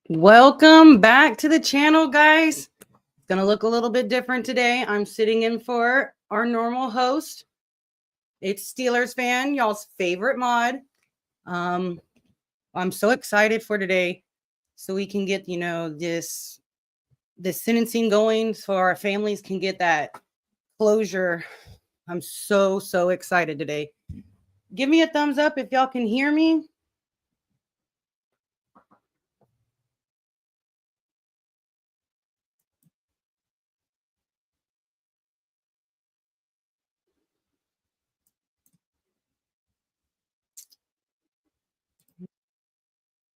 Welcome back to the channel, guys. It's gonna look a little bit different today. I'm sitting in for our normal host. It's Steelers fan, y'all's favorite mod. I'm so excited for today, so we can get this sentencing going, so our families can get that closure. I'm so excited today. Give me a thumbs up if y'all can hear me.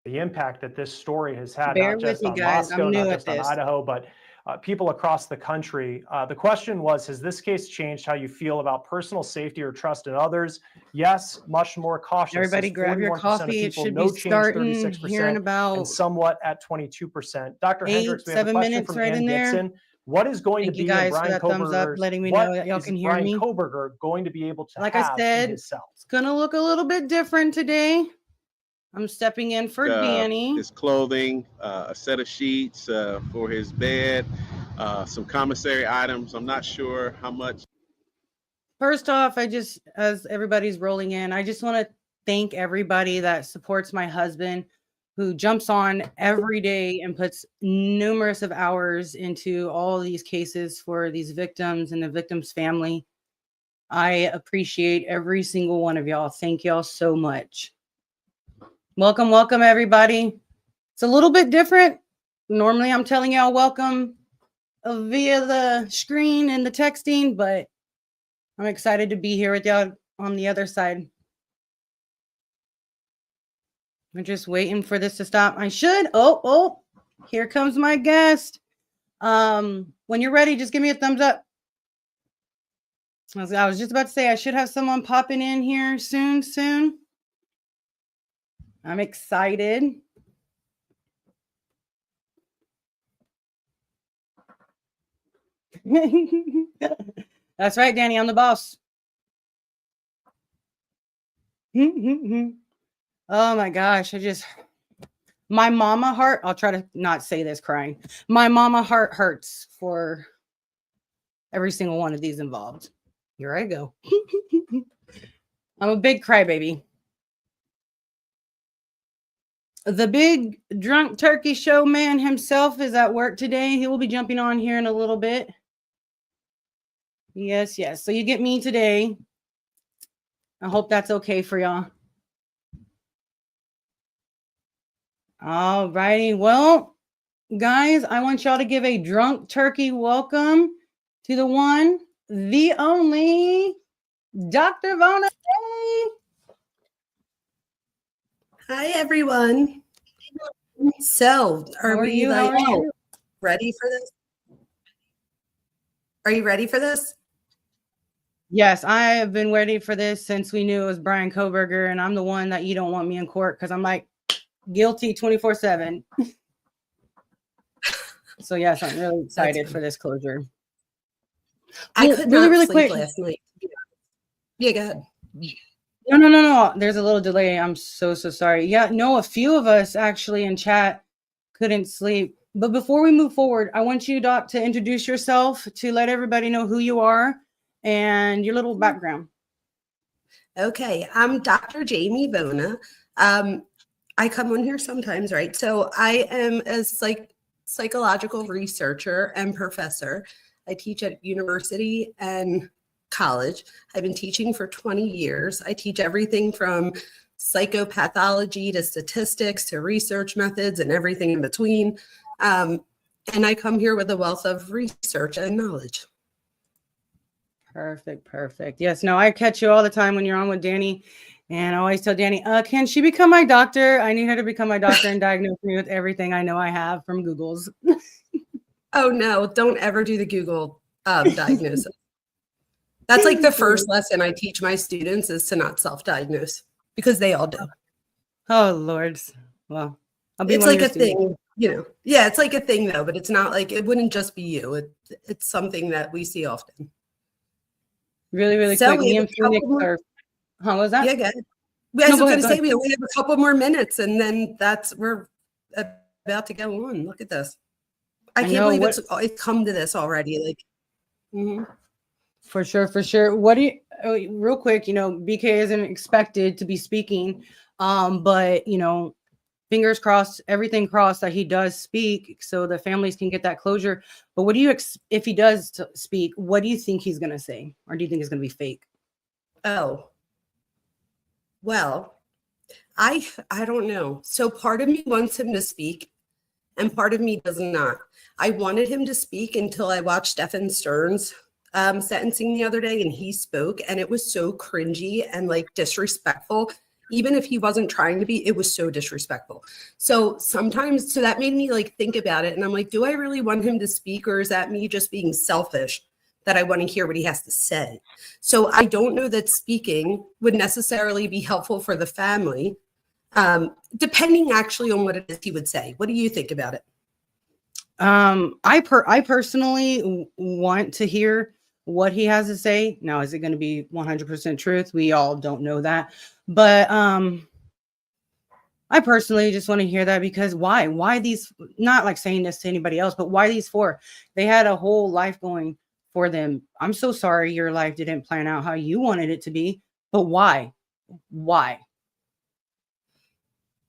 The impact that this story has had, Bear not just with me, on guys. Moscow, I'm new not at just on this. Idaho, but people across the country. The question was, has this case changed how you feel about personal safety or trust in others? Yes, much more cautious. Everybody grab your coffee. It should be starting here in about and somewhat at 22%. Dr. Hendricks, we have a 7 question minutes from right Ann in there. Gibson. What is going Thank to you be in guys for Bryan that thumbs up, Kohberger's, letting me know that y'all can hear Bryan me. Kohberger going to be able to Like have I said, in his cell? it's gonna look a little bit different today. I'm stepping in for Danny. His clothing, a set of sheets for his bed, some commissary items. I'm not sure how much. First off, as everybody's rolling in, I just want to thank everybody that supports my husband, who jumps on every day and puts numerous of hours into all these cases for these victims and the victim's family. I appreciate every single one of y'all. Thank y'all so much. Welcome, everybody. It's a little bit different. Normally, I'm telling y'all welcome via the screen and the texting, but I'm excited to be here with y'all on the other side. I'm just waiting for this to stop. Oh, here comes my guest. When you're ready, just give me a thumbs up. I was just about to say, I should have someone popping in here soon. I'm excited. That's right, Danny. I'm the boss. Oh my gosh. My mama heart, I'll try to not say this crying. My mama heart hurts for every single one of these involved. Here I go. I'm a big crybaby. The big drunk turkey show man himself is at work today. He will be jumping on here in a little bit. Yes. So you get me today. I hope that's okay for y'all. All righty. Well, guys, I want y'all to give a drunk turkey welcome to the one, the only, Dr. Vona. Hi, everyone. So, are we ready for this? Are you ready for this? Yes, I have been ready for this since we knew it was Bryan Kohberger, and I'm the one that you don't want me in court because I'm like guilty 24/7. So yes, I'm really excited for this closure. I could not really sleep last night. Yeah, go ahead. No. There's a little delay. I'm so sorry. Yeah, no, a few of us actually in chat couldn't sleep. But before we move forward, I want you, Doc, to introduce yourself, to let everybody know who you are and your little background. Okay, I'm Dr. Jamie Vona. I come on here sometimes, right? So I am a psychological researcher and professor. I teach at university and college. I've been teaching for 20 years. I teach everything from psychopathology to statistics to research methods and everything in between. And I come here with a wealth of research and knowledge. Perfect. Yes, no, I catch you all the time when you're on with Danny. And I always tell Danny, can she become my doctor? I need her to become my doctor and diagnose me with everything I know I have from Google's. Oh, no, don't ever do the Google diagnosis. That's like the first lesson I teach my students is to not self-diagnose because they all do. Oh, Lord. Well, I'll be it's one like of your a students. thing, you know. Yeah, it's like a thing, though, but it's not like it wouldn't just be you. It's something that we see often. Really so quick. Me and Phoenix are, what was that? Yeah, good. I was going to say we only have a couple more minutes, and then we're about to go on. Look at this. I can't know, believe it's come to this already. Like, For sure, for sure. What do you, real quick, you know, BK isn't expected to be speaking, but, you know, fingers crossed, everything crossed that he does speak so the families can get that closure. But what do you, if he does speak, what do you think he's going to say? Or do you think it's going to be fake? oh, well, I don't know. So part of me wants him to speak and part of me does not. I wanted him to speak until I watched Stephen Stern's sentencing the other day, and he spoke, and it was so cringy and like disrespectful. Even if he wasn't trying to be, it was so disrespectful. So sometimes, so that made me like think about it. And I'm like, do I really want him to speak, or is that me just being selfish that I want to hear what he has to say? So I don't know that speaking would necessarily be helpful for the family, depending actually on what it is he would say. What do you think about it? I personally want to hear what he has to say. Now, is it going to be 100% truth? We all don't know that. But I personally just want to hear that, because why these, not like saying this to anybody else, but why these four? They had a whole life going for them. I'm so sorry your life didn't plan out how you wanted it to be, but why?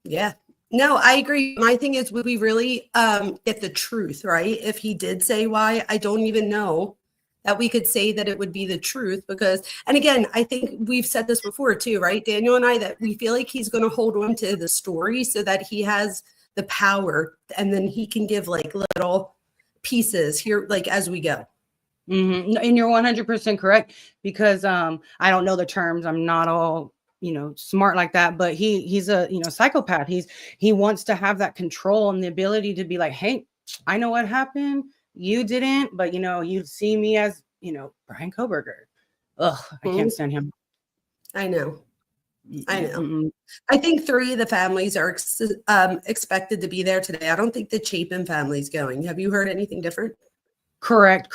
Yeah. No, I agree. My thing is, would we really get the truth, right? If he did say why, I don't even know that we could say that it would be the truth, because, and again, I think we've said this before too, right? Daniel and I, that we feel like he's going to hold on to the story so that he has the power, and then he can give like little pieces here, like as we go. Mm-hmm. And you're 100% correct, because I don't know the terms. I'm not all, you know, smart like that, but he's a, you know, psychopath. He wants to have that control and the ability to be like, hey, I know what happened. You didn't, but you know, you see me as, you know, Bryan Kohberger. Ugh, I can't stand him. I know. Mm-mm. I think 3 of the families are expected to be there today. I don't think the Chapin family's going. Have you heard anything different? Correct.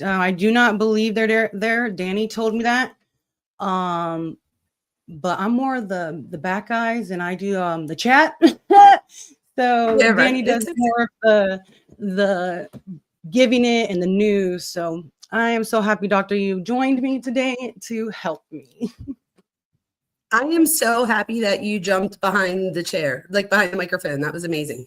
I do not believe they're there. Danny told me that. But I'm more of the back guys, and I do the chat. So Yeah, right. Danny does more of the giving it and the news. So I am so happy, Doctor, you joined me today to help me. I am so happy that you jumped behind the chair, like behind the microphone. That was amazing.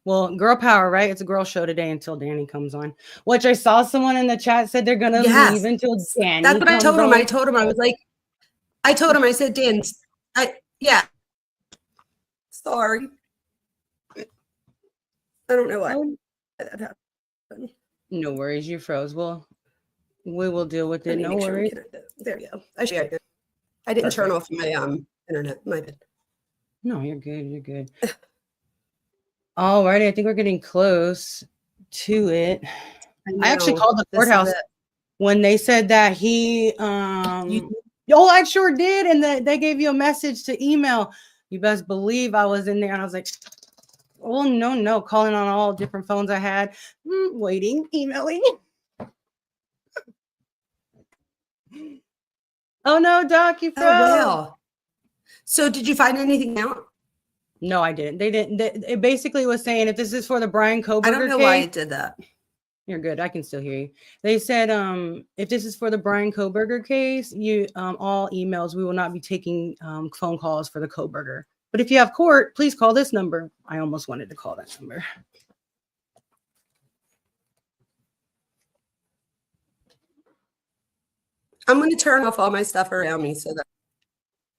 Well, girl power, right? It's a girl show today until Danny comes on. Which I saw someone in the chat said they're gonna leave until Danny. That's what I told him. On. I told him, I said, Dan, yeah. Sorry. I don't know why that happened. No worries, you froze. Well, we will deal with it. No worries. There you go. I didn't turn off my internet. My bad. No, you're good. All righty, I think we're getting close to it. I actually called the courthouse when they said that he I sure did, and they gave you a message to email. You best believe I was in there, and I was like, oh no, calling on all different phones I had, waiting, emailing. Oh no, Doc, you froze. Oh, wow. So did you find anything out? No, I didn't. They didn't. It basically was saying, if this is for the Bryan Kohberger case. I don't know why it did that. You're good. I can still hear you. They said, if this is for the Bryan Kohberger case, you all emails, we will not be taking phone calls for the Kohberger. But if you have court, please call this number. I almost wanted to call that number. I'm going to turn off all my stuff around me so that.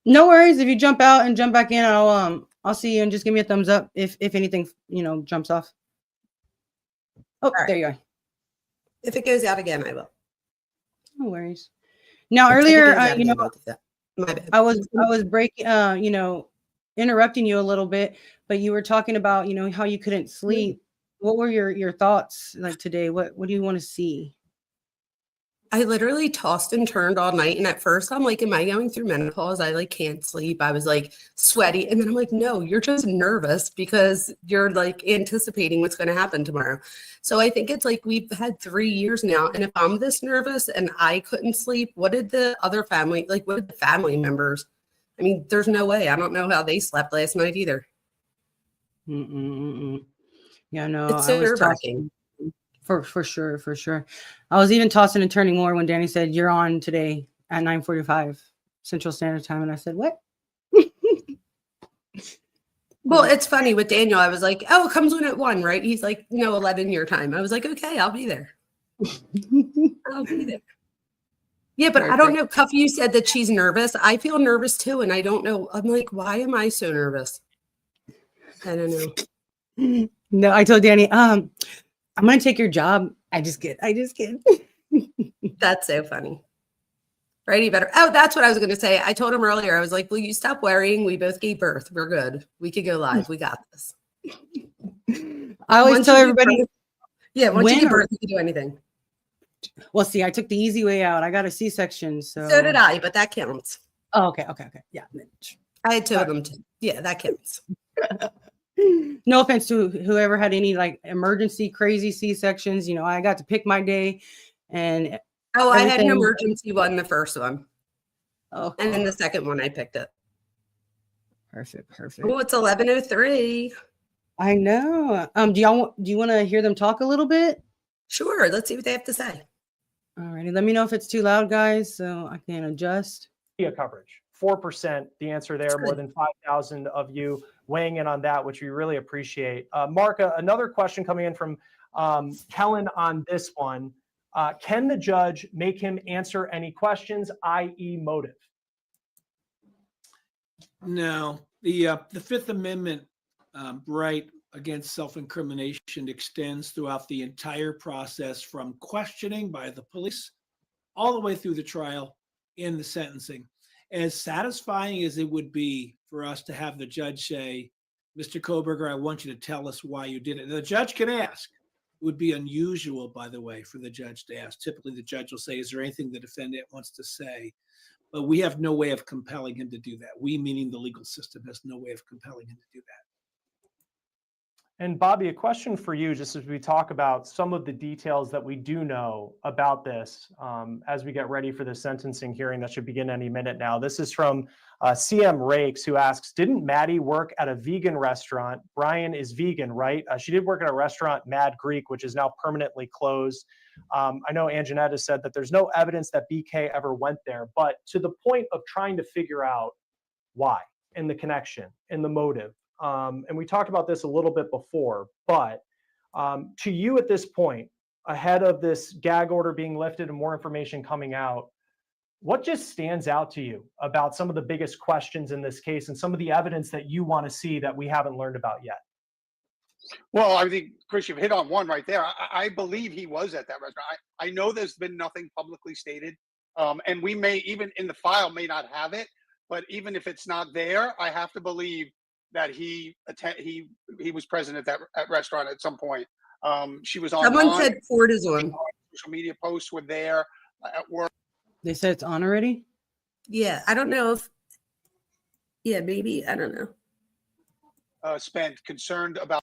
No worries. If you jump out and jump back in, I'll see you, and just give me a thumbs up if anything, you know, jumps off. Oh, right. There you are. If it goes out again, I will. No worries. Now, earlier, you know, I was breaking, you know, interrupting you a little bit, but you were talking about, you know, how you couldn't sleep. What were your thoughts like today? What do you want to see? I literally tossed and turned all night. And at first I'm like, am I going through menopause? I like can't sleep. I was like sweaty. And then I'm like, no, you're just nervous because you're like anticipating what's going to happen tomorrow. So I think it's like we've had 3 years now. And if I'm this nervous and I couldn't sleep, what did the other family, like what did the family members? I mean, there's no way. I don't know how they slept last night either. Yeah, no, It's I so was nerve-wracking. tossing for sure, for sure. I was even tossing and turning more when Danny said, "You're on today at 9:45 Central Standard Time," and I said, "What?" Well, it's funny with Daniel. I was like, "Oh, it comes on at 1, right?" He's like, "No, 11 your time." I was like, "Okay, I'll be there. I'll be there." Yeah, but I don't know. Cuff, you said that she's nervous. I feel nervous too, and I don't know. I'm like, why am I so nervous? I don't know. No, I told Danny, I'm gonna take your job. I just kid. That's so funny. Right? You better. Oh, that's what I was going to say. I told him earlier. I was like, "Will you stop worrying? We both gave birth. We're good. We could go live. We got this." I always Once tell you give everybody, birth- yeah, once you when give or- birth, you can do anything. well, see, I took the easy way out. I got a C-section, so So did I, but that counts. Oh, okay. Yeah. I had 2 of them too. Yeah, that counts. No offense to whoever had any like emergency crazy C-sections. You know, I got to pick my day, and Oh, I had an everything- emergency one, the first one, oh, and then the second one I picked it. perfect. Oh, it's 11:03. I know. Do you want to hear them talk a little bit? Sure, let's see what they have to say. Alrighty, let me know if it's too loud, guys, so I can adjust. Media coverage, 4%. The answer there, That's more good. than 5,000 of you weighing in on that, which we really appreciate. Mark, another question coming in from Kellen on this one. Can the judge make him answer any questions, i.e. motive? No, the Fifth Amendment right against self-incrimination extends throughout the entire process from questioning by the police all the way through the trial and the sentencing. As satisfying as it would be for us to have the judge say, "Mr. Kohberger, I want you to tell us why you did it." And the judge can ask. It would be unusual, by the way, for the judge to ask. Typically, the judge will say, "Is there anything the defendant wants to say?" But we have no way of compelling him to do that. We, meaning the legal system, has no way of compelling him to do that. And Bobby, a question for you, just as we talk about some of the details that we do know about this as we get ready for the sentencing hearing that should begin any minute now. This is from CM Rakes, who asks, didn't Maddie work at a vegan restaurant? Bryan is vegan, right? She did work at a restaurant, Mad Greek, which is now permanently closed. I know Anjanette has said that there's no evidence that BK ever went there, but to the point of trying to figure out why and the connection and the motive. And we talked about this a little bit before, but to you at this point, ahead of this gag order being lifted and more information coming out, what just stands out to you about some of the biggest questions in this case and some of the evidence that you want to see that we haven't learned about yet? Well, I think, Chris, you've hit on one right there. I believe he was at that restaurant. I know there's been nothing publicly stated, and we may, even in the file, may not have it, but even if it's not there, I have to believe that he was present at that restaurant at some point. She was on. Someone said Ford is on. Social media posts were there at work. They said it's on already? Yeah, I don't know if. Yeah, maybe, I don't know. Spent concerned about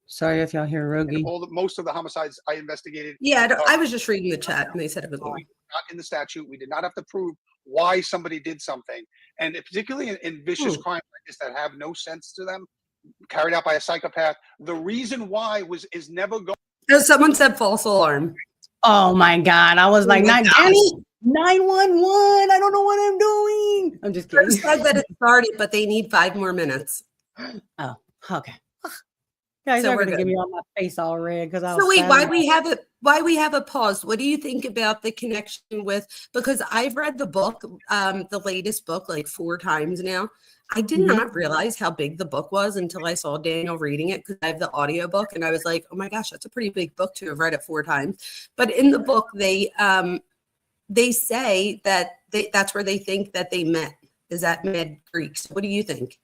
Sorry if y'all hear Rogie. most of the homicides I investigated. Yeah, I was just reading the chat and they said it was on. Not in the statute. We did not have to prove why somebody did something. And particularly in vicious crimes like this that have no sense to them, carried out by a psychopath, the reason why is never going. Oh, someone said false alarm. Oh my God. I was Oh like, my gosh. Danny, 911. I don't know what I'm doing. I'm just kidding. They said that it started, but they need 5 more minutes. Oh, okay. Guys, So are we're gonna good. give me all my face all red because I was So wait, sad why about we have a pause? What do you think about the connection with? Because I've read the book, the latest book, like 4 times now. I did Mhm. not realize how big the book was until I saw Daniel reading it because I have the audiobook and I was like, oh my gosh, that's a pretty big book to have read it 4 times. But in the book, they say that that's where they think that they met. Is that Mad Greek? So what do you think?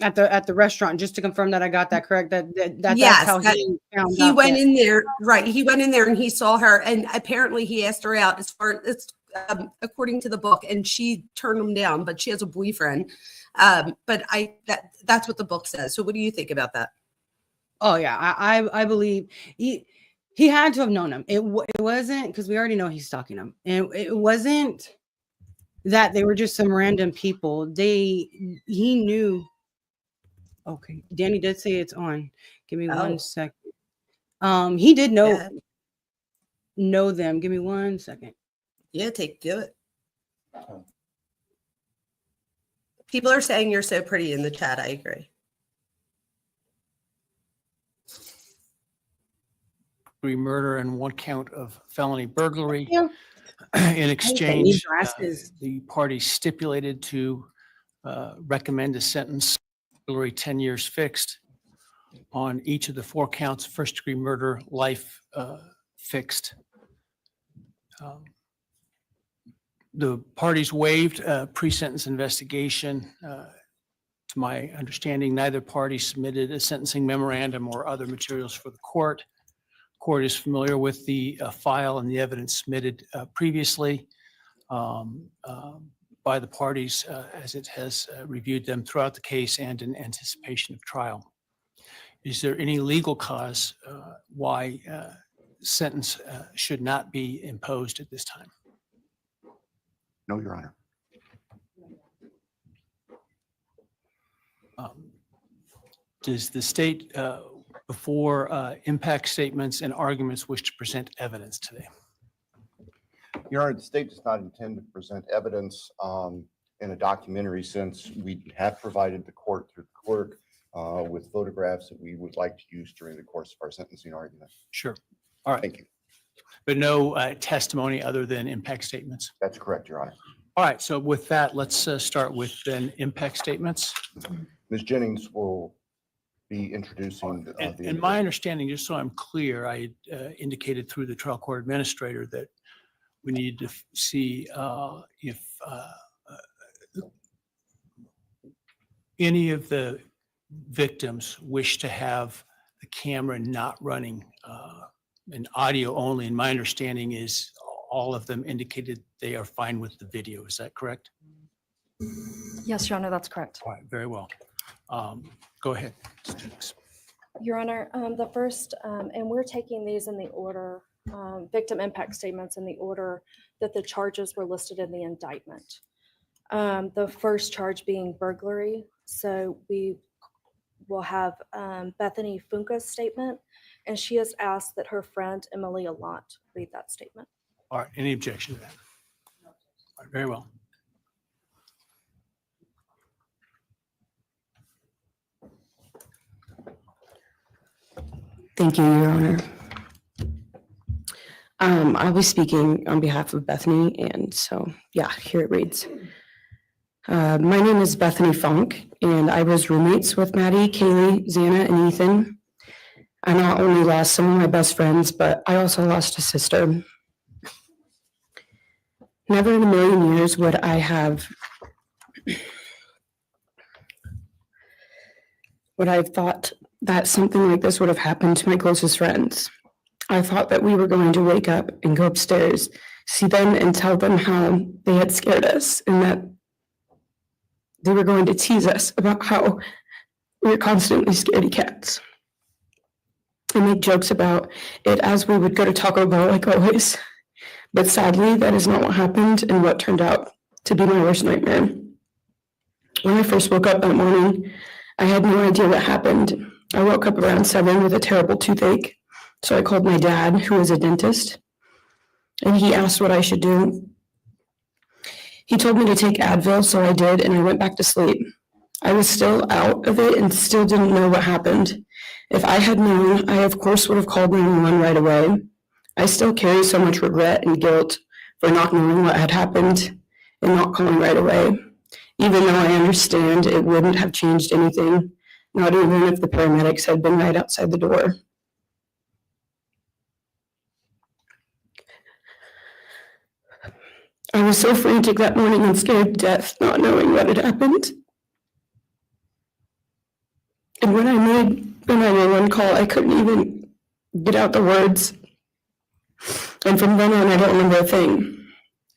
at the restaurant, just to confirm that I got that correct. That's Yes, how that- he found He out went that- in there, right? He went in there and he saw her, and apparently he asked her out. As far as according to the book, and she turned him down. But she has a boyfriend. But that's what the book says. So what do you think about that? Oh yeah, I believe he had to have known him. It wasn't because we already know he's stalking him, and it wasn't that they were just some random people. He knew. Okay, Danny did say it's on. Give me Oh. 1 second. He did Yeah. know them. Give me 1 second. Yeah, do it. People are saying you're so pretty in the chat. I agree. Murder and 1 count of felony burglary. Yeah. In exchange, glasses. the parties stipulated to recommend a sentence, burglary 10 years fixed on each of the 4 counts, first-degree murder, life fixed. The parties waived pre-sentence investigation. To my understanding, neither party submitted a sentencing memorandum or other materials for the court. Court is familiar with the file and the evidence submitted previously by the parties as it has reviewed them throughout the case and in anticipation of trial. Is there any legal cause why sentence should not be imposed at this time? No, Your Honor. Does the state, before impact statements and arguments, wish to present evidence today? Your Honor, the state does not intend to present evidence in a documentary sense. We have provided the court through the clerk with photographs that we would like to use during the course of our sentencing argument. Sure. All right. Thank you. But no testimony other than impact statements? That's correct, Your Honor. All right. So with that, let's start with then impact statements. Ms. Jennings will be introducing And my understanding, just so I'm clear, I indicated through the trial court administrator that we need to see if any of the victims wish to have the camera not running and audio only. And my understanding is all of them indicated they are fine with the video. Is that correct? Yes, Your Honor, that's correct. All right, very well. Go ahead. Your Honor, the first, and we're taking these in the order, victim impact statements in the order that the charges were listed in the indictment. The first charge being burglary. So we will have Bethany Funke's statement, and she has asked that her friend Emily Allant read that statement. All right, any objection to that? All right, very well. Thank you, Your Honor. I'll be speaking on behalf of Bethany, and so, yeah, here it reads. My name is Bethany Funke, and I was roommates with Maddie, Kaylee, Xana, and Ethan. I not only lost some of my best friends, but I also lost a sister. Never in a million years would I have thought that something like this would have happened to my closest friends. I thought that we were going to wake up and go upstairs, see them and tell them how they had scared us and that they were going to tease us about how we were constantly scaredy cats and make jokes about it as we would go to Taco Bell like always. But sadly, that is not what happened and what turned out to be my worst nightmare. When I first woke up that morning, I had no idea what happened. I woke up around 7 with a terrible toothache. So I called my dad, who is a dentist, and he asked what I should do. He told me to take Advil, so I did, and I went back to sleep. I was still out of it and still didn't know what happened. If I had known, I of course would have called 911 right away. I still carry so much regret and guilt for not knowing what had happened and not calling right away, even though I understand it wouldn't have changed anything, not even if the paramedics had been right outside the door. I was so frantic that morning and scared to death, not knowing what had happened. And when I made the 911 call, I couldn't even get out the words. And from then on, I don't remember a thing.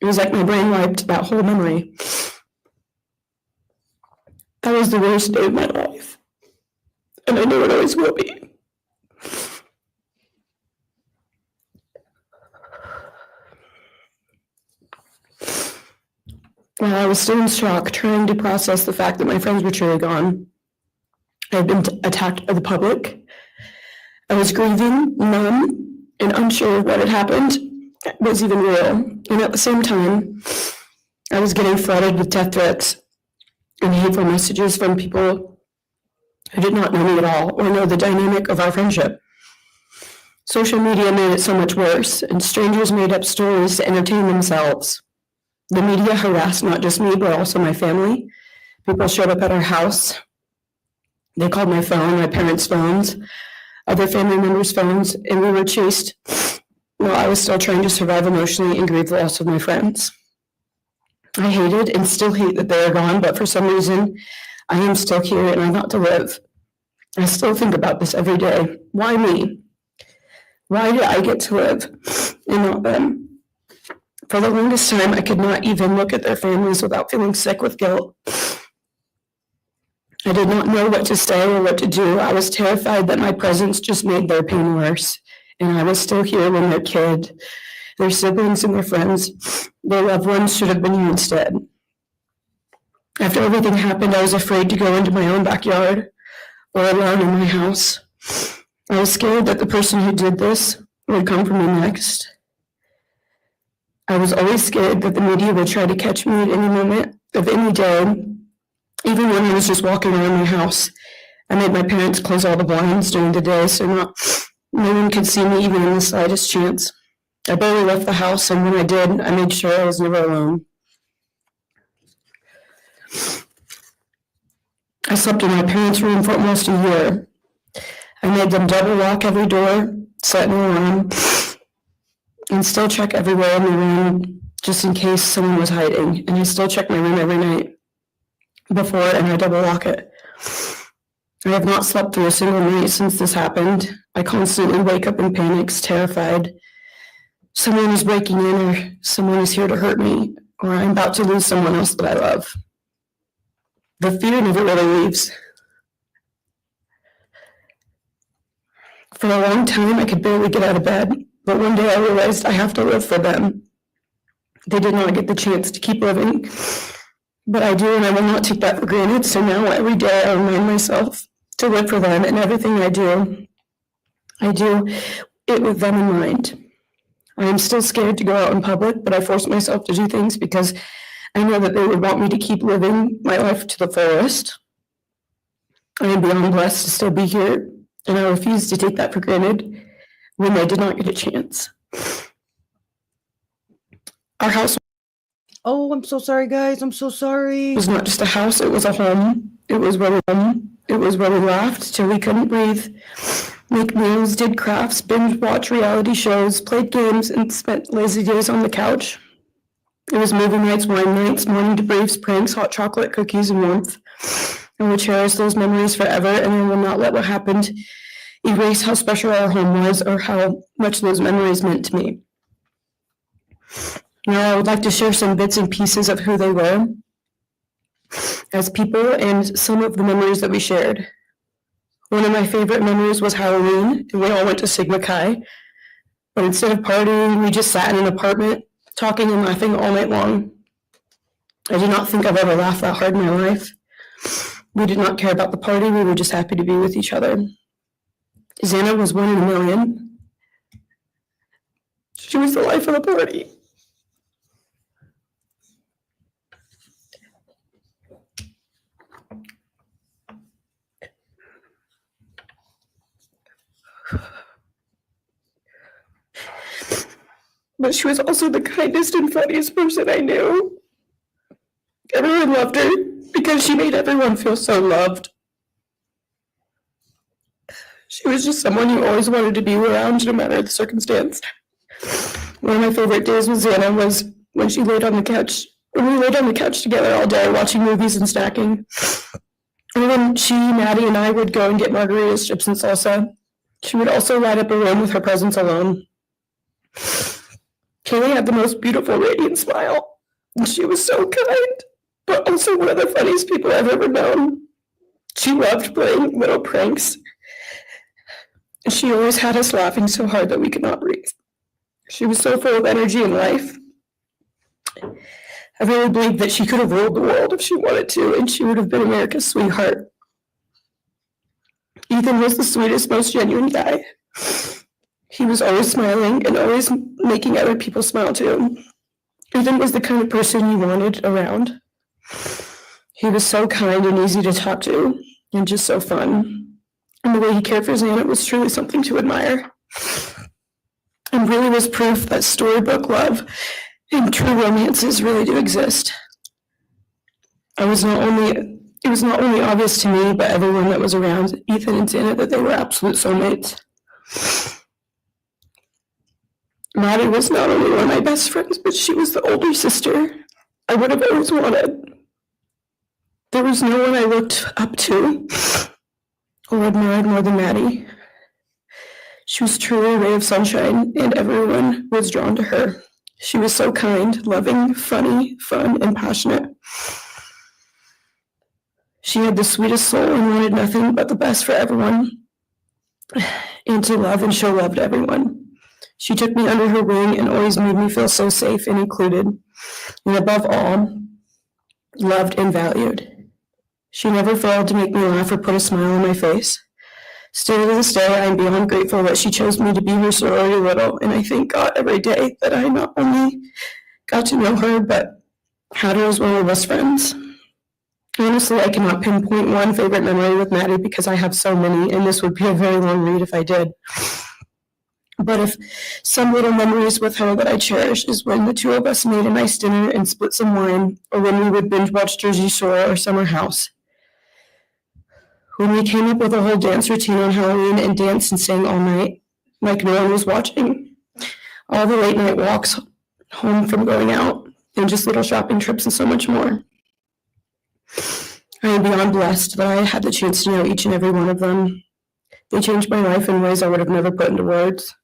It was like my brain wiped that whole memory. That was the worst day of my life. And I know it always will be. While I was still in shock, trying to process the fact that my friends were truly gone, I had been attacked by the public. I was grieving, numb, and unsure what had happened was even real. And at the same time, I was getting flooded with death threats and hateful messages from people who did not know me at all or know the dynamic of our friendship. Social media made it so much worse, and strangers made up stories to entertain themselves. The media harassed not just me, but also my family. People showed up at our house. They called my phone, my parents' phones, other family members' phones, and we were chased while I was still trying to survive emotionally and grieve the loss of my friends. I hated and still hate that they are gone, but for some reason, I am still here and I want to live. I still think about this every day. Why me? Why did I get to live and not them? For the longest time, I could not even look at their families without feeling sick with guilt. I did not know what to say or what to do. I was terrified that my presence just made their pain worse. And I was still here when their kid, their siblings and their friends, their loved ones should have been here instead. After everything happened, I was afraid to go into my own backyard or alone in my house. I was scared that the person who did this would come for me next. I was always scared that the media would try to catch me at any moment of any day, even when I was just walking around my house. I made my parents close all the blinds during the day so no one could see me even in the slightest chance. I barely left the house, and when I did, I made sure I was never alone. I slept in my parents' room for almost a year. I made them double lock every door, set an alarm, and still check everywhere in the room just in case someone was hiding. And I still check my room every night before, and I double lock it. I have not slept through a single night since this happened. I constantly wake up in panics, terrified. Someone is breaking in, or someone is here to hurt me, or I'm about to lose someone else that I love. The fear never really leaves. For a long time, I could barely get out of bed, but one day I realized I have to live for them. They did not get the chance to keep living, but I do, and I will not take that for granted. So now every day I remind myself to live for them, and everything I do it with them in mind. I am still scared to go out in public, but I force myself to do things because I know that they would want me to keep living my life to the fullest. I am beyond blessed to still be here, and I refuse to take that for granted when they did not get a chance. Our house Oh, I'm so sorry, guys. I'm so sorry. was not just a house, it was a home. It was where we laughed till we couldn't breathe, make meals, did crafts, binge watch reality shows, played games, and spent lazy days on the couch. It was movie nights, wine nights, morning debriefs, pranks, hot chocolate, cookies, and warmth. I will cherish those memories forever, and I will not let what happened erase how special our home was or how much those memories meant to me. Now, I would like to share some bits and pieces of who they were as people and some of the memories that we shared. One of my favorite memories was Halloween, and we all went to Sigma Chi. But instead of partying, we just sat in an apartment, talking and laughing all night long. I do not think I've ever laughed that hard in my life. We did not care about the party, we were just happy to be with each other. Xana was 1 in a million. She was the life of the party. But she was also the kindest and funniest person I knew. Everyone loved her because she made everyone feel so loved. She was just someone you always wanted to be around, no matter the circumstance. One of my favorite days with Xana was when she laid on the couch. When we laid on the couch together all day, watching movies and snacking. And when she, Maddie, and I would go and get margaritas, chips, and salsa, she would also light up a room with her presence alone. Kaylee had the most beautiful, radiant smile, and she was so kind, but also one of the funniest people I've ever known. She loved playing little pranks, and she always had us laughing so hard that we could not breathe. She was so full of energy and life. I really believe that she could have ruled the world if she wanted to, and she would have been America's sweetheart. Ethan was the sweetest, most genuine guy. He was always smiling and always making other people smile too. Ethan was the kind of person you wanted around. He was so kind and easy to talk to, and just so fun. And the way he cared for Xana was truly something to admire. And really was proof that storybook love and true romances really do exist. It was not only obvious to me, but everyone that was around Ethan and Xana that they were absolute soulmates. Maddie was not only one of my best friends, but she was the older sister I would have always wanted. There was no one I looked up to or admired more than Maddie. She was truly a ray of sunshine, and everyone was drawn to her. She was so kind, loving, funny, fun, and passionate. She had the sweetest soul and wanted nothing but the best for everyone, and to love and show love to everyone. She took me under her wing and always made me feel so safe and included, and above all, loved and valued. She never failed to make me laugh or put a smile on my face. Still to this day, I am beyond grateful that she chose me to be her sorority little, and I thank God every day that I not only got to know her, but had her as one of my best friends. Honestly, I cannot pinpoint one favorite memory with Maddie because I have so many, and this would be a very long read if I did. But if some little memories with her that I cherish is when the two of us made a nice dinner and split some wine, or when we would binge watch Jersey Shore or Summer House. When we came up with a whole dance routine on Halloween and danced and sang all night, like no one was watching. All the late night walks home from going out, and just little shopping trips and so much more. I am beyond blessed that I had the chance to know each and every one of them. They changed my life in ways I would have never put into words.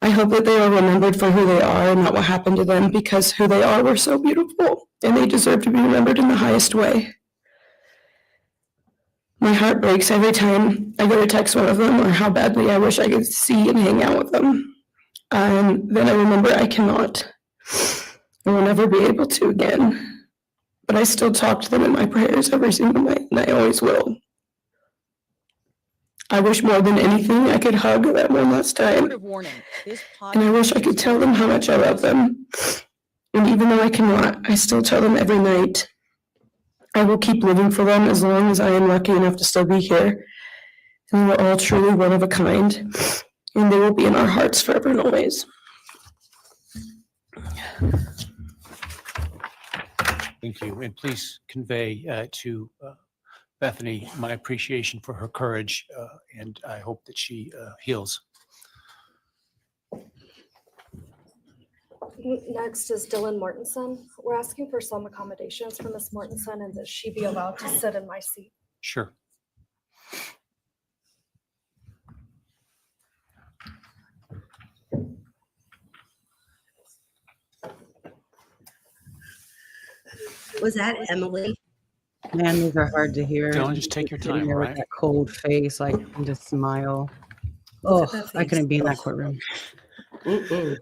I hope that they are remembered for who they are and not what happened to them, because who they are were so beautiful, and they deserve to be remembered in the highest way. My heart breaks every time I go to text one of them or how badly I wish I could see and hang out with them. And then I remember I cannot. I will never be able to again. But I still talk to them in my prayers every single night, and I always will. I wish more than anything I could hug them one last time. And I wish I could tell them how much I love them. And even though I cannot, I still tell them every night. I will keep living for them as long as I am lucky enough to still be here. And we're all truly one of a kind. And they will be in our hearts forever and always. Thank you. And please convey to Bethany my appreciation for her courage, and I hope that she heals. Next is Dylan Mortensen. We're asking for some accommodations for Ms. Mortensen and that she be allowed to sit in my seat. Sure. Was that Emily? Man, these are hard to hear. Dylan, just take your Sitting time, there with right? that cold face, like, and just smile. Oh, I couldn't be in that courtroom. Mm-mm.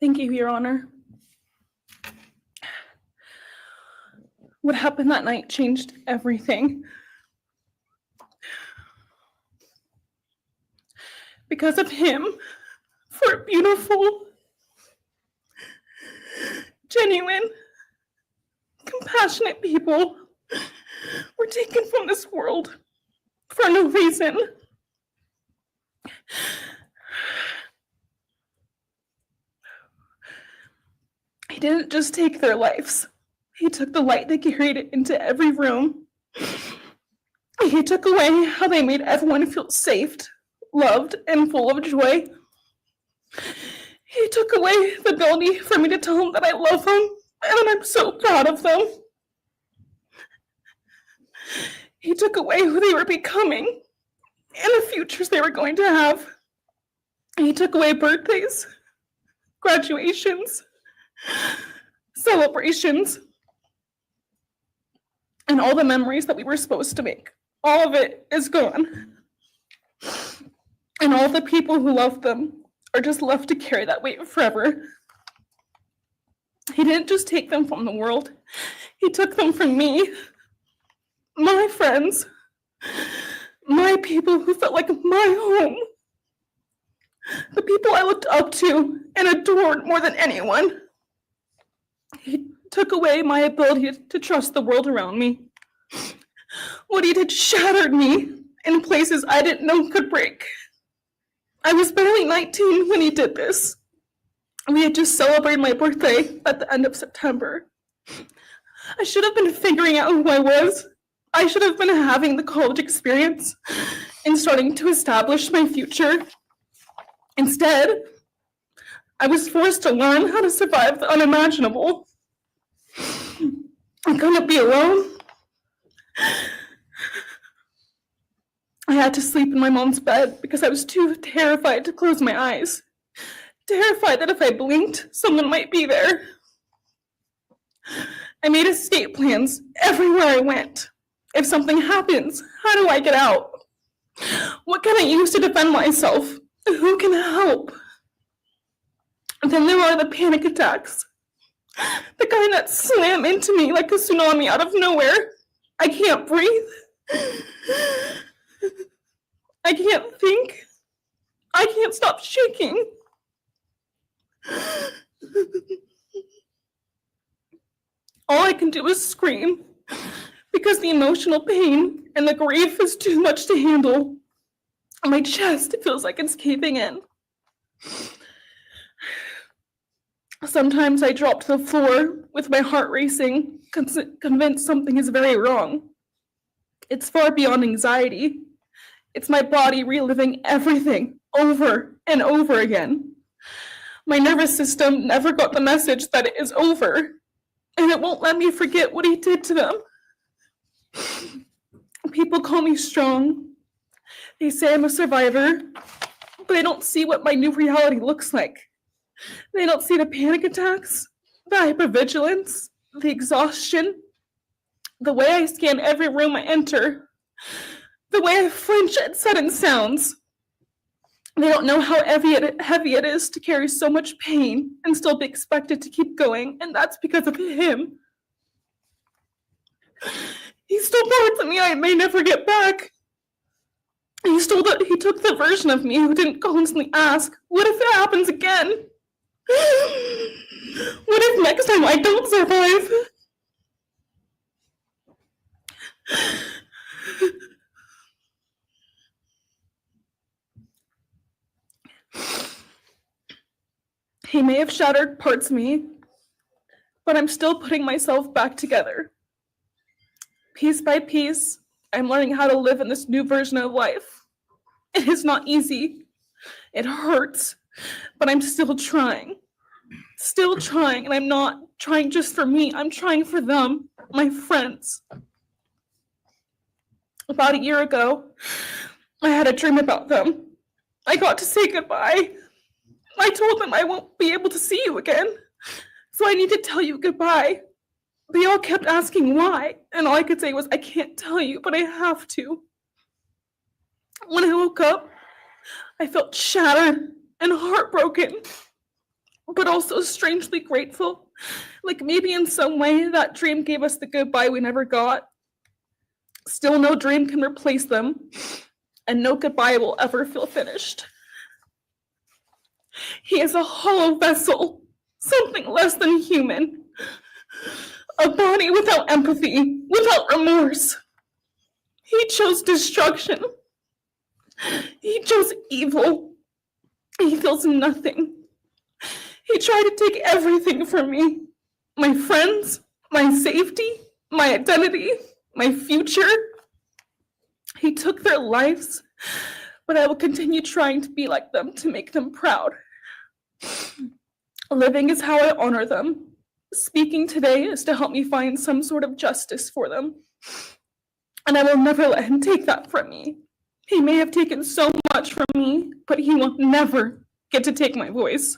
Thank you, Your Honor. What happened that night changed everything. Because of him, four beautiful, genuine, compassionate people were taken from this world for no reason. He didn't just take their lives. He took the light they carried it into every room. He took away how they made everyone feel safe, loved, and full of joy. He took away the ability for me to tell him that I love him and I'm so proud of them. He took away who they were becoming and the futures they were going to have. He took away birthdays, graduations, celebrations, and all the memories that we were supposed to make. All of it is gone. And all the people who loved them are just left to carry that weight forever. He didn't just take them from the world. He took them from me, my friends, my people who felt like my home, the people I looked up to and adored more than anyone. He took away my ability to trust the world around me. What he did shattered me in places I didn't know could break. I was barely 19 when he did this. We had just celebrated my birthday at the end of September. I should have been figuring out who I was. I should have been having the college experience and starting to establish my future. Instead, I was forced to learn how to survive the unimaginable. I couldn't be alone. I had to sleep in my mom's bed because I was too terrified to close my eyes. Terrified that if I blinked, someone might be there. I made escape plans everywhere I went. If something happens, how do I get out? What can I use to defend myself? Who can help? And then there are the panic attacks. The kind that slam into me like a tsunami out of nowhere. I can't breathe. I can't think. I can't stop shaking. All I can do is scream because the emotional pain and the grief is too much to handle. My chest feels like it's caving in. Sometimes I drop to the floor with my heart racing, convinced something is very wrong. It's far beyond anxiety. It's my body reliving everything over and over again. My nervous system never got the message that it is over, and it won't let me forget what he did to them. People call me strong. They say I'm a survivor, but they don't see what my new reality looks like. They don't see the panic attacks, the hypervigilance, the exhaustion, the way I scan every room I enter, the way I flinch at sudden sounds. They don't know how heavy it is to carry so much pain and still be expected to keep going, and that's because of him. He stole parts of me I may never get back. He took the version of me who didn't constantly ask, what if it happens again? What if next time I don't survive? He may have shattered parts of me, but I'm still putting myself back together. Piece by piece, I'm learning how to live in this new version of life. It is not easy. It hurts, but I'm still trying. Still trying, and I'm not trying just for me. I'm trying for them, my friends. About a year ago, I had a dream about them. I got to say goodbye. I told them I won't be able to see you again, so I need to tell you goodbye. They all kept asking why, and all I could say was, I can't tell you, but I have to. When I woke up, I felt shattered and heartbroken, but also strangely grateful. Like maybe in some way that dream gave us the goodbye we never got. Still, no dream can replace them, and no goodbye will ever feel finished. He is a hollow vessel, something less than human. A body without empathy, without remorse. He chose destruction. He chose evil. He feels nothing. He tried to take everything from me. My friends, my safety, my identity, my future. He took their lives, but I will continue trying to be like them to make them proud. Living is how I honor them. Speaking today is to help me find some sort of justice for them. And I will never let him take that from me. He may have taken so much from me, but he will never get to take my voice.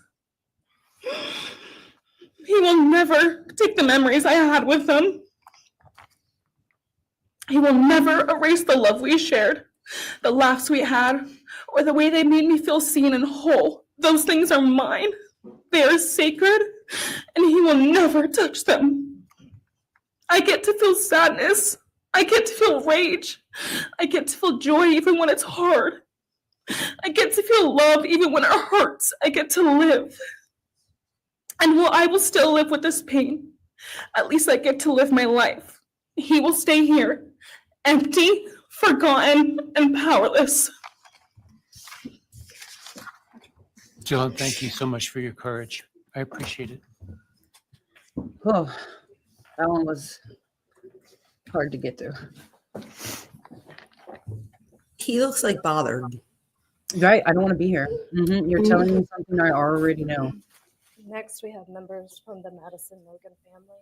He will never take the memories I had with them. He will never erase the love we shared, the laughs we had, or the way they made me feel seen and whole. Those things are mine. They are sacred, and he will never touch them. I get to feel sadness. I get to feel rage. I get to feel joy even when it's hard. I get to feel love even when it hurts. I get to live. And while I will still live with this pain, at least I get to live my life. He will stay here, empty, forgotten, and powerless. Jill, thank you so much for your courage. I appreciate it. Oh, that one was hard to get through. He looks like bothered. Right? I don't want to be here. You're telling me something I already know. Next, we have members from the Madison Mogen family.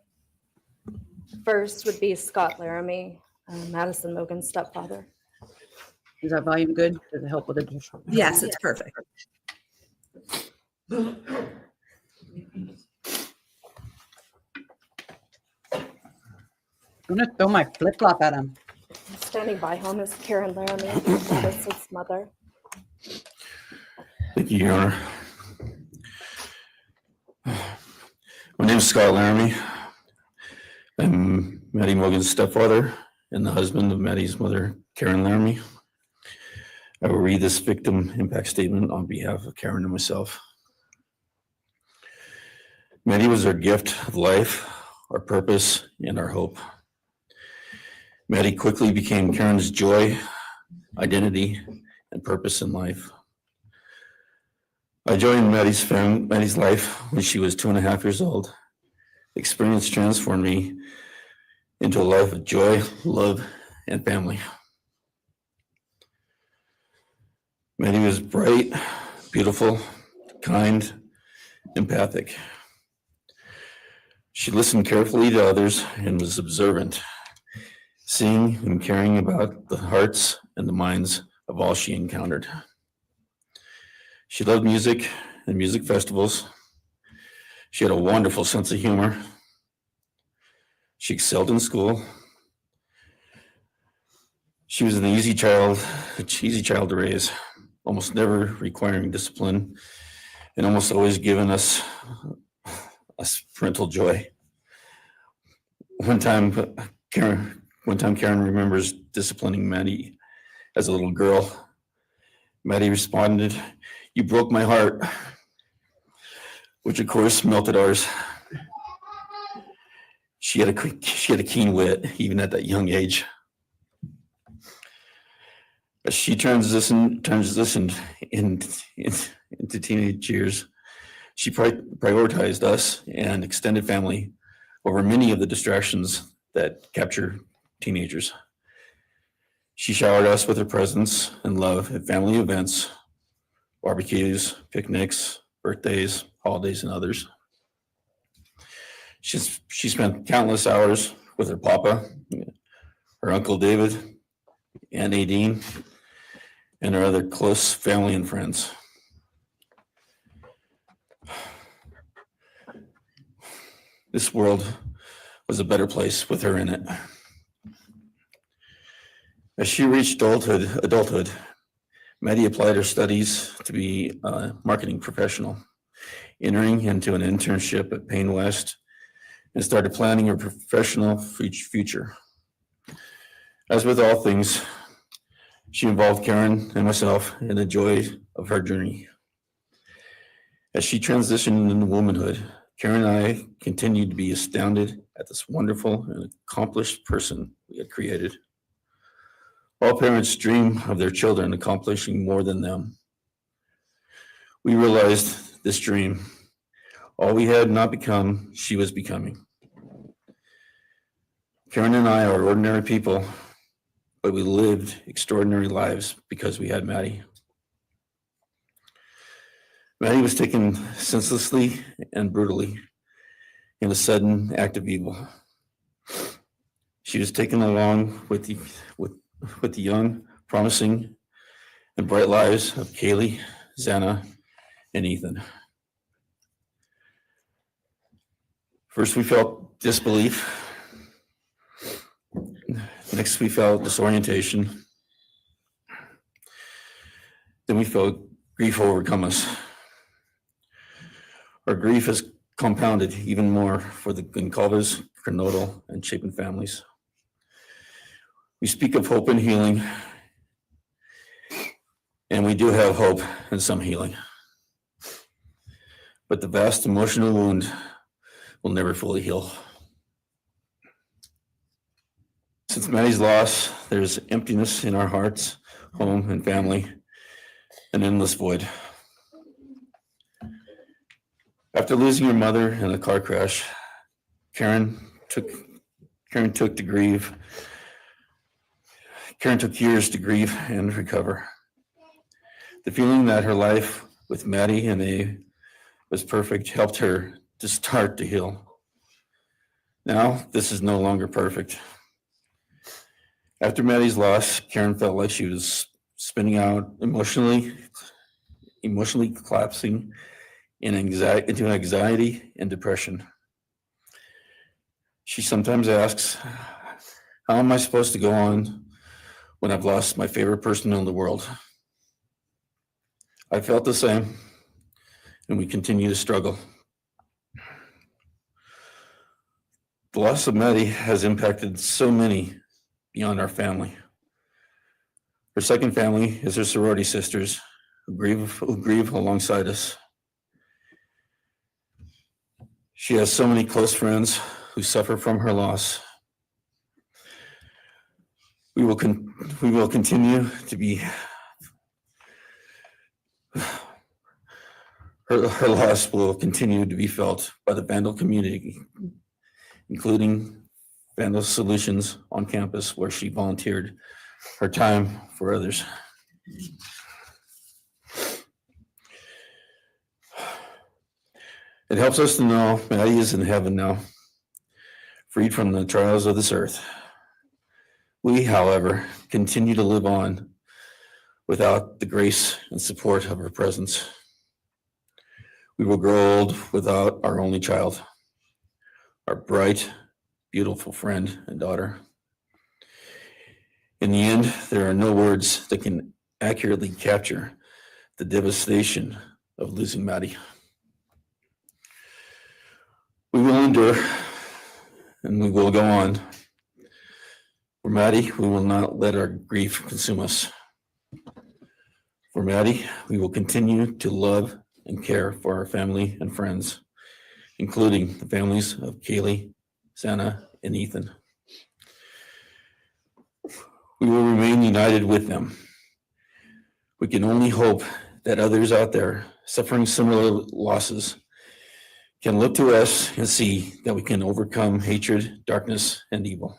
First would be Scott Laramie, Madison Mogen's stepfather. Is that volume good? Does it help with it? Yes, it's perfect. I'm gonna throw my flip flop at him. Standing by him is Karen Laramie, Madison's mother. Thank you, Your Honor. My name is Scott Laramie. I'm Maddie Mogen's stepfather and the husband of Maddie's mother, Karen Laramie. I will read this victim impact statement on behalf of Karen and myself. Maddie was our gift of life, our purpose, and our hope. Maddie quickly became Karen's joy, identity, and purpose in life. I joined Maddie's life when she was 2.5 years old. Experience transformed me into a life of joy, love, and family. Maddie was bright, beautiful, kind, empathic. She listened carefully to others and was observant, seeing and caring about the hearts and the minds of all she encountered. She loved music and music festivals. She had a wonderful sense of humor. She excelled in school. She was an easy child to raise, almost never requiring discipline, and almost always giving us parental joy. One time Karen remembers disciplining Maddie as a little girl. Maddie responded, "You broke my heart," which of course melted ours. She had a keen wit, even at that young age. As she transitioned into teenage years, she prioritized us and extended family over many of the distractions that capture teenagers. She showered us with her presence and love at family events, barbecues, picnics, birthdays, holidays, and others. She spent countless hours with her papa, her Uncle David, Aunt Nadine, and her other close family and friends. This world was a better place with her in it. As she reached adulthood, Maddie applied her studies to be a marketing professional, entering into an internship at Payne West, and started planning her professional future. As with all things, she involved Karen and myself in the joy of her journey. As she transitioned into womanhood, Karen and I continued to be astounded at this wonderful and accomplished person we had created. All parents dream of their children accomplishing more than them. We realized this dream, all we had not become, she was becoming. Karen and I are ordinary people, but we lived extraordinary lives because we had Maddie. Maddie was taken senselessly and brutally, in a sudden act of evil. She was taken along with the young, promising, and bright lives of Kaylee, Xana, and Ethan. First, we felt disbelief. Next, we felt disorientation. Then we felt grief overcome us. Our grief has compounded even more for the Goncalves, Kernodle, and Chapin families. We speak of hope and healing, and we do have hope and some healing. But the vast emotional wound will never fully heal. Since Maddie's loss, there's emptiness in our hearts, home, and family, an endless void. After losing her mother in a car crash, Karen took years to grieve and recover. The feeling that her life with Maddie and Abe was perfect helped her to start to heal. Now, this is no longer perfect. After Maddie's loss, Karen felt like she was spinning out, emotionally collapsing into anxiety and depression. She sometimes asks, how am I supposed to go on when I've lost my favorite person in the world? I felt the same, and we continue to struggle. The loss of Maddie has impacted so many beyond our family. Her second family is her sorority sisters who grieve alongside us. She has so many close friends who suffer from her loss. We will continue to be, her loss will continue to be felt by the Vandal community, including Vandal Solutions on campus, where she volunteered her time for others. It helps us to know Maddie is in heaven now, freed from the trials of this earth. We, however, continue to live on without the grace and support of her presence. We will grow old without our only child, our bright, beautiful friend and daughter. In the end, there are no words that can accurately capture the devastation of losing Maddie. We will endure, and we will go on. For Maddie, we will not let our grief consume us. For Maddie, we will continue to love and care for our family and friends, including the families of Kaylee, Xana, and Ethan. We will remain united with them. We can only hope that others out there suffering similar losses can look to us and see that we can overcome hatred, darkness, and evil.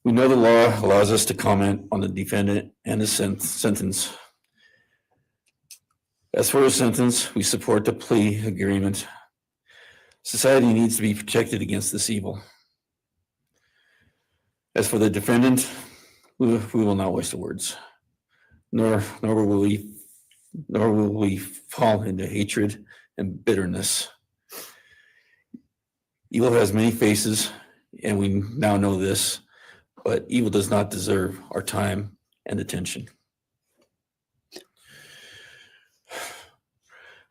We know the law allows us to comment on the defendant and his sentence. As for his sentence, we support the plea agreement. Society needs to be protected against this evil. As for the defendant, we will not waste the words, nor will we fall into hatred and bitterness. Evil has many faces, and we now know this, but evil does not deserve our time and attention.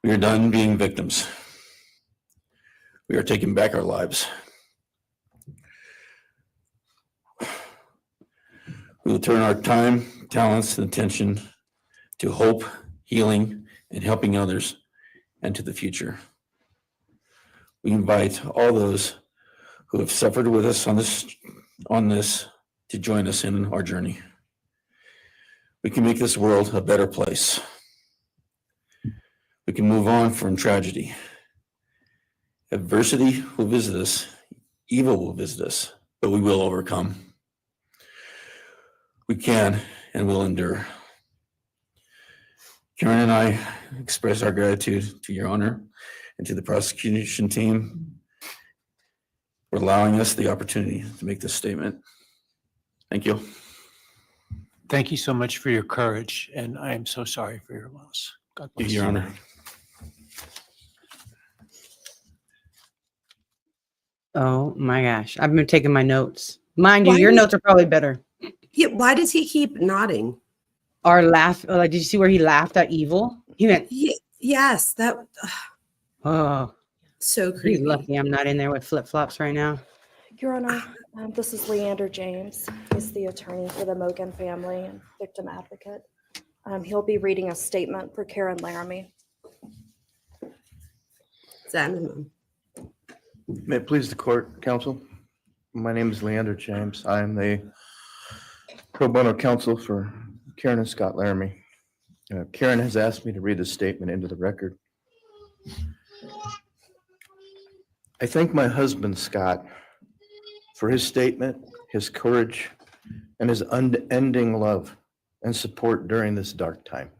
We are done being victims. We are taking back our lives. We will turn our time, talents, and attention to hope, healing, and helping others, and to the future. We invite all those who have suffered with us on this to join us in our journey. We can make this world a better place. We can move on from tragedy. Adversity will visit us, evil will visit us, but we will overcome. We can and will endure. Karen and I express our gratitude to your honor and to the prosecution team for allowing us the opportunity to make this statement. Thank you. Thank you so much for your courage, and I am so sorry for your loss. God bless Your you. Honor. Oh my gosh. I've been taking my notes. Mind you, Why your did- notes are probably better. Yeah, why does he keep nodding? Our laugh, like, did you see where he laughed at evil? He went, Yes, that oh, so he's creepy. lucky I'm not in there with flip flops right now. Your Honor, this is Leander James. He's the attorney for the Mogen family and victim advocate. He'll be reading a statement for Karen Laramie. Xana. May it please the court, counsel. My name is Leander James. I am the pro bono counsel for Karen and Scott Laramie. Karen has asked me to read this statement into the record. I thank my husband, Scott, for his statement, his courage, and his unending love and support during this dark time.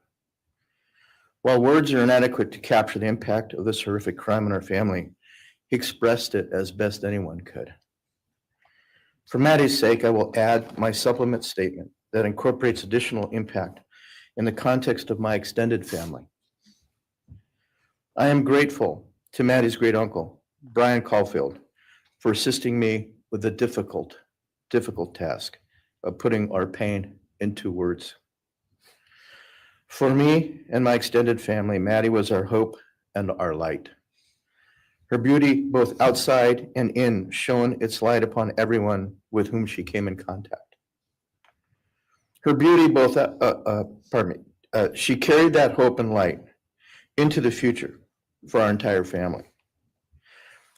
While words are inadequate to capture the impact of this horrific crime on our family, he expressed it as best anyone could. For Maddie's sake, I will add my supplement statement that incorporates additional impact in the context of my extended family. I am grateful to Maddie's great uncle, Bryan Kohberger, for assisting me with the difficult task of putting our pain into words. For me and my extended family, Maddie was our hope and our light. Her beauty, both outside and in, shone its light upon everyone with whom she came in contact. Her beauty, she carried that hope and light into the future for our entire family.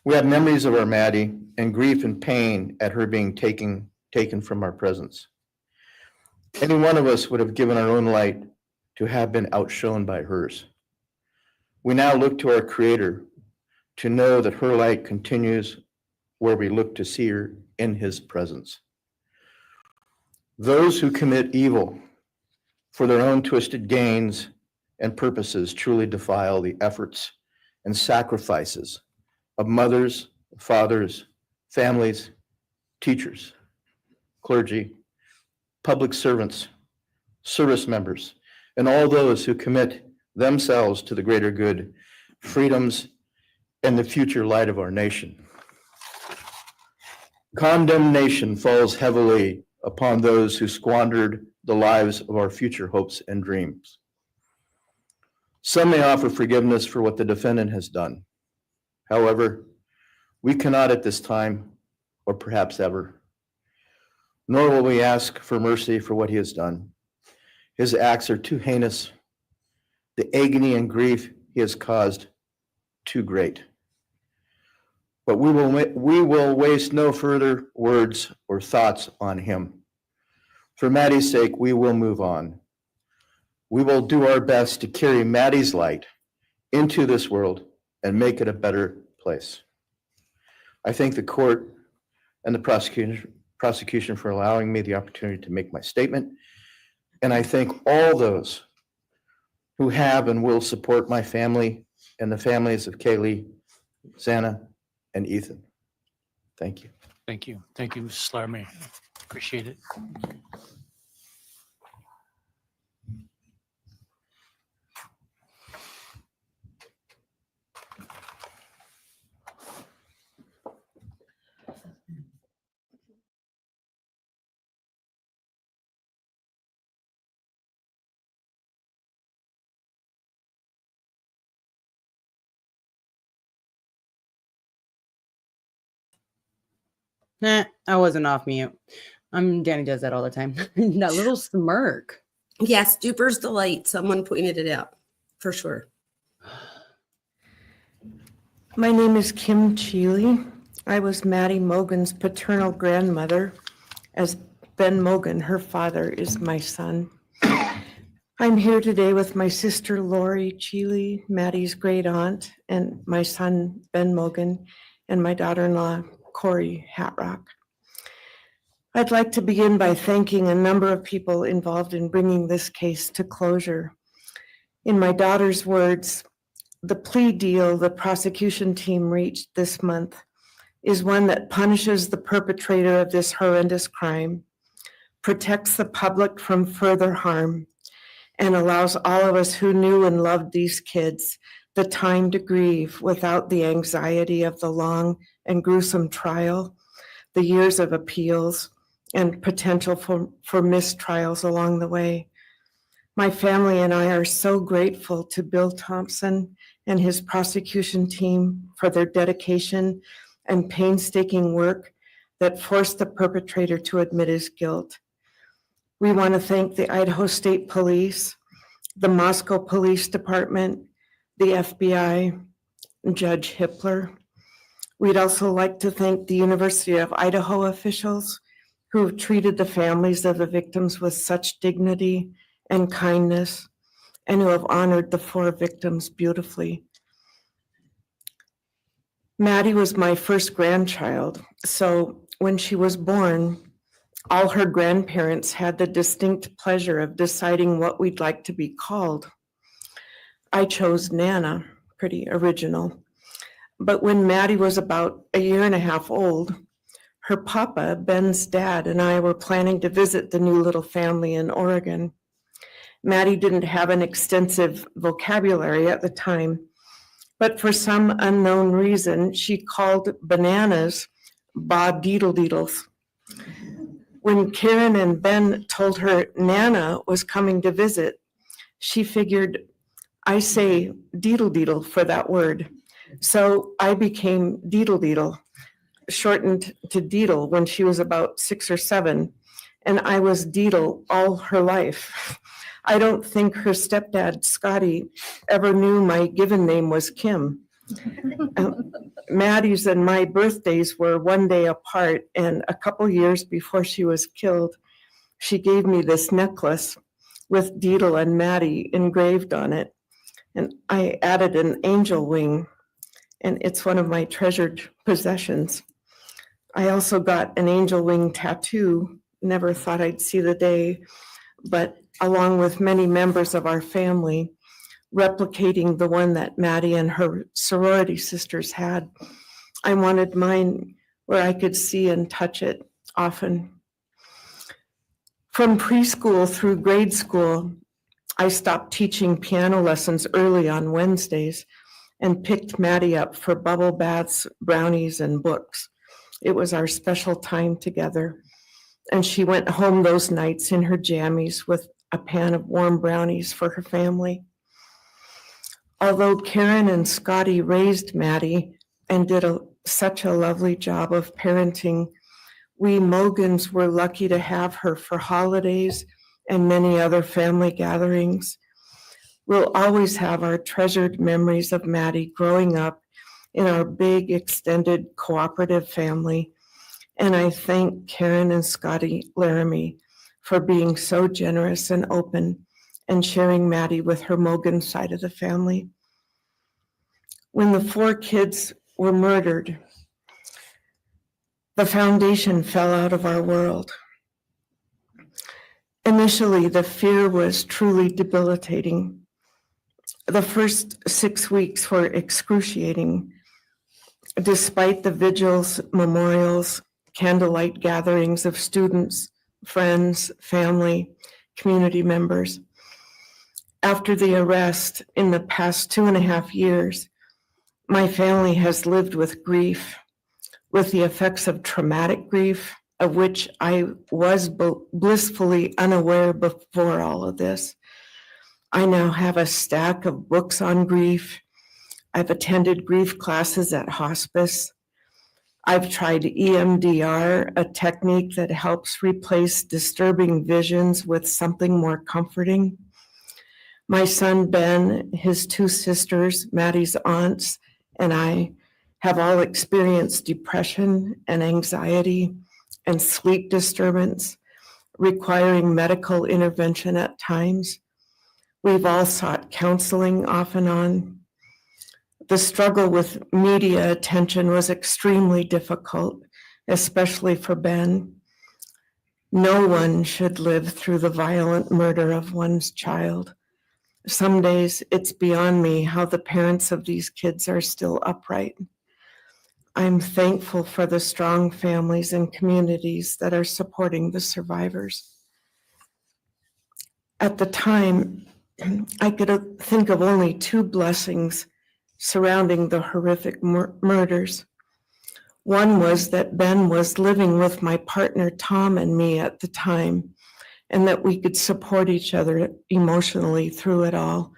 We have memories of our Maddie and grief and pain at her being taken from our presence. Any one of us would have given our own light to have been outshone by hers. We now look to our Creator to know that her light continues where we look to see her in His presence. Those who commit evil for their own twisted gains and purposes truly defile the efforts and sacrifices of mothers, fathers, families, teachers, clergy, public servants, service members, and all those who commit themselves to the greater good, freedoms, and the future light of our nation. Condemnation falls heavily upon those who squandered the lives of our future hopes and dreams. Some may offer forgiveness for what the defendant has done. However, we cannot at this time, or perhaps ever, nor will we ask for mercy for what he has done. His acts are too heinous. The agony and grief he has caused, too great. But we will waste no further words or thoughts on him. For Maddie's sake, we will move on. We will do our best to carry Maddie's light into this world and make it a better place. I thank the court and the prosecution for allowing me the opportunity to make my statement. And I thank all those who have and will support my family and the families of Kaylee, Xana, and Ethan. Thank you. Thank you. Thank you, Mrs. Laramie. Appreciate it. Nah, I wasn't off mute. Danny does that all the time. That little smirk. Yes, Duper's Delight. Someone pointed it out for sure. My name is Kim Cheeley. I was Maddie Mogen's paternal grandmother, as Ben Mogen, her father, is my son. I'm here today with my sister Lori Cheeley, Maddie's great aunt, and my son Ben Mogen, and my daughter-in-law Corey Hatrock. I'd like to begin by thanking a number of people involved in bringing this case to closure. In my daughter's words, The plea deal the prosecution team reached this month is one that punishes the perpetrator of this horrendous crime, protects the public from further harm, and allows all of us who knew and loved these kids the time to grieve without the anxiety of the long and gruesome trial, the years of appeals, and potential for mistrials along the way. My family and I are so grateful to Bill Thompson and his prosecution team for their dedication and painstaking work that forced the perpetrator to admit his guilt. We want to thank the Idaho State Police, the Moscow Police Department, the FBI, and Judge Hippler. We'd also like to thank the University of Idaho officials who have treated the families of the victims with such dignity and kindness, and who have honored the 4 victims beautifully. Maddie was my first grandchild, so when she was born, all her grandparents had the distinct pleasure of deciding what we'd like to be called. I chose Nana, pretty original. But when Maddie was about 1.5 years old, her papa, Ben's dad, and I were planning to visit the new little family in Oregon. Maddie didn't have an extensive vocabulary at the time, but for some unknown reason, she called bananas ba-deedle-deedles. When Karen and Ben told her Nana was coming to visit, she figured I say deedle-deedle for that word. So I became deedle-deedle, shortened to Deedle when she was about 6 or 7, and I was Deedle all her life. I don't think her stepdad, Scotty, ever knew my given name was Kim. Maddie's and my birthdays were 1 day apart, and a couple years before she was killed, she gave me this necklace with Deedle and Maddie engraved on it, and I added an angel wing, and it's one of my treasured possessions. I also got an angel wing tattoo, never thought I'd see the day, but along with many members of our family, replicating the one that Maddie and her sorority sisters had. I wanted mine where I could see and touch it often. From preschool through grade school, I stopped teaching piano lessons early on Wednesdays and picked Maddie up for bubble baths, brownies, and books. It was our special time together. And she went home those nights in her jammies with a pan of warm brownies for her family. Although Karen and Scotty raised Maddie and did such a lovely job of parenting, we Mogens were lucky to have her for holidays and many other family gatherings. We'll always have our treasured memories of Maddie growing up in our big, extended, cooperative family. And I thank Karen and Scotty Laramie for being so generous and open and sharing Maddie with her Mogen side of the family. When the 4 kids were murdered, the foundation fell out of our world. Initially, the fear was truly debilitating. The first 6 weeks were excruciating. Despite the vigils, memorials, candlelight gatherings of students, friends, family, community members. After the arrest in the past 2.5 years, my family has lived with grief, with the effects of traumatic grief, of which I was blissfully unaware before all of this. I now have a stack of books on grief. I've attended grief classes at hospice. I've tried EMDR, a technique that helps replace disturbing visions with something more comforting. My son Ben, his 2 sisters, Maddie's aunts, and I have all experienced depression and anxiety and sleep disturbance, requiring medical intervention at times. We've all sought counseling off and on. The struggle with media attention was extremely difficult, especially for Ben. No one should live through the violent murder of one's child. Some days it's beyond me how the parents of these kids are still upright. I'm thankful for the strong families and communities that are supporting the survivors. At the time, I could think of only two blessings surrounding the horrific murders. One was that Ben was living with my partner Tom and me at the time, and that we could support each other emotionally through it all.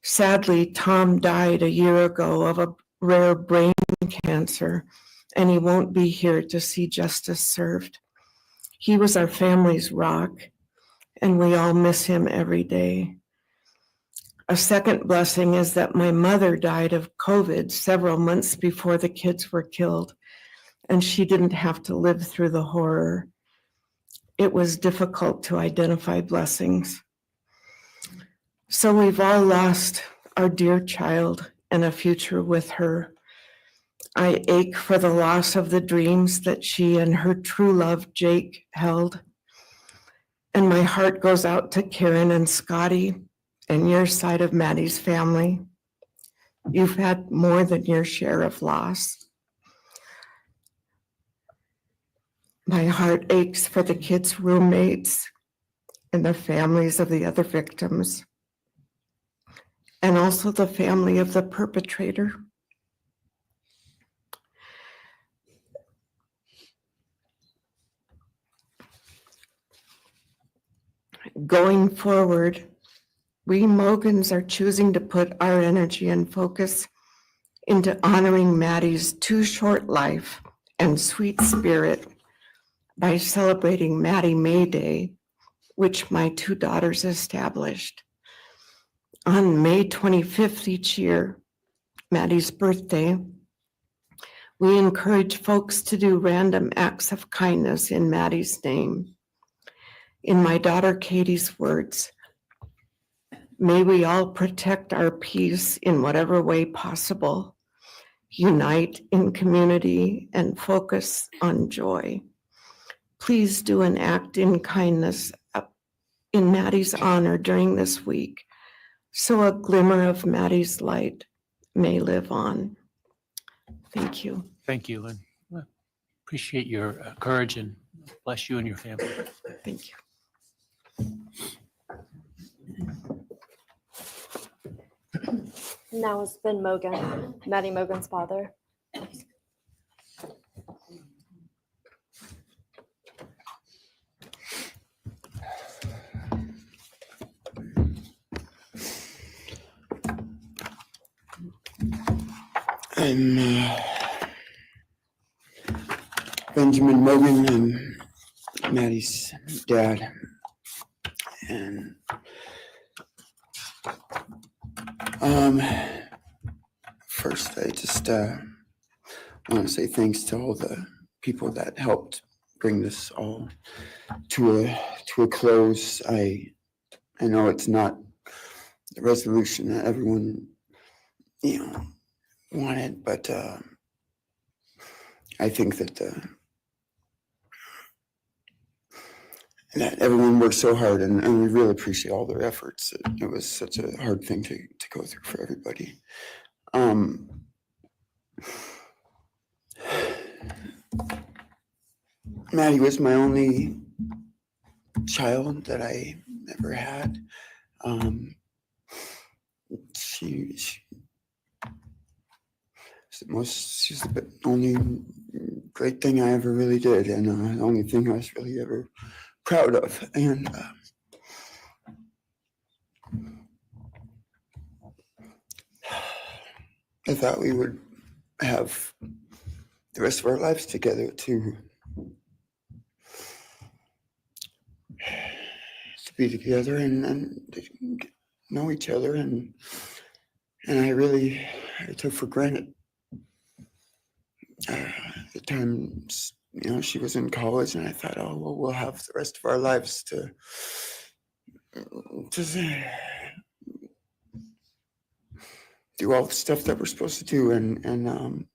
Sadly, Tom died a year ago of a rare brain cancer, and he won't be here to see justice served. He was our family's rock, and we all miss him every day. A second blessing is that my mother died of COVID several months before the kids were killed, and she didn't have to live through the horror. It was difficult to identify blessings. So we've all lost our dear child and a future with her. I ache for the loss of the dreams that she and her true love, Jake, held. And my heart goes out to Karen and Scotty and your side of Maddie's family. You've had more than your share of loss. My heart aches for the kids' roommates and the families of the other victims, and also the family of the perpetrator. Going forward, we Mogens are choosing to put our energy and focus into honoring Maddie's too short life and sweet spirit by celebrating Maddie May Day, which my two daughters established. On May 25th each year, Maddie's birthday, we encourage folks to do random acts of kindness in Maddie's name. In my daughter Katie's words, may we all protect our peace in whatever way possible, unite in community, and focus on joy. Please do an act in kindness in Maddie's honor during this week, so a glimmer of Maddie's light may live on. Thank you. Thank you, and appreciate your courage, and bless you and your family. Thank you. Now is Ben Mogen, Maddie Mogen's father. I'm Benjamin Mogen. I'm Maddie's dad. And first, I just want to say thanks to all the people that helped bring this all to a close. I know it's not the resolution that everyone, wanted, but I think that that everyone worked so hard, and we really appreciate all their efforts. It was such a hard thing to go through for everybody. Maddie was my only child that I ever had. She's the only great thing I ever really did, and the only thing I was really ever proud of. And I thought we would have the rest of our lives together to be together and to know each other, and I took for granted the times, she was in college, and I thought, oh, well, we'll have the rest of our lives to do all the stuff that we're supposed to do, and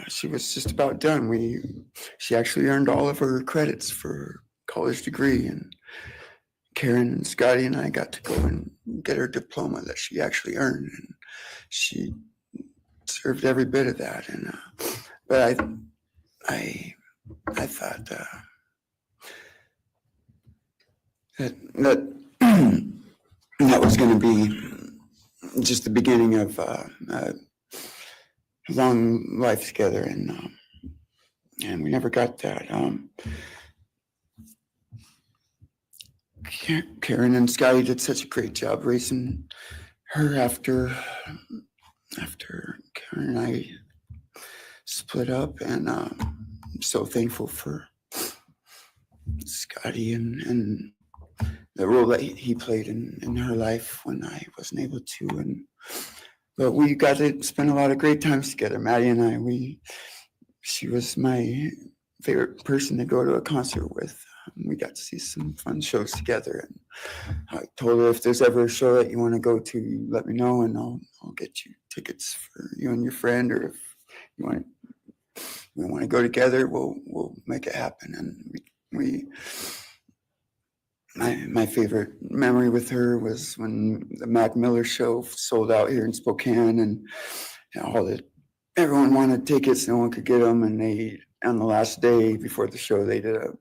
she was just about done. She actually earned all of her credits for college degree and Karen and Scotty and I got to go and get her diploma that she actually earned, and she deserved every bit of that. And but I thought that that was going to be just the beginning of a long life together, and we never got that. Karen and Scotty did such a great job raising her after Karen and I split up, and I'm so thankful for Scotty and the role that he played in her life when I wasn't able to. But we got to spend a lot of great times together, Maddie and I. She was my favorite person to go to a concert with. We got to see some fun shows together, and I told her, if there's ever a show that you want to go to, let me know, and I'll get you tickets for you and your friend, or if you want to go together, we'll make it happen. And my favorite memory with her was when the Mac Miller show sold out here in Spokane, and everyone wanted tickets, no one could get them, and they, on the last day before the show, they did a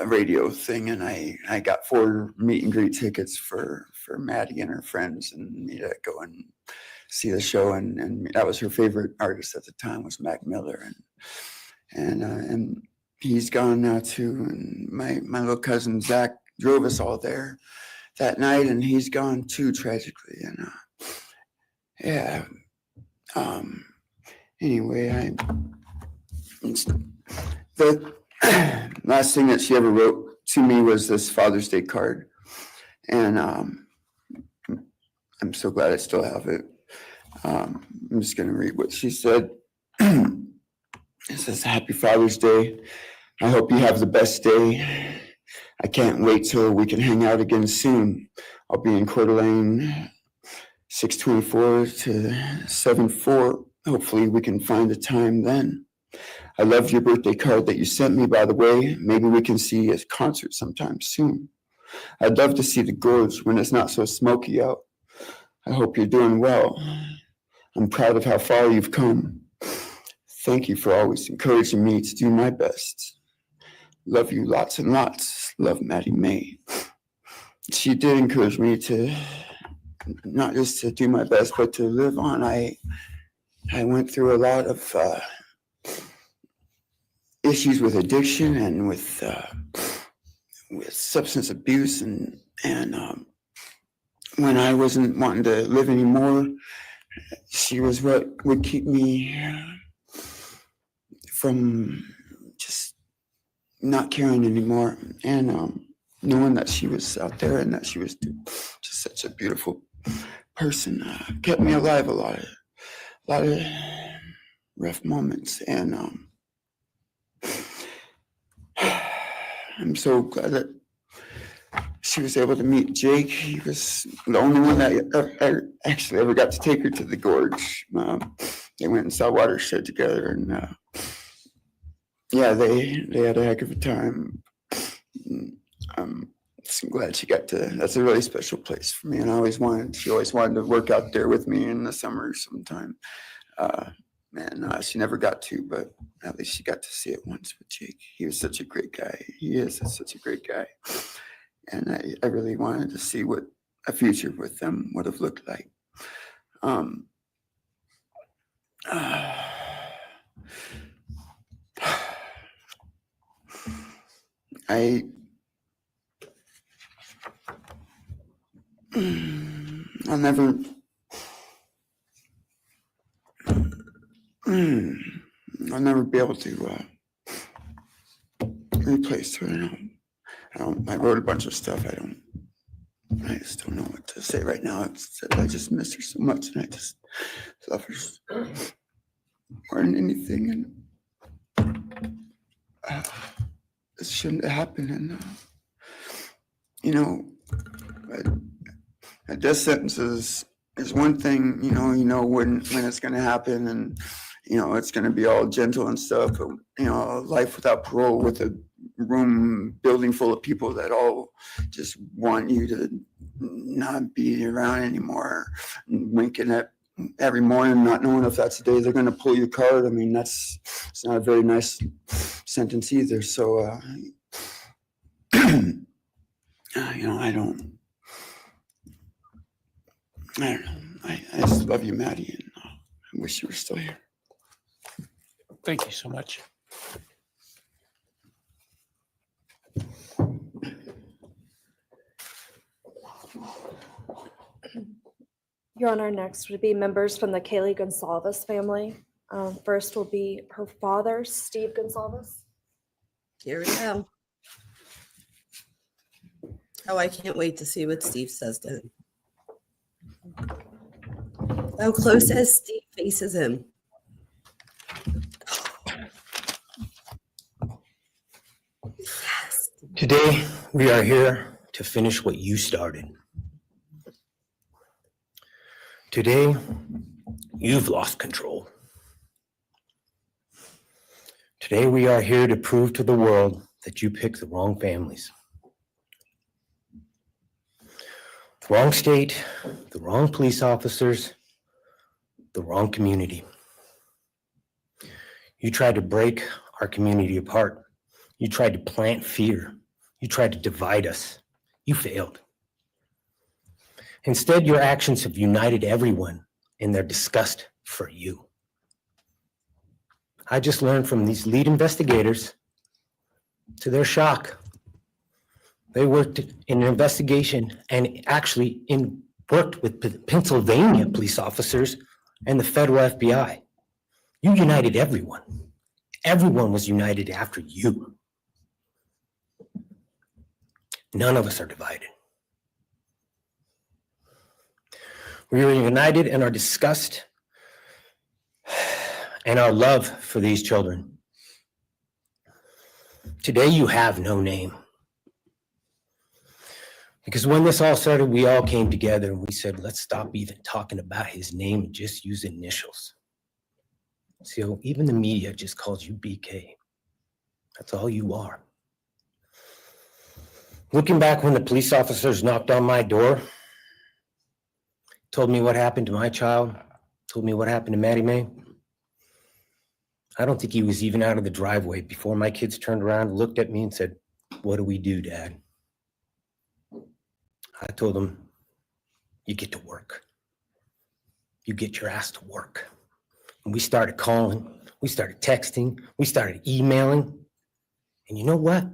radio thing, and I got 4 meet and greet tickets for Maddie and her friends, and me to go and see the show. And that was her favorite artist at the time, was Mac Miller, and he's gone now too. And my little cousin Zach drove us all there that night, and he's gone too, tragically. And anyway, the last thing that she ever wrote to me was this Father's Day card, and I'm so glad I still have it. I'm just going to read what she said. It says, "Happy Father's Day. I hope you have the best day. I can't wait till we can hang out again soon. I'll be in Coeur d'Alene, 624 to 74. Hopefully we can find a time then. I loved your birthday card that you sent me, by the way. Maybe we can see a concert sometime soon. I'd love to see the gorge when it's not so smoky out. I hope you're doing well. I'm proud of how far you've come. Thank you for always encouraging me to do my best. Love you lots and lots. Love, Maddie May." She did encourage me to not just to do my best, but to live on. I went through a lot of issues with addiction and with substance abuse, and when I wasn't wanting to live anymore, she was what would keep me from just not caring anymore, and knowing that she was out there and that she was just such a beautiful person kept me alive a lot of rough moments. And I'm so glad that she was able to meet Jake. He was the only one that actually ever got to take her to the gorge. They went and saw Watershed together, and yeah, they had a heck of a time. I'm glad she got to. That's a really special place for me, and she always wanted to work out there with me in the summer sometime. And she never got to, but at least she got to see it once with Jake. He was such a great guy. He is such a great guy. And I really wanted to see what a future with them would have looked like. I'll never be able to replace her. I wrote a bunch of stuff. I just don't know what to say right now. I just miss her so much, and I just love her more than anything. And it shouldn't have happened. And a death sentence is one thing. You know when it's going to happen, and it's going to be all gentle and stuff. But life without parole with a room building full of people that all just want you to not be around anymore, and winking at every morning, not knowing if that's the day they're going to pull your card. I mean, it's not a very nice sentence either. So, you know, I don't know. I just love you, Maddie, and I wish you were still here. Thank you so much. Your Honor, next would be members from the Kaylee Gonzalez family. First will be her father, Steve Gonzalez. Here we go. Oh, I can't wait to see what Steve says to him. How close as Steve faces him. Yes. Today, we are here to finish what you started. Today, you've lost control. Today, we are here to prove to the world that you picked the wrong families. The wrong state, the wrong police officers, the wrong community. You tried to break our community apart. You tried to plant fear. You tried to divide us. You failed. Instead, your actions have united everyone in their disgust for you. I just learned from these lead investigators, to their shock, they worked in an investigation and actually worked with Pennsylvania police officers and the federal FBI. You united everyone. Everyone was united after you. None of us are divided. We are united in our disgust and our love for these children. Today you have no name. Because when this all started, we all came together and we said, let's stop even talking about his name and just use initials. So even the media just calls you BK. That's all you are. Looking back when the police officers knocked on my door, told me what happened to my child, told me what happened to Maddie Mae, I don't think he was even out of the driveway before my kids turned around, looked at me and said, what do we do, Dad? I told them, you get to work. You get your ass to work. And we started calling, we started texting, we started emailing. And you know what?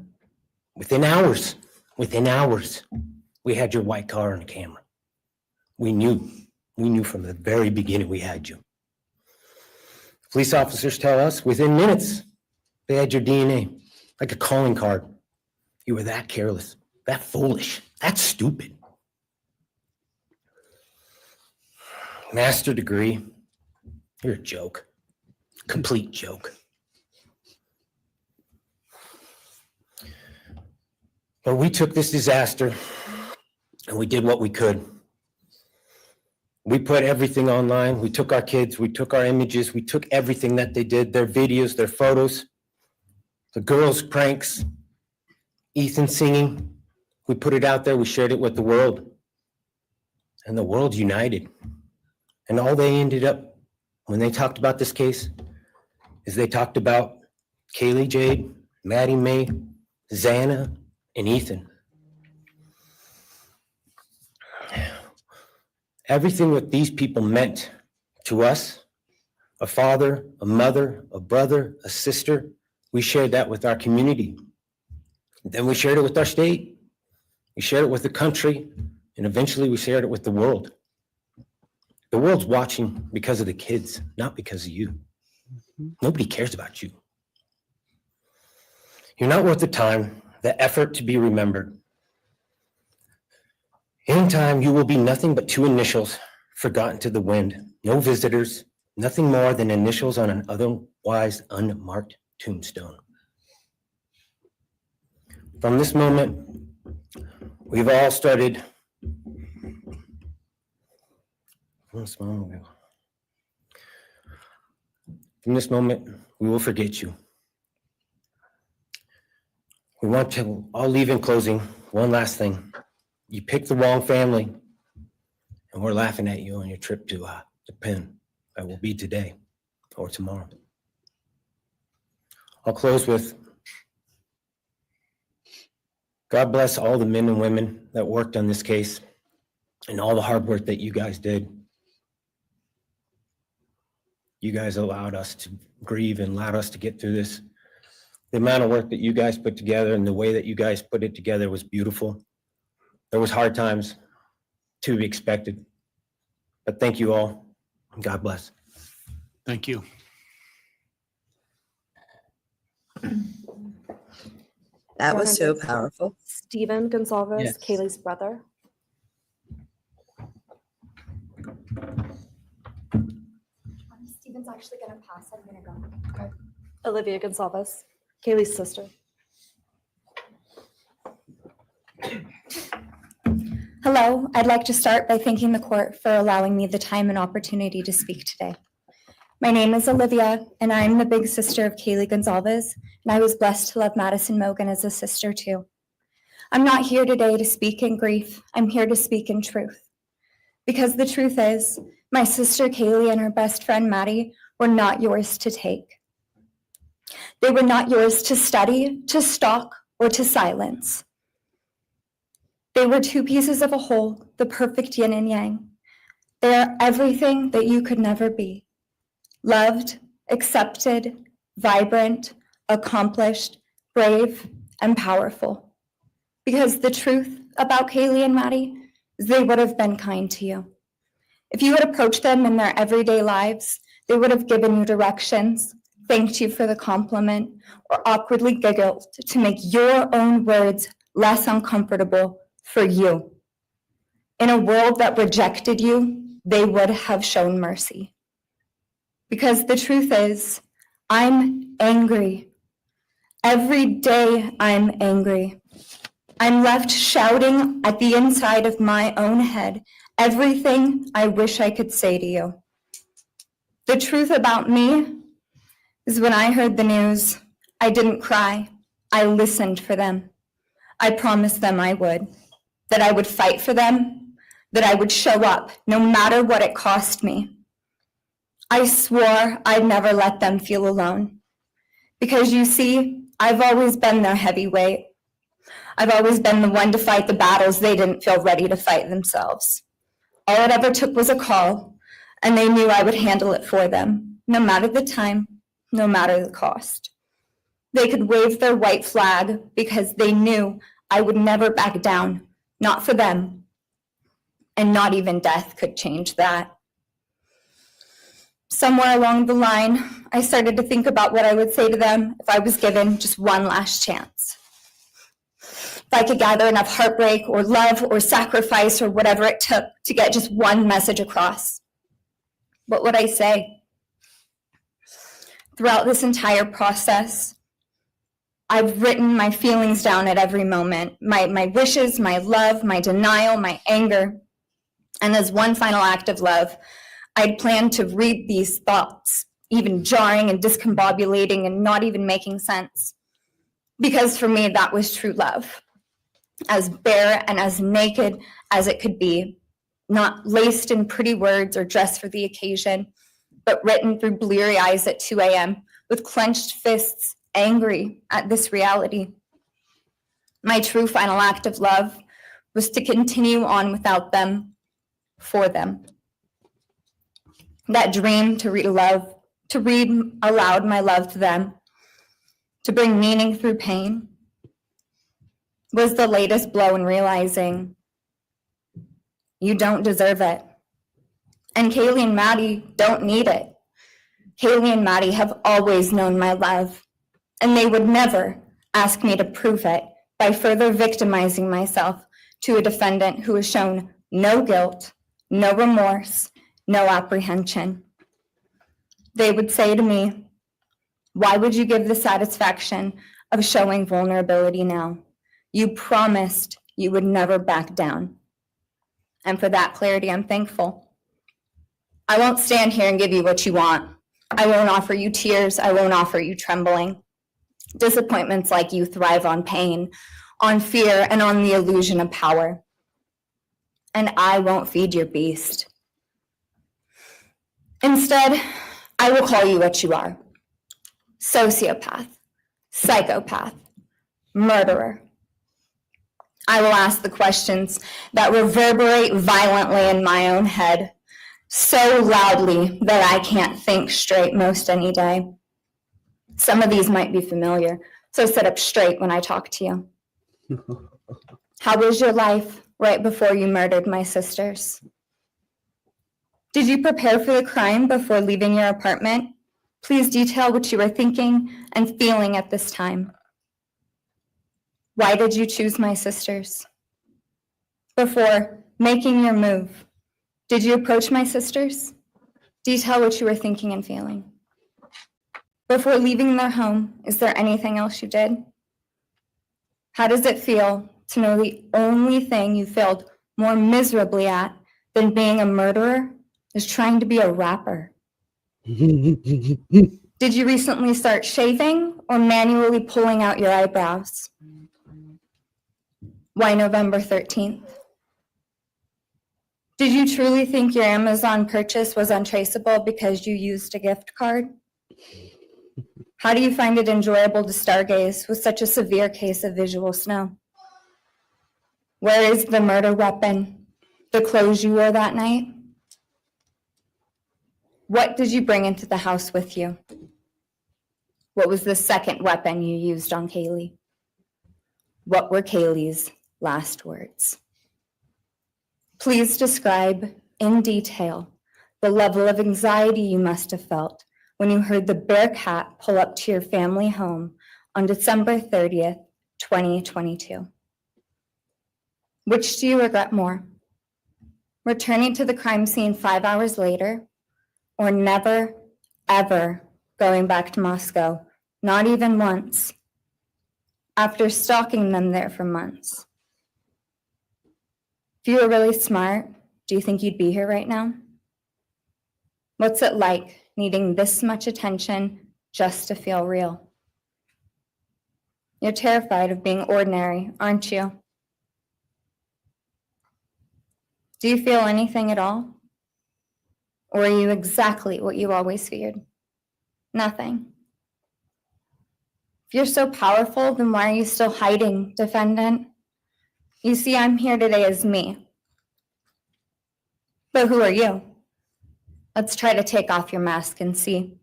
Within hours, we had your white car on the camera. We knew from the very beginning we had you. Police officers tell us within minutes, they had your DNA, like a calling card. You were that careless, that foolish, that stupid. Master degree, you're a joke, complete joke. But we took this disaster and we did what we could. We put everything online. We took our kids, we took our images, we took everything that they did, their videos, their photos, the girls' pranks, Ethan singing. We put it out there, we shared it with the world. And the world united. And all they ended up, when they talked about this case, is they talked about Kaylee Jade, Maddie Mae, Xana, and Ethan. Everything that these people meant to us, a father, a mother, a brother, a sister, we shared that with our community. Then we shared it with our state. We shared it with the country. And eventually we shared it with the world. The world's watching because of the kids, not because of you. Nobody cares about you. You're not worth the time, the effort to be remembered. In time, you will be nothing but two initials forgotten to the wind. No visitors, nothing more than initials on an otherwise unmarked tombstone. From this moment, we've all started. From this moment, we will forget you. I'll leave in closing, one last thing. You picked the wrong family, and we're laughing at you on your trip to the pen. That will be today or tomorrow. I'll close with, God bless all the men and women that worked on this case and all the hard work that you guys did. You guys allowed us to grieve and allowed us to get through this. The amount of work that you guys put together and the way that you guys put it together was beautiful. There was hard times to be expected, but thank you all, and God bless. Thank you. That was so powerful. Stephen Gonzalez, Yes. Kaylee's brother. Stephen's actually gonna pass. I'm gonna go. Okay. Olivia Gonzalez, Kaylee's sister. Hello, I'd like to start by thanking the court for allowing me the time and opportunity to speak today. My name is Olivia, and I'm the big sister of Kaylee Gonzalez, and I was blessed to love Madison Mogen as a sister too. I'm not here today to speak in grief, I'm here to speak in truth. Because the truth is, my sister Kaylee and her best friend Maddie were not yours to take. They were not yours to study, to stalk, or to silence. They were two pieces of a whole, the perfect yin and yang. They are everything that you could never be. Loved, accepted, vibrant, accomplished, brave, and powerful. Because the truth about Kaylee and Maddie is they would have been kind to you. If you had approached them in their everyday lives, they would have given you directions, thanked you for the compliment, or awkwardly giggled to make your own words less uncomfortable for you. In a world that rejected you, they would have shown mercy. Because the truth is, I'm angry. Every day I'm angry. I'm left shouting at the inside of my own head everything I wish I could say to you. The truth about me is when I heard the news, I didn't cry. I listened for them. I promised them I would, that I would fight for them, that I would show up no matter what it cost me. I swore I'd never let them feel alone. Because you see, I've always been their heavyweight. I've always been the one to fight the battles they didn't feel ready to fight themselves. All it ever took was a call, and they knew I would handle it for them, no matter the time, no matter the cost. They could wave their white flag because they knew I would never back down, not for them, and not even death could change that. Somewhere along the line, I started to think about what I would say to them if I was given just one last chance. If I could gather enough heartbreak or love or sacrifice or whatever it took to get just one message across, what would I say? Throughout this entire process, I've written my feelings down at every moment, my wishes, my love, my denial, my anger. And as one final act of love, I'd planned to read these thoughts, even jarring and discombobulating and not even making sense. Because for me, that was true love. As bare and as naked as it could be, not laced in pretty words or dressed for the occasion, but written through bleary eyes at 2 a.m. with clenched fists, angry at this reality. My true final act of love was to continue on without them, for them. That dream to read aloud my love to them, to bring meaning through pain, was the latest blow in realizing you don't deserve it. And Kaylee and Maddie don't need it. Kaylee and Maddie have always known my love, and they would never ask me to prove it by further victimizing myself to a defendant who has shown no guilt, no remorse, no apprehension. They would say to me, why would you give the satisfaction of showing vulnerability now? You promised you would never back down. And for that clarity, I'm thankful. I won't stand here and give you what you want. I won't offer you tears. I won't offer you trembling. Disappointments like you thrive on pain, on fear, and on the illusion of power. And I won't feed your beast. Instead, I will call you what you are: sociopath, psychopath, murderer. I will ask the questions that reverberate violently in my own head, so loudly that I can't think straight most any day. Some of these might be familiar, so sit up straight when I talk to you. How was your life right before you murdered my sisters? Did you prepare for the crime before leaving your apartment? Please detail what you were thinking and feeling at this time. Why did you choose my sisters? Before making your move, did you approach my sisters? Detail what you were thinking and feeling. Before leaving their home, is there anything else you did? How does it feel to know the only thing you failed more miserably at than being a murderer is trying to be a rapper? Did you recently start shaving or manually pulling out your eyebrows? Why November 13th? Did you truly think your Amazon purchase was untraceable because you used a gift card? How do you find it enjoyable to stargaze with such a severe case of visual snow? Where is the murder weapon, the clothes you wore that night? What did you bring into the house with you? What was the second weapon you used on Kaylee? What were Kaylee's last words? Please describe in detail the level of anxiety you must have felt when you heard the Bearcat pull up to your family home on December 30th, 2022. Which do you regret more? Returning to the crime scene 5 hours later, or never, ever going back to Moscow, not even once, after stalking them there for months? If you were really smart, do you think you'd be here right now? What's it like needing this much attention just to feel real? You're terrified of being ordinary, aren't you? Do you feel anything at all? Or are you exactly what you always feared? Nothing. If you're so powerful, then why are you still hiding, defendant? You see, I'm here today as me. But who are you? Let's try to take off your mask and see.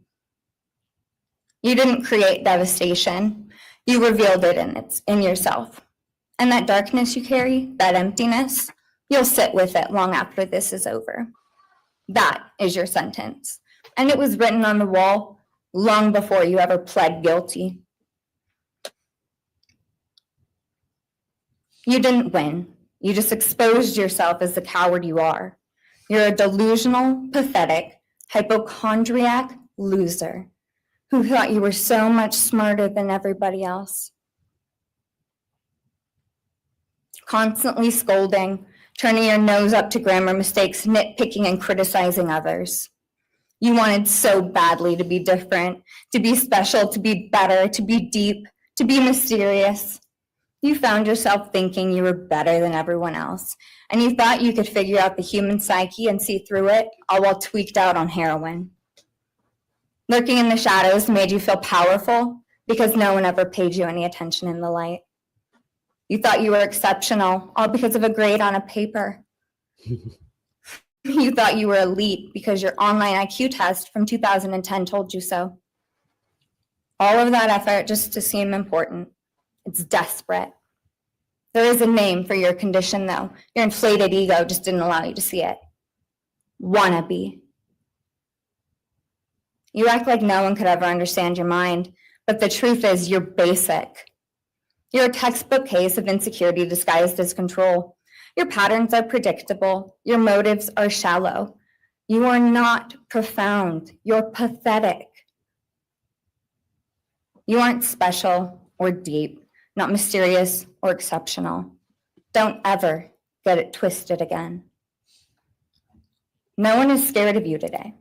You didn't create devastation. You revealed it in yourself. And that darkness you carry, that emptiness, you'll sit with it long after this is over. That is your sentence. And it was written on the wall long before you ever pled guilty. You didn't win. You just exposed yourself as the coward you are. You're a delusional, pathetic, hypochondriac loser who thought you were so much smarter than everybody else. Constantly scolding, turning your nose up to grammar mistakes, nitpicking and criticizing others. You wanted so badly to be different, to be special, to be better, to be deep, to be mysterious. You found yourself thinking you were better than everyone else, and you thought you could figure out the human psyche and see through it, all while tweaked out on heroin. Lurking in the shadows made you feel powerful because no one ever paid you any attention in the light. You thought you were exceptional, all because of a grade on a paper. You thought you were elite because your online IQ test from 2010 told you so. All of that effort just to seem important. It's desperate. There is a name for your condition, though. Your inflated ego just didn't allow you to see it. Wannabe. You act like no one could ever understand your mind, but the truth is you're basic. You're a textbook case of insecurity disguised as control. Your patterns are predictable. Your motives are shallow. You are not profound. You're pathetic. You aren't special or deep, not mysterious or exceptional. Don't ever get it twisted again. No one is scared of you today.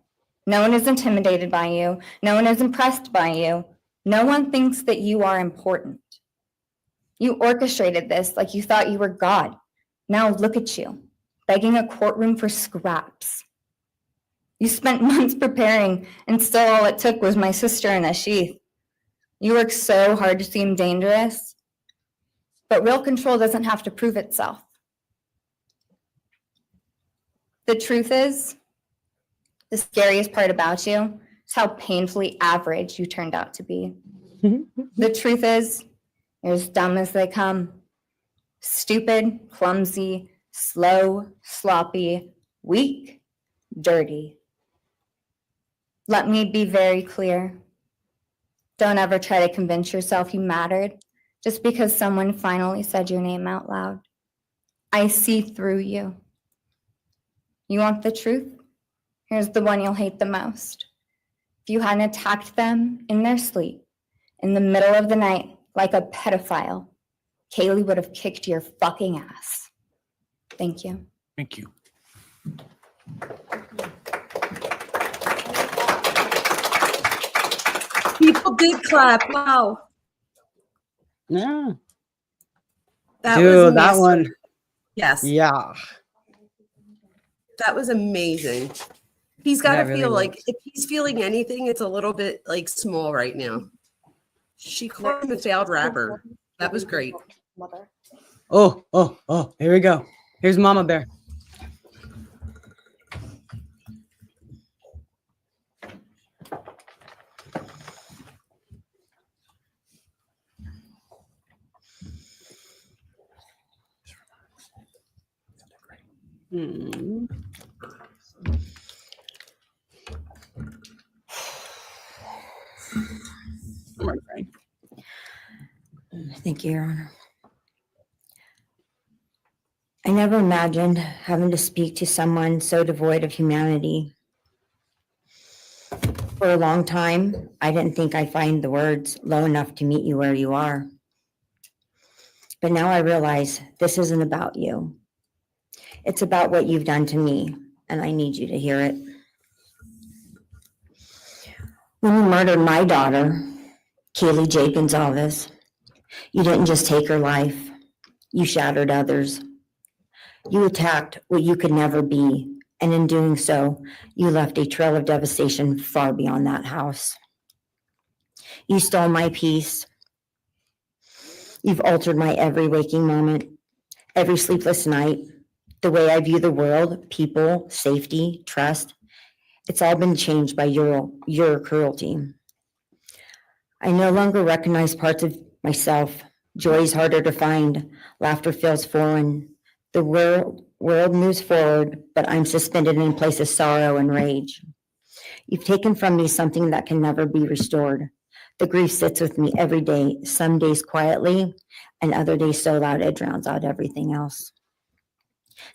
No one is intimidated by you. No one is impressed by you. No one thinks that you are important. You orchestrated this like you thought you were God. Now look at you, begging a courtroom for scraps. You spent months preparing, and still all it took was my sister in a sheath. You work so hard to seem dangerous, but real control doesn't have to prove itself. The truth is, the scariest part about you is how painfully average you turned out to be. The truth is, you're as dumb as they come. Stupid, clumsy, slow, sloppy, weak, dirty. Let me be very clear. Don't ever try to convince yourself you mattered just because someone finally said your name out loud. I see through you. You want the truth? Here's the one you'll hate the most. If you hadn't attacked them in their sleep, in the middle of the night, like a pedophile, Kaylee would have kicked your fucking ass. Thank you. Thank you. People did clap. Wow. Yeah. That Dude, was that amazing. one. Yes. Yeah. That was amazing. He's got to That really feel was. like if he's feeling anything, it's a little bit like small right now. She called him a failed rapper. That was great. Oh, here we go. Here's Mama Bear. Hmm. Thank you, Your Honor. I never imagined having to speak to someone so devoid of humanity. For a long time, I didn't think I'd find the words low enough to meet you where you are. But now I realize this isn't about you. It's about what you've done to me, and I need you to hear it. When you murdered my daughter, Kaylee J. Gonzalez, you didn't just take her life, you shattered others. You attacked what you could never be, and in doing so, you left a trail of devastation far beyond that house. You stole my peace. You've altered my every waking moment, every sleepless night, the way I view the world, people, safety, trust. It's all been changed by your cruelty. I no longer recognize parts of myself. Joy is harder to find. Laughter feels foreign. The world moves forward, but I'm suspended in a place of sorrow and rage. You've taken from me something that can never be restored. The grief sits with me every day, some days quietly, and other days so loud it drowns out everything else.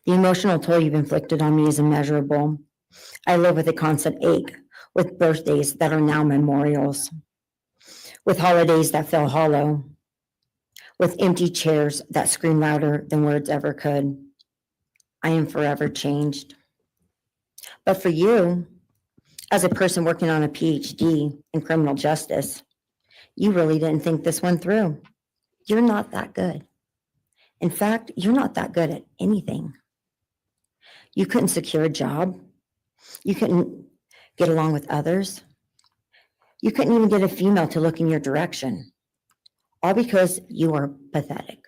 The emotional toll you've inflicted on me is immeasurable. I live with a constant ache, with birthdays that are now memorials, with holidays that feel hollow, with empty chairs that scream louder than words ever could. I am forever changed. But for you, as a person working on a PhD in criminal justice, you really didn't think this one through. You're not that good. In fact, you're not that good at anything. You couldn't secure a job. You couldn't get along with others. You couldn't even get a female to look in your direction. All because you are pathetic.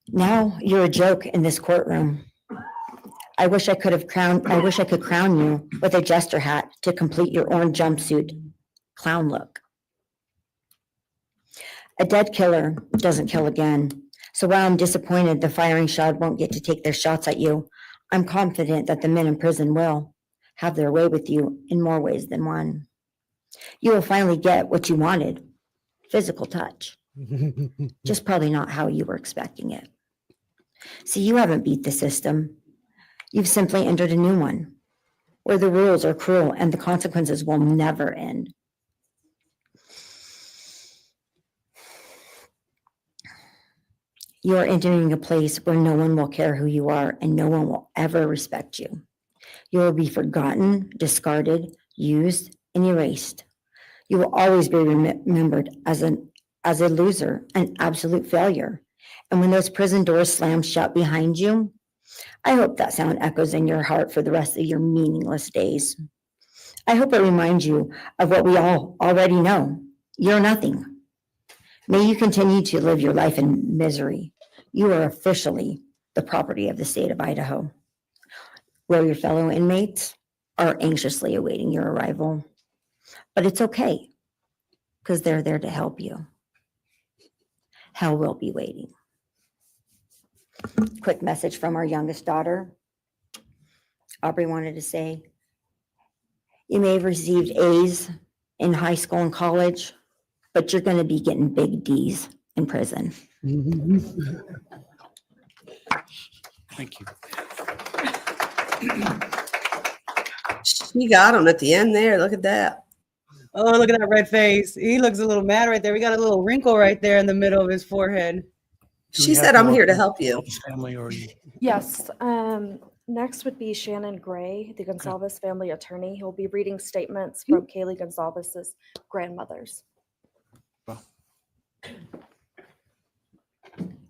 Now you're a joke in this courtroom. I wish I could crown you with a jester hat to complete your orange jumpsuit clown look. A dead killer doesn't kill again. So while I'm disappointed the firing squad won't get to take their shots at you, I'm confident that the men in prison will have their way with you in more ways than one. You will finally get what you wanted, physical touch. Just probably not how you were expecting it. See, you haven't beat the system. You've simply entered a new one, where the rules are cruel and the consequences will never end. You are entering a place where no one will care who you are and no one will ever respect you. You will be forgotten, discarded, used, and erased. You will always be remembered as a loser, an absolute failure. And when those prison doors slam shut behind you, I hope that sound echoes in your heart for the rest of your meaningless days. I hope it reminds you of what we all already know. You're nothing. May you continue to live your life in misery. You are officially the property of the state of Idaho, where your fellow inmates are anxiously awaiting your arrival. But it's okay, because they're there to help you. Hell will be waiting. Quick message from our youngest daughter. Aubrey wanted to say, you may have received A's in high school and college, but you're going to be getting big D's in prison. Thank you. She got him at the end there. Look at that. Oh, look at that red face. He looks a little mad right there. We got a little wrinkle right there in the middle of his forehead. She said, I'm here to help you. Family or you? Yes. Next would be Shannon Gray, the Gonzalez family attorney. He'll be reading statements from Kaylee Gonzalez's grandmothers.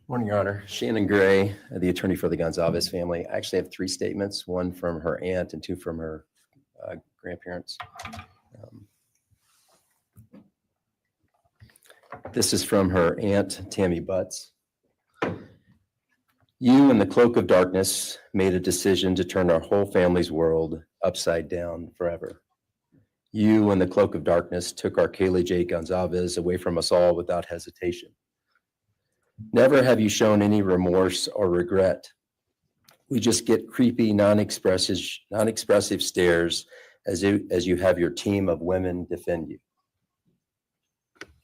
Morning, Your Honor. Shannon Gray, the attorney for the Gonzalez family. I actually have 3 statements, one from her aunt and 2 from her grandparents. This is from her aunt, Tammy Butts. You, in the cloak of darkness, made a decision to turn our whole family's world upside down forever. You, in the cloak of darkness, took our Kaylee J. Gonzalez away from us all without hesitation. Never have you shown any remorse or regret. We just get creepy, non-expressive stares as you have your team of women defend you.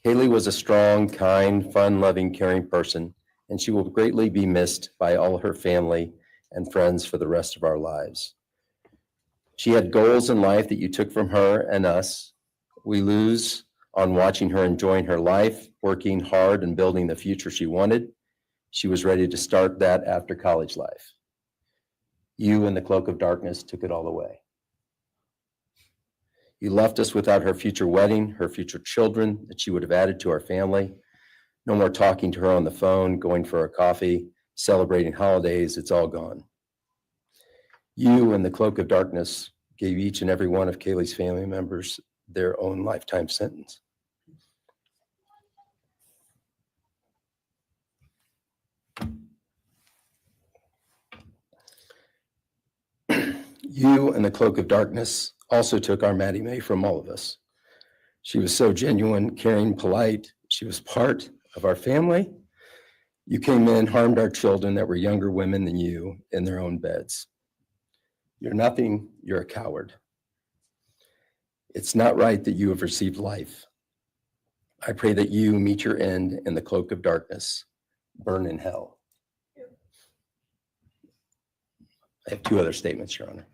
Kaylee was a strong, kind, fun-loving, caring person, and she will greatly be missed by all her family and friends for the rest of our lives. She had goals in life that you took from her and us. We lose on watching her enjoying her life, working hard and building the future she wanted. She was ready to start that after college life. You, in the cloak of darkness, took it all away. You left us without her future wedding, her future children that she would have added to our family. No more talking to her on the phone, going for a coffee, celebrating holidays. It's all gone. You, in the cloak of darkness, gave each and every one of Kaylee's family members their own lifetime sentence. You, in the cloak of darkness, also took our Maddie May from all of us. She was so genuine, caring, polite. She was part of our family. You came in, harmed our children that were younger women than you in their own beds. You're nothing, you're a coward. It's not right that you have received life. I pray that you meet your end in the cloak of darkness, burn in hell. I have 2 other statements, Your Honor.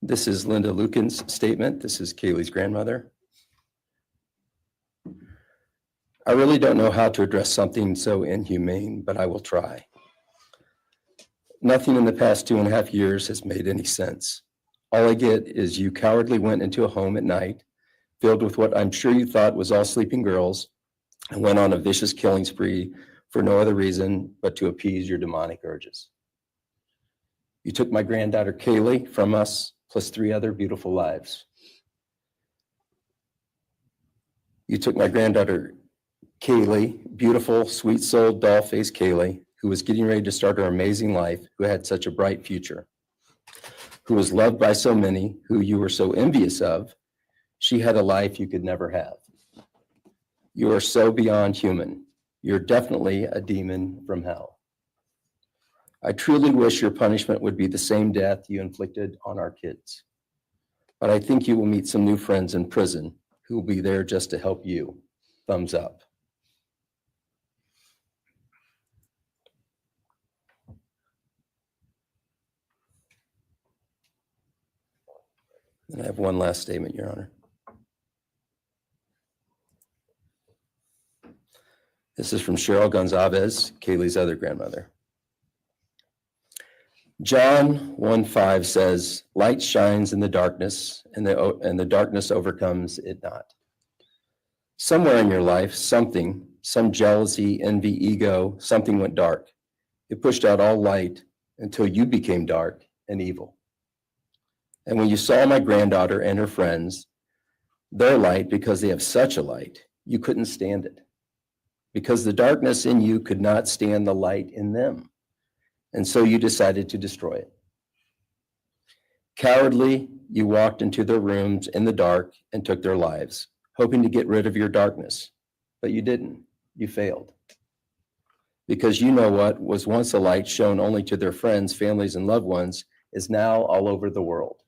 This is Linda Lucan's statement. This is Kaylee's grandmother. I really don't know how to address something so inhumane, but I will try. Nothing in the past 2.5 years has made any sense. All I get is you cowardly went into a home at night, filled with what I'm sure you thought was all sleeping girls, and went on a vicious killing spree for no other reason but to appease your demonic urges. You took my granddaughter Kaylee from us, plus 3 other beautiful lives. You took my granddaughter Kaylee, beautiful, sweet-souled, doll-faced Kaylee, who was getting ready to start her amazing life, who had such a bright future, who was loved by so many, who you were so envious of. She had a life you could never have. You are so beyond human. You're definitely a demon from hell. I truly wish your punishment would be the same death you inflicted on our kids. But I think you will meet some new friends in prison who will be there just to help you. Thumbs up. And I have one last statement, Your Honor. This is from Cheryl Gonzalez, Kaylee's other grandmother. John 1:5 says, light shines in the darkness, and the darkness overcomes it not. Somewhere in your life, some jealousy, envy, ego, something went dark. It pushed out all light until you became dark and evil. And when you saw my granddaughter and her friends, their light, because they have such a light, you couldn't stand it. Because the darkness in you could not stand the light in them. And so you decided to destroy it. Cowardly, you walked into their rooms in the dark and took their lives, hoping to get rid of your darkness. But you didn't. You failed. Because you know what was once a light shown only to their friends, families, and loved ones is now all over the world.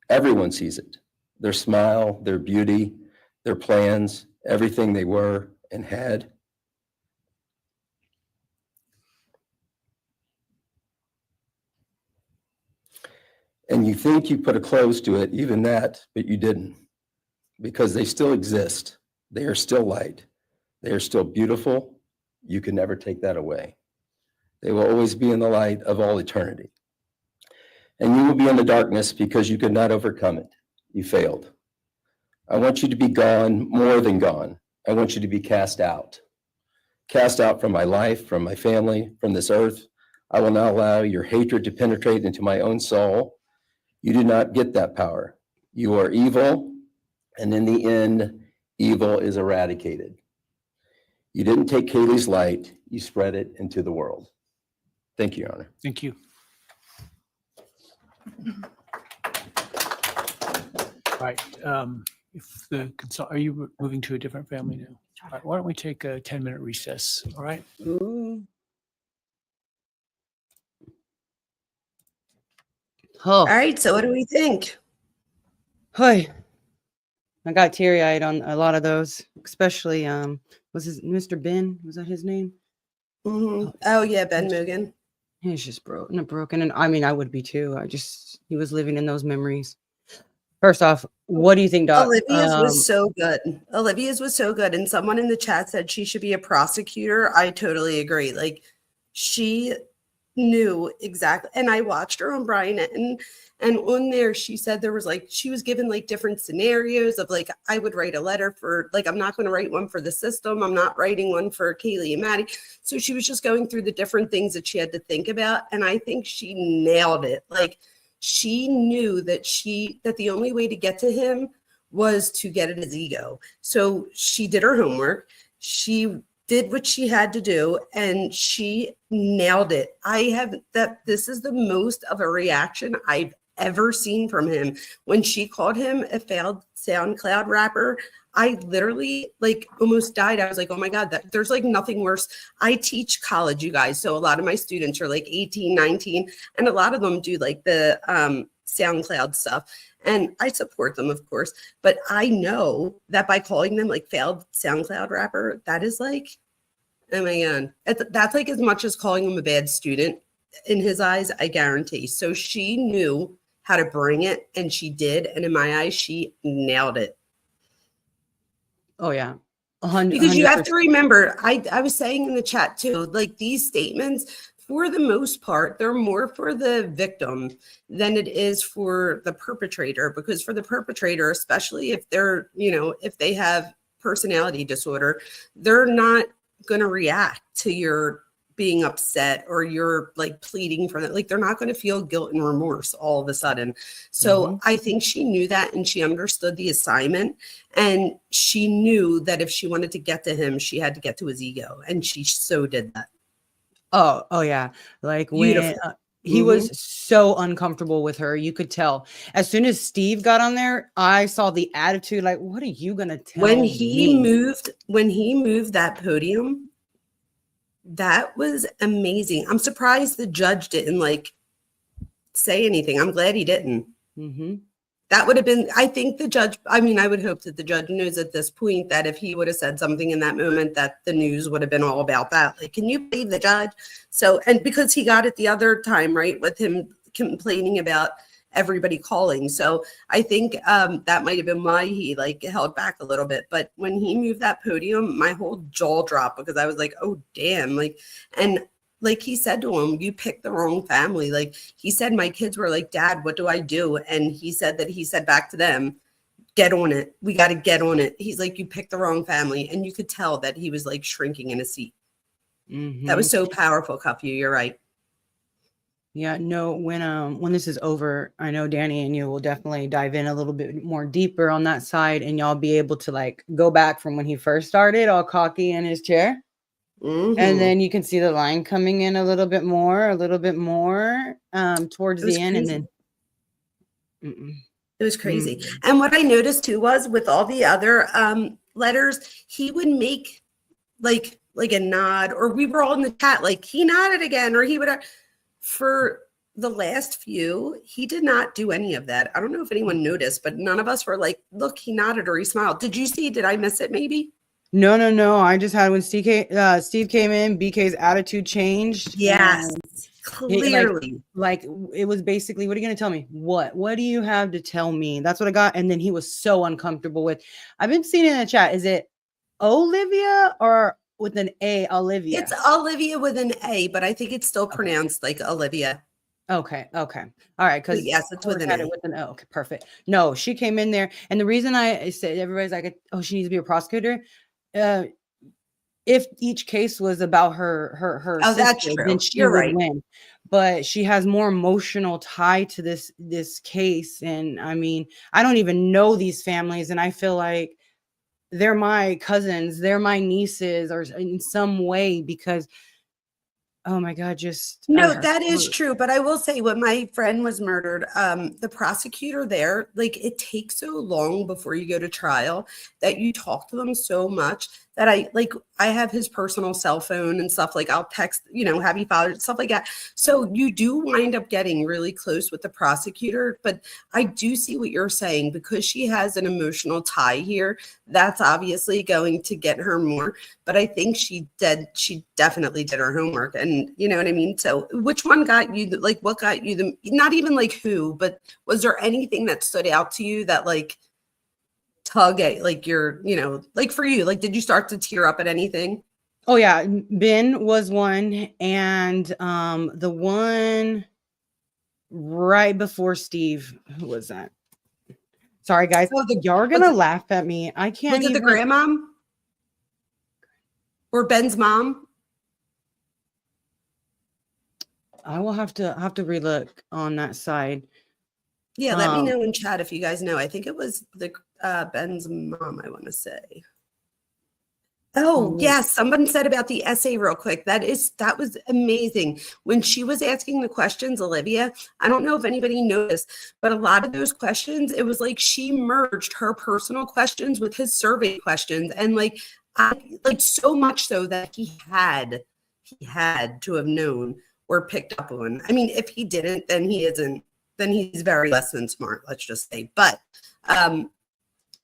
Everyone sees it. Their smile, their beauty, their plans, everything they were and had. And you think you put a close to it, even that, but you didn't. Because they still exist. They are still light. They are still beautiful. You can never take that away. They will always be in the light of all eternity. And you will be in the darkness because you could not overcome it. You failed. I want you to be gone, more than gone. I want you to be cast out. Cast out from my life, from my family, from this earth. I will not allow your hatred to penetrate into my own soul. You do not get that power. You are evil, and in the end, evil is eradicated. You didn't take Kaylee's light, you spread it into the world. Thank you, Your Honor. Thank you. Right. If the are you moving to a different family now? All right, why don't we take a 10-minute recess? All right. Ooh. Oh. All right, so what do we think? Hi. I got teary-eyed on a lot of those, especially was his Mr. Ben? Was that his name? Mm-hmm. Oh yeah, Ben Mogen. He's just broken, and I mean, I would be too. He was living in those memories. First off, what do you think, Doc? Olivia's was so good. Olivia's was so good, and someone in the chat said she should be a prosecutor. I totally agree. Like, she knew exactly, and I watched her on Bryan, and on there she said there was like she was given like different scenarios of like I would write a letter for like I'm not going to write one for the system, I'm not writing one for Kaylee and Maddie. So she was just going through the different things that she had to think about, and I think she nailed it. Like, she knew that the only way to get to him was to get at his ego. So she did her homework. She did what she had to do, and she nailed it. This is the most of a reaction I've ever seen from him. When she called him a failed SoundCloud rapper, I literally like almost died. I was like, oh my God, there's like nothing worse. I teach college, you guys. So a lot of my students are like 18, 19, and a lot of them do like the SoundCloud stuff. And I support them, of course, but I know that by calling them like failed SoundCloud rapper, that is like, oh my God, that's like as much as calling him a bad student in his eyes, I guarantee. So she knew how to bring it, and she did. And in my eyes, she nailed it. Oh yeah. 100%. Because you have to remember, I was saying in the chat too, like these statements, for the most part, they're more for the victim than it is for the perpetrator. Because for the perpetrator, especially if they're, if they have personality disorder, they're not going to react to your being upset or you're like pleading for that. Like, they're not going to feel guilt and remorse all of a sudden. So I think she knew that, and she understood the assignment, and she knew that if she wanted to get to him, she had to get to his ego, and she so did that. Oh yeah. Like when he was so uncomfortable with her, you could tell. As soon as Steve got on there, I saw the attitude. Like, what are you gonna tell when he me? When he moved that podium, that was amazing. I'm surprised the judge didn't like say anything. I'm glad he didn't. That would have been, I think the judge, I mean, I would hope that the judge knows at this point that if he would have said something in that moment, that the news would have been all about that. Like, can you believe the judge? So, and because he got it the other time, right, with him complaining about everybody calling. So I think that might have been why he like held back a little bit. But when he moved that podium, my whole jaw dropped because I was like, oh damn, like, and like he said to him, you picked the wrong family. Like he said, my kids were like, Dad, what do I do? And he said back to them, get on it. We got to get on it. He's like, you picked the wrong family. And you could tell that he was like shrinking in his seat. That was so powerful, Cuff You. You're right. Yeah, no, when this is over, I know Danny and you will definitely dive in a little bit more deeper on that side, and y'all be able to like go back from when he first started all cocky in his chair. And then you can see the line coming in a little bit more towards the end. Crazy. And then it was crazy. And what I noticed too was with all the other letters, he would make like a nod, or we were all in the chat, like he nodded again, or he would. For the last few, he did not do any of that. I don't know if anyone noticed, but none of us were like, look, he nodded or he smiled. Did you see? Did I miss it maybe? No. I just had when Steve came in, BK's attitude changed. Yes, clearly. Like it was basically, what are you going to tell me? What do you have to tell me? That's what I got. And then he was so uncomfortable with, I've been seeing it in the chat. Is it Olivia or with an A, Olivia? It's Olivia with an A, but I think it's still pronounced like Olivia. Okay. All right. Because yes, it's with an A. With an O. Okay, perfect. No, she came in there, and the reason I said everybody's like, oh, she needs to be a prosecutor. If each case was about her oh, that's sister, true. then she You're would right. win. But she has more emotional tie to this case, and I mean, I don't even know these families, and I feel like they're my cousins, they're my nieces, or in some way, because oh my God, just no, that is true. But I will say, when my friend was murdered, the prosecutor there, like it takes so long before you go to trial that you talk to them so much that I have his personal cell phone and stuff. Like I'll text, happy father, stuff like that. So you do wind up getting really close with the prosecutor. But I do see what you're saying, because she has an emotional tie here. That's obviously going to get her more. But I think she definitely did her homework. And you know what I mean? So which one got you, like what got you the, not even like who, but was there anything that stood out to you that like tug at like your, like for you, like did you start to tear up at anything? Oh yeah, Ben was one, and the one right before Steve, who was that? Sorry guys, y'all are gonna laugh at me. I can't. Was it the grandmom or Ben's mom? I will have to relook on that side. Yeah, let me know in chat if you guys know. I think it was the Ben's mom, I want to say. Oh, yes. Someone said about the essay real quick. That was amazing. When she was asking the questions, Olivia, I don't know if anybody noticed, but a lot of those questions, it was like she merged her personal questions with his survey questions. And like so much so that he had to have known or picked up on. I mean, if he didn't, then he's very less than smart, let's just say. But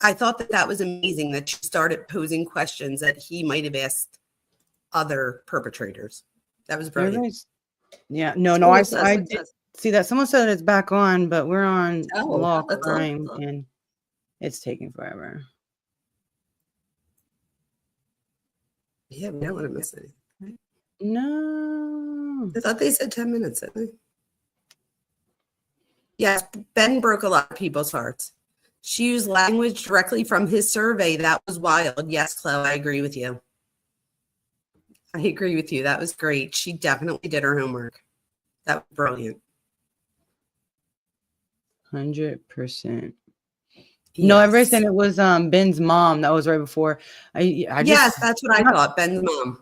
I thought that was amazing that she started posing questions that he might have asked other perpetrators. That was brilliant. Yeah, no, I did see that. Someone said it's back on, but we're on lock time and it's taking forever. Yeah, we don't want to miss anything. No. I thought they said 10 minutes, didn't they? Yes, Ben broke a lot of people's hearts. She used language directly from his survey. That was wild. Yes, Chloe, I agree with you. That was great. She definitely did her homework. That was brilliant. 100%. No, everybody's saying it was Ben's mom. That was right before. Yes, that's what I thought. Ben's mom.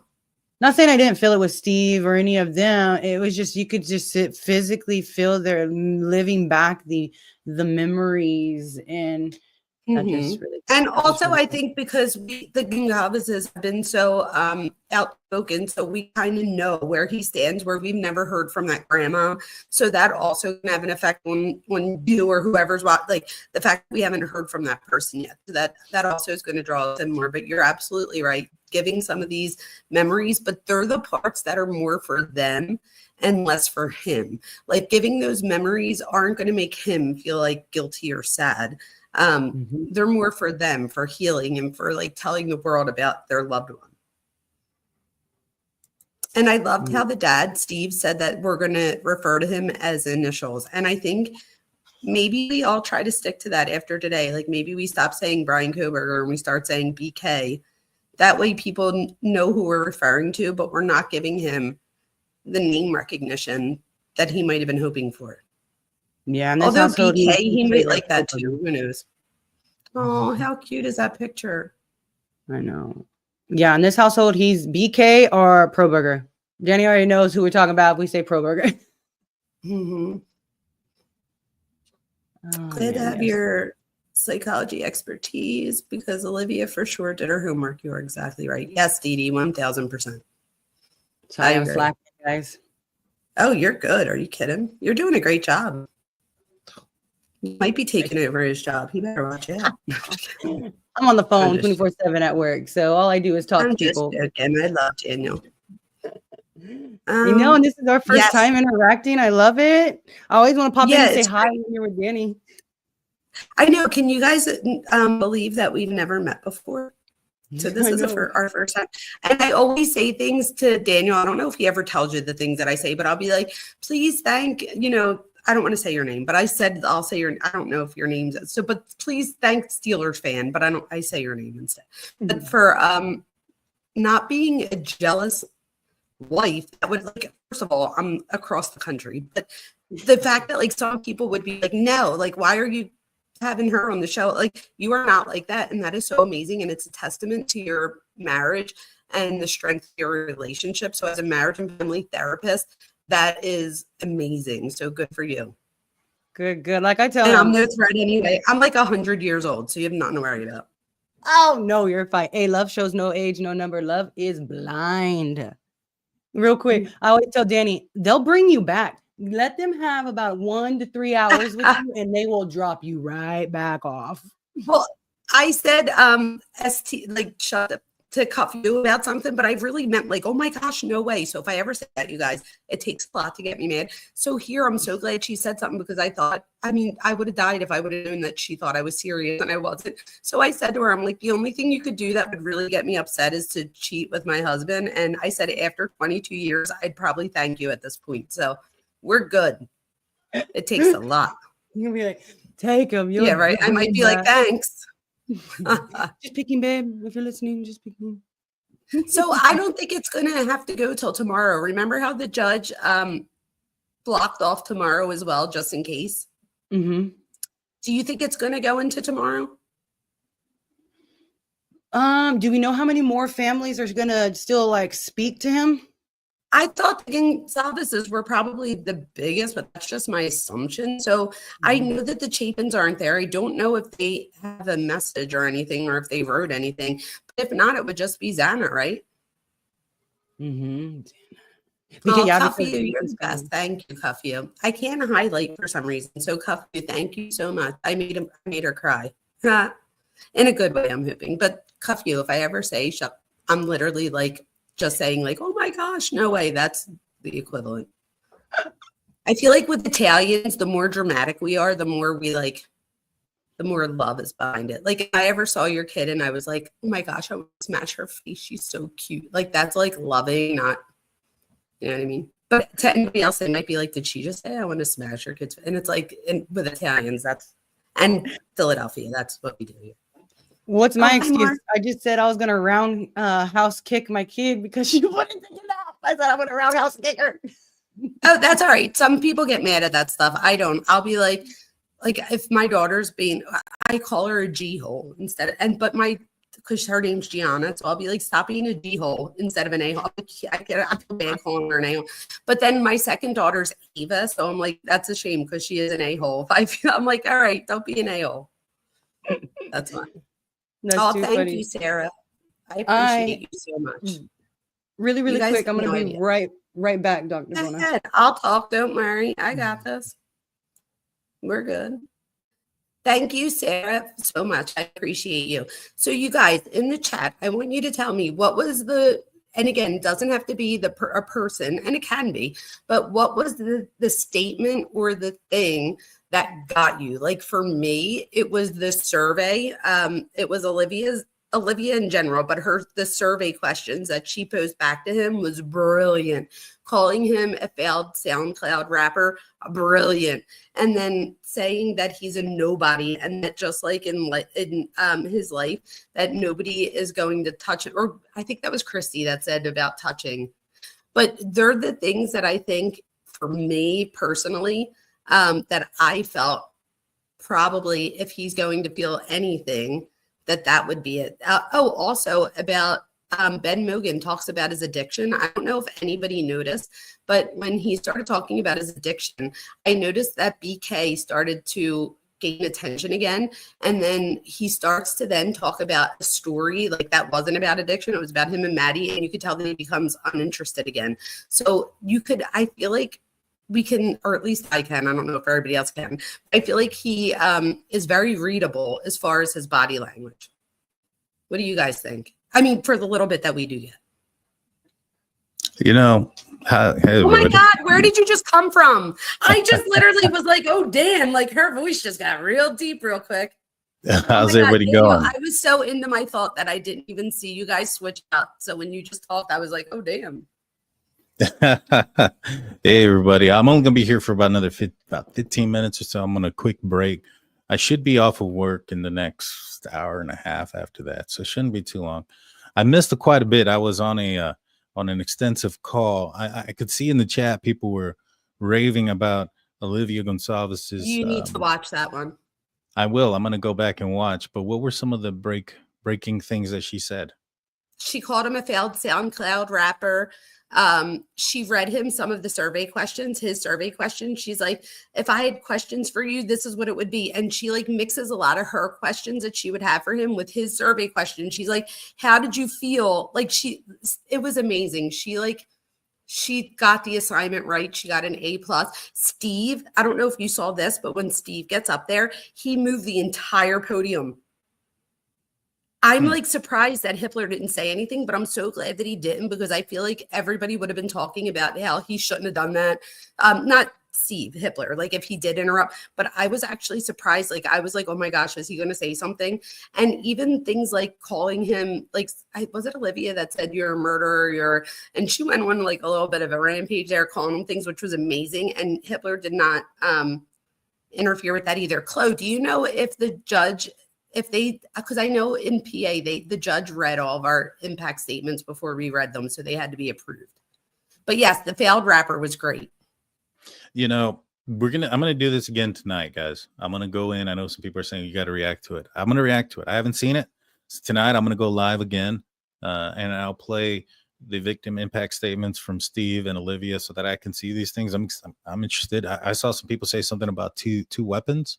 Not saying I didn't feel it with Steve or any of them. It was just, you could just physically feel they're living back the memories, and that just really. And also, I think because the Goncalveses have been so outspoken, so we kind of know where he stands, where we've never heard from that grandma. So that also can have an effect on you or whoever's like the fact that we haven't heard from that person yet. So that also is going to draw us in more. But you're absolutely right. giving some of these memories, but they're the parts that are more for them and less for him. Like giving those memories aren't going to make him feel like guilty or sad. They're more for them, for healing and for like telling the world about their loved one. And I loved how the dad, Steve, said that we're going to refer to him as initials. And I think maybe we all try to stick to that after today. Like maybe we stop saying Bryan Kohberger and we start saying BK. That way people know who we're referring to, but we're not giving him the name recognition that he might have been hoping for. Yeah. And although BK, he might like that too. Who knows? Oh, how cute is that picture? I know. Yeah, in this household, he's BK or Kohberger. Jenny already knows who we're talking about if we say Kohberger. Glad to have your psychology expertise because Olivia for sure did her homework. You are exactly right. Yes, Dee Dee, 1000%. Sorry, I'm slacking, guys. Oh, you're good. Are you kidding? You're doing a great job. You might be taking over his job. He better watch out. I'm on the phone 24/7 at work, so all I do is talk to people. And I love Daniel. You know, and this is our first time interacting. I love it. I always want to pop in and say hi when you're with Danny. I know. Can you guys believe that we've never met before? So this is our first time. And I always say things to Daniel. I don't know if he ever tells you the things that I say, but I'll be like, please thank, I don't want to say your name, but I'll say I don't know if your name's so, but please thank Steelers fan, but I say your name instead. But for not being a jealous wife, that would like, first of all, I'm across the country, but the fact that like some people would be like, no, like, why are you having her on the show? Like, you are not like that. And that is so amazing. And it's a testament to your marriage and the strength of your relationship. So as a marriage and family therapist, that is amazing. So good for you. Good. Like I tell him. I'm no threat anyway. I'm like 100 years old, so you have nothing to worry about. Oh, no, you're fine. Hey, love shows no age, no number. Love is blind. Real quick, I always tell Danny, they'll bring you back. Let them have about 1 to 3 hours with you, and they will drop you right back off. Well, I said, shut up to cuff you about something, but I really meant like, oh my gosh, no way. So if I ever say that, you guys, it takes a lot to get me mad. So here, I'm so glad she said something because I would have died if I would have known that she thought I was serious and I wasn't. So I said to her, I'm like, the only thing you could do that would really get me upset is to cheat with my husband. And I said, after 22 years, I'd probably thank you at this point. So we're good. It takes a lot. You'll be like, take him. Yeah, right. I might be like, thanks. Just picking, babe. If you're listening, just picking. So I don't think it's going to have to go till tomorrow. Remember how the judge blocked off tomorrow as well, just in case? Mm-hmm. Do you think it's going to go into tomorrow? Do we know how many more families are going to still like speak to him? I thought the Gonzalez's were probably the biggest, but that's just my assumption. So I know that the Chapins aren't there. I don't know if they have a message or anything or if they wrote anything. But if not, it would just be Xana, right? Mm-hmm. Cuff you, you're the best. Thank you, Cuff you. I can't highlight for some reason. So Cuff you, thank you so much. I made her cry. In a good way, I'm hoping. But Cuff you, if I ever say shut, I'm literally like, just saying like, oh my gosh, no way. That's the equivalent. I feel like with Italians, the more dramatic we are, the more love is behind it. Like if I ever saw your kid and I was like, oh my gosh, I would smash her face. She's so cute. Like that's like loving, not, you know what I mean? But to anybody else, it might be like, did she just say I want to smash her kids? And it's like, with Italians, and Philadelphia, that's what we do here. What's my excuse? I just said I was gonna roundhouse kick my kid because she wouldn't take it off. I said I'm gonna roundhouse kick her. Oh, that's all right. Some people get mad at that stuff. I don't. I'll be like if my daughter's being, I call her a G-hole instead, because her name's Gianna, so I'll be like, stop being a G-hole instead of an A-hole. I feel bad calling her an A-hole. But then my second daughter's Ava, so I'm like, that's a shame because she is an A-hole. I'm like, all right, don't be an A-hole. That's fine. Thank funny. you, Sarah. I appreciate you so much. Really quick. I'm going to be right back, Dr. Go ahead. I'll talk. Don't worry. I got this. We're good. Thank you, Sarah, so much. I appreciate you. So you guys in the chat, I want you to tell me what was and again, it doesn't have to be a person, and it can be, but what was the statement or the thing that got you? Like for me, it was the survey. It was Olivia in general, but the survey questions that she posed back to him was brilliant. Calling him a failed SoundCloud rapper, brilliant. And then saying that he's a nobody, and that just like in his life, that nobody is going to touch it. Or I think that was Christy that said about touching. But they're the things that I think, for me personally, that I felt probably if he's going to feel anything, that would be it. Also about Ben Mogen talks about his addiction. I don't know if anybody noticed, but when he started talking about his addiction, I noticed that BK started to gain attention again. And then he starts to then talk about a story like that wasn't about addiction. It was about him and Maddie. And you could tell that he becomes uninterested again. So I feel like we can, or at least I can, I don't know if everybody else can. I feel like he is very readable as far as his body language. What do you guys think? I mean, for the little bit that we do get. Hey, oh my God, where did you just come from? I just literally was like, oh, Dan, like her voice just got real deep real quick. How's everybody going? I was so into my thought that I didn't even see you guys switch up. So when you just talked, I was like, oh, damn. Hey everybody, I'm only gonna be here for about another 15 minutes or so. I'm on a quick break. I should be off of work in the next hour and a half after that, so it shouldn't be too long. I missed quite a bit. I was on an extensive call. I could see in the chat people were raving about Olivia Gonzalez's. You need to watch that one. I will. I'm gonna go back and watch. But what were some of the breaking things that she said? She called him a failed SoundCloud rapper. She read him some of the survey questions, his survey questions. She's like, if I had questions for you, this is what it would be. And she like mixes a lot of her questions that she would have for him with his survey questions. She's like, how did you feel? Like it was amazing. She got the assignment right. She got an A+. Steve, I don't know if you saw this, but when Steve gets up there, he moved the entire podium. I'm like surprised that Hitler didn't say anything, but I'm so glad that he didn't, because I feel like everybody would have been talking about how he shouldn't have done that. Not Steve, Hitler, like if he did interrupt, but I was actually surprised. Like I was like, oh my gosh, is he going to say something? And even things like calling him, like, was it Olivia that said you're a murderer? And she went on like a little bit of a rampage there, calling him things, which was amazing. And Hitler did not interfere with that either. Chloe, do you know if the judge, because I know in PA, the judge read all of our impact statements before we read them, so they had to be approved. But yes, the failed rapper was great. You know, I'm gonna do this again tonight, guys. I'm gonna go in. I know some people are saying you got to react to it. I'm gonna react to it. I haven't seen it. So tonight I'm gonna go live again, and I'll play the victim impact statements from Steve and Olivia so that I can see these things. I'm interested. I saw some people say something about two weapons.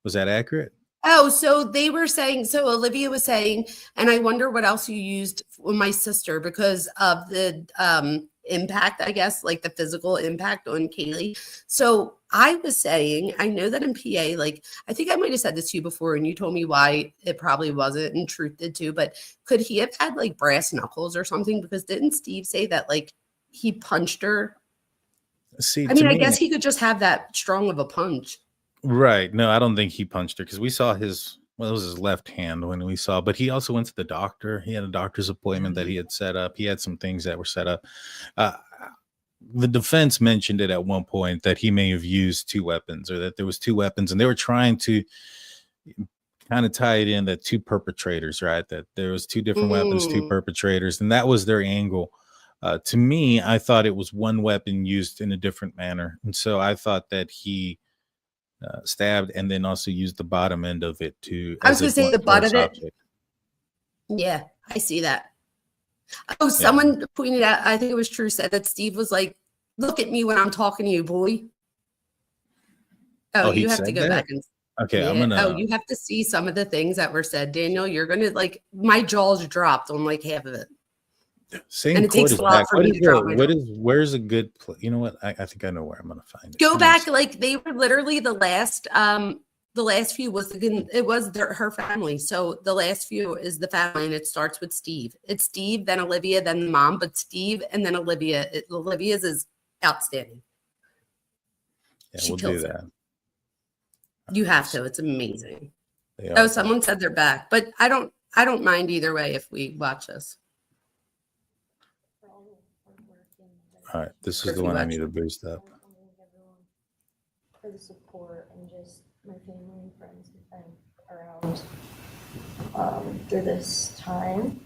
Was that accurate? Oh, so they were saying, so Olivia was saying, and I wonder what else you used with my sister because of the impact, I guess, like the physical impact on Kaylee. So I was saying, I know that in PA, like, I think I might have said this to you before and you told me why it probably wasn't, and Truth did too, but could he have had like brass knuckles or something? Because didn't Steve say that like he punched her? See, I mean, I guess he could just have that strong of a punch. Right. No, I don't think he punched her because we saw it was his left hand when we saw, but he also went to the doctor. He had a doctor's appointment that he had set up. He had some things that were set up. The defense mentioned it at one point that he may have used two weapons or that there was two weapons, and they were trying to kind of tie it in that two perpetrators, right? That there was two different weapons, two perpetrators, and that was their angle. To me, I thought it was one weapon used in a different manner. And so I thought that he stabbed and then also used the bottom end of it to. I was going to say the butt of it. Yeah, I see that. Oh, someone pointed out, I think it was True, said that Steve was like, look at me when I'm talking to you, boy. Oh, you have to go back and. Okay, yeah. I'm gonna. Oh, you have to see some of the things that were said, Daniel. You're gonna like my jaws dropped on like half of it. Same and it takes a lot for me to drop my jaw. Where's a good place? You know what? I think I know where I'm gonna find it. Go back, like they were literally the last the last few was it was her family. So the last few is the family, and it starts with Steve. It's Steve, then Olivia, then the mom, but Steve and then Olivia. Olivia's is outstanding. Yeah, She we'll do kills it. that. You have to. It's amazing. They Oh, are. someone said they're back, but I don't mind either way if we watch this. All right, this Or is if the you one I watch need it. to boost up. For the support and just my family and friends who've been around through this time.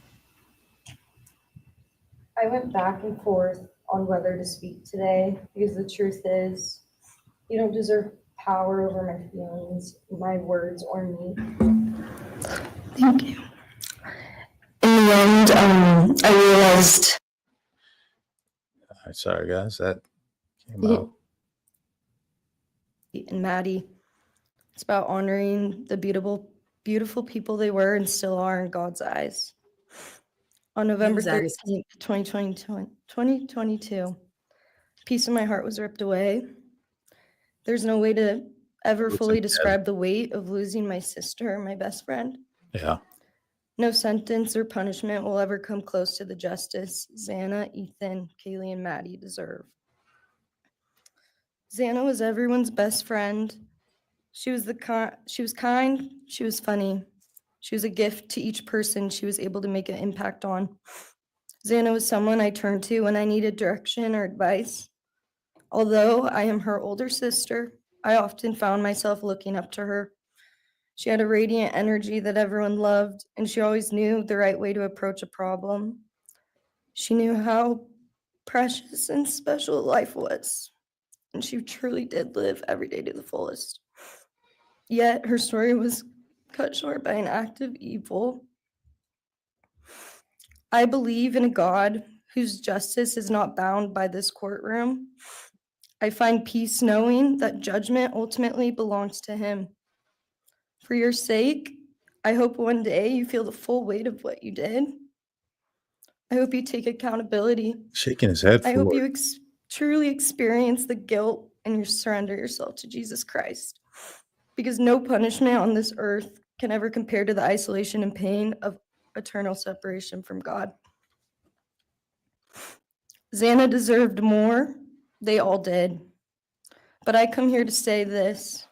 I went back and forth on whether to speak today because the truth is, you don't deserve power over my feelings, my words, or me. Thank you. In the end, I realized. All right, sorry guys, that came out. And Maddie, it's about honoring the beautiful people they were and still are in God's eyes. On November Exactly. 13th, 2022, a piece of my heart was ripped away. There's no way to ever Looks fully like describe the weight of losing my sister, my best friend. Yeah. No sentence or punishment will ever come close to the justice Xana, Ethan, Kaylee, and Maddie deserve. Xana was everyone's best friend. She was kind, she was funny. She was a gift to each person she was able to make an impact on. Xana was someone I turned to when I needed direction or advice. Although I am her older sister, I often found myself looking up to her. She had a radiant energy that everyone loved, and she always knew the right way to approach a problem. She knew how precious and special life was, and she truly did live every day to the fullest. Yet her story was cut short by an act of evil. I believe in a God whose justice is not bound by this courtroom. I find peace knowing that judgment ultimately belongs to him. For your sake, I hope one day you feel the full weight of what you did. I hope you take accountability. Shaking his head I hope forward. you truly experience the guilt and you surrender yourself to Jesus Christ. Because no punishment on this earth can ever compare to the isolation and pain of eternal separation from God. Xana deserved more. They all did. But I come here to say this.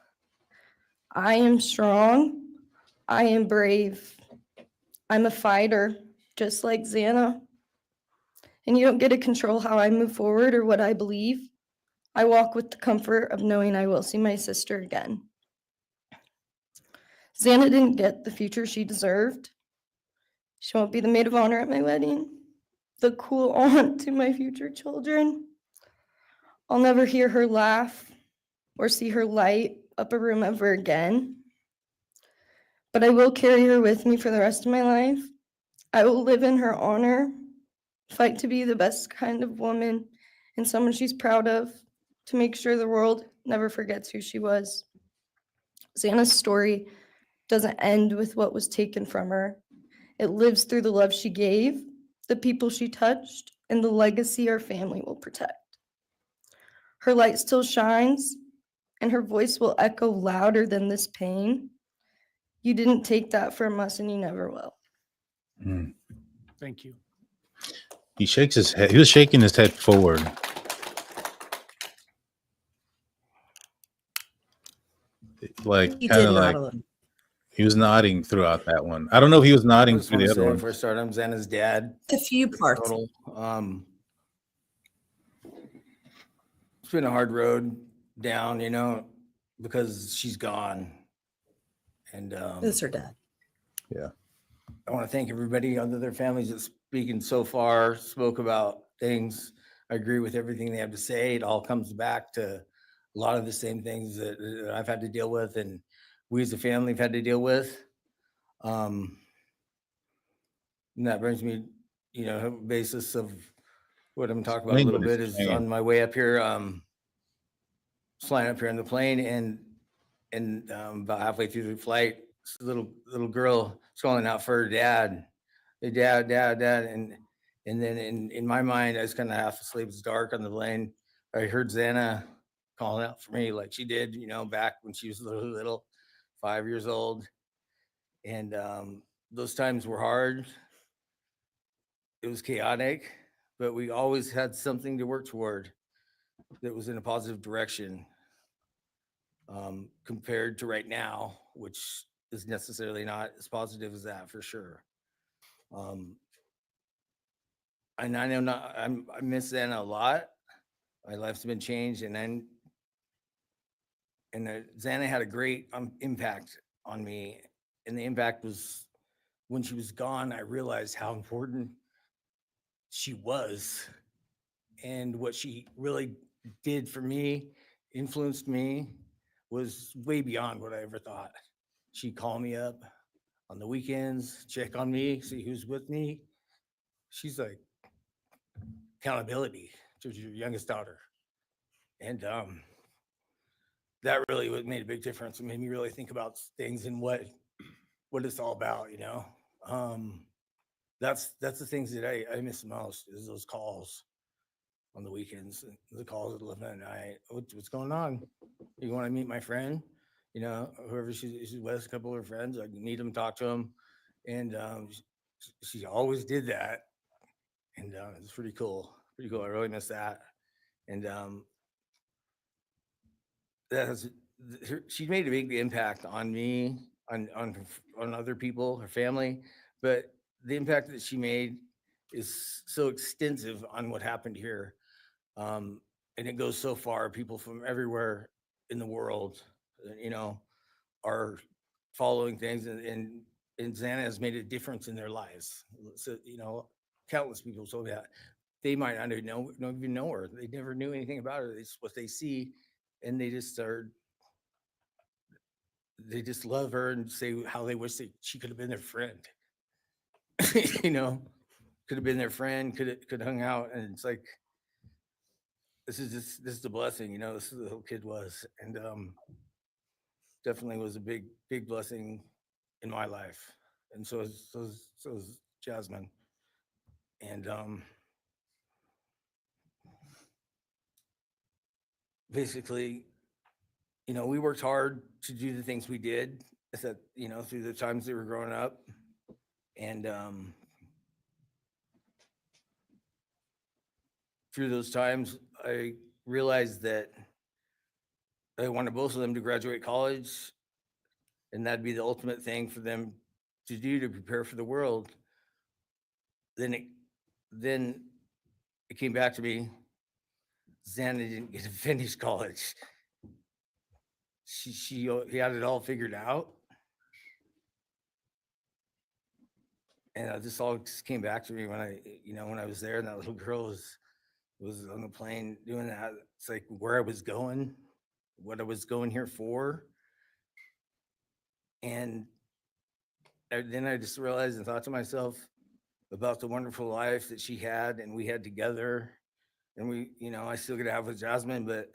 I am strong. I am brave. I'm a fighter, just like Xana. And you don't get to control how I move forward or what I believe. I walk with the comfort of knowing I will see my sister again. Xana didn't get the future she deserved. She won't be the maid of honor at my wedding, the cool aunt to my future children. I'll never hear her laugh or see her light up a room ever again. But I will carry her with me for the rest of my life. I will live in her honor, fight to be the best kind of woman and someone she's proud of, to make sure the world never forgets who she was. Xana's story doesn't end with what was taken from her. It lives through the love she gave, the people she touched, and the legacy our family will protect. Her light still shines, and her voice will echo louder than this pain. You didn't take that from us, and you never will. Thank you. He shakes his head. He was shaking his head forward. Like He kind did of like nod. he was nodding throughout that one. I don't know if he was I nodding just through want the to other say, one. before I start, I'm Xana's dad. A few parts. Total. It's been a hard road down, because she's gone. And That's her dad. Yeah. I want to thank everybody other their families that's speaking so far, spoke about things. I agree with everything they have to say. It all comes back to a lot of the same things that I've had to deal with and we as a family have had to deal with. And that brings me, basis of what I'm talking about a Explain little what he's bit is saying. on my way up here, flying up here in the plane and about halfway through the flight, this little girl is calling out for her dad. Hey, dad. And then in my mind, I was kind of half asleep. It's dark on the plane. I heard Xana calling out for me like she did, back when she was little. 5 years old. And those times were hard. It was chaotic, but we always had something to work toward that was in a positive direction, compared to right now, which is necessarily not as positive as that for sure. And I know I miss Xana a lot. My life's been changed, and then Xana had a great impact on me. And the impact was when she was gone, I realized how important she was and what she really did for me, influenced me, was way beyond what I ever thought. She'd call me up on the weekends, check on me, see who's with me. She's like accountability to your youngest daughter. And that really made a big difference. It made me really think about things and what it's all about, you know. That's the things that I miss the most, is those calls on the weekends, the calls at 11 at night. What's going on? You want to meet my friend? You know, whoever she's with, a couple of her friends, I can meet them, talk to them. And she always did that. And it's pretty cool. Pretty cool. I really miss that. And she made a big impact on me, on other people, her family. But the impact that she made is so extensive on what happened here. And it goes so far. People from everywhere in the world, you know, are following things, and Xana has made a difference in their lives. So, you know, countless people told me that. They might not even know her. They never knew anything about her. It's what they see, and they just love her and say how they wish that she could have been their friend. You know, could have been their friend, could have hung out. And it's like, this is a blessing, you know. This is the whole kid was. And definitely was a big blessing in my life. And so is Jasmine. And basically, you know, we worked hard to do the things we did, that, you know, through the times they were growing up. And through those times, I realized that I wanted both of them to graduate college, and that'd be the ultimate thing for them to do to prepare for the world. Then it came back to me. Xana didn't get to finish college. He had it all figured out. And this all just came back to me when I was there, and that little girl was on the plane doing that. It's like where I was going, what I was going here for. And then I just realized and thought to myself about the wonderful life that she had and we had together. And we, you know, I still get to have with Jasmine, but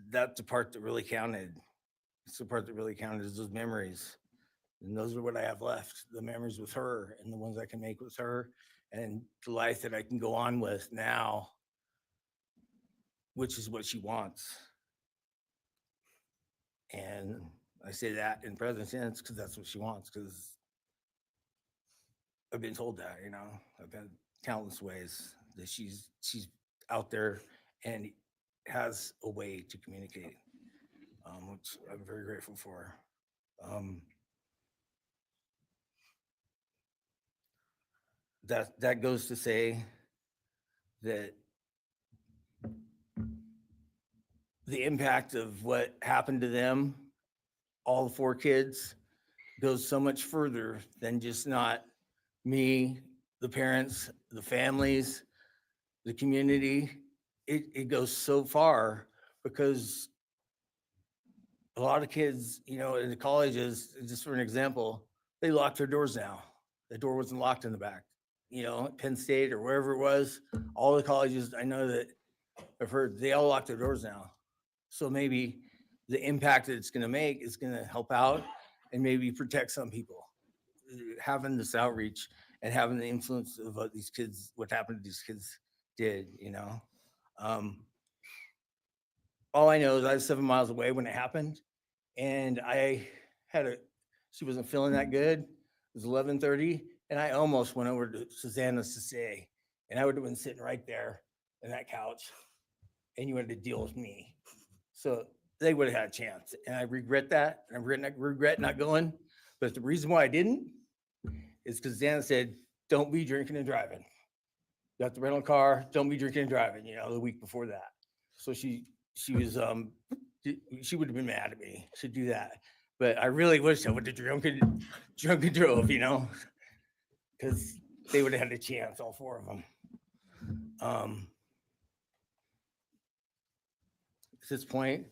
that's the part that really counted. It's the part that really counted, is those memories. And those are what I have left, the memories with her and the ones I can make with her, and the life that I can go on with now, which is what she wants. And I say that in present tense because that's what she wants, because I've been told that, you know, I've had countless ways that she's out there and has a way to communicate, which I'm very grateful for. That goes to say that the impact of what happened to them, all 4 kids, goes so much further than just not me, the parents, the families, the community. It goes so far, because a lot of kids, you know, in the colleges, just for an example, they lock their doors now. The door wasn't locked in the back. You know, Penn State or wherever it was, all the colleges I know that I've heard, they all lock their doors now. So maybe the impact that it's going to make is going to help out and maybe protect some people. Having this outreach and having the influence of what these kids, what happened to these kids did, you know. All I know is I was 7 miles away when it happened, and she wasn't feeling that good. It was 11:30, and I almost went over to Susanna's to say, and I would have been sitting right there in that couch, and you had to deal with me. So they would have had a chance, and I regret that. I regret not going. But the reason why I didn't is because Susanna said, "Don't be drinking and driving. You have to rent a car. Don't be drinking and driving." The week before that. So she was she would have been mad at me to do that. But I really wish I would have drunk and drove, because they would have had a chance, all four of them. At this point,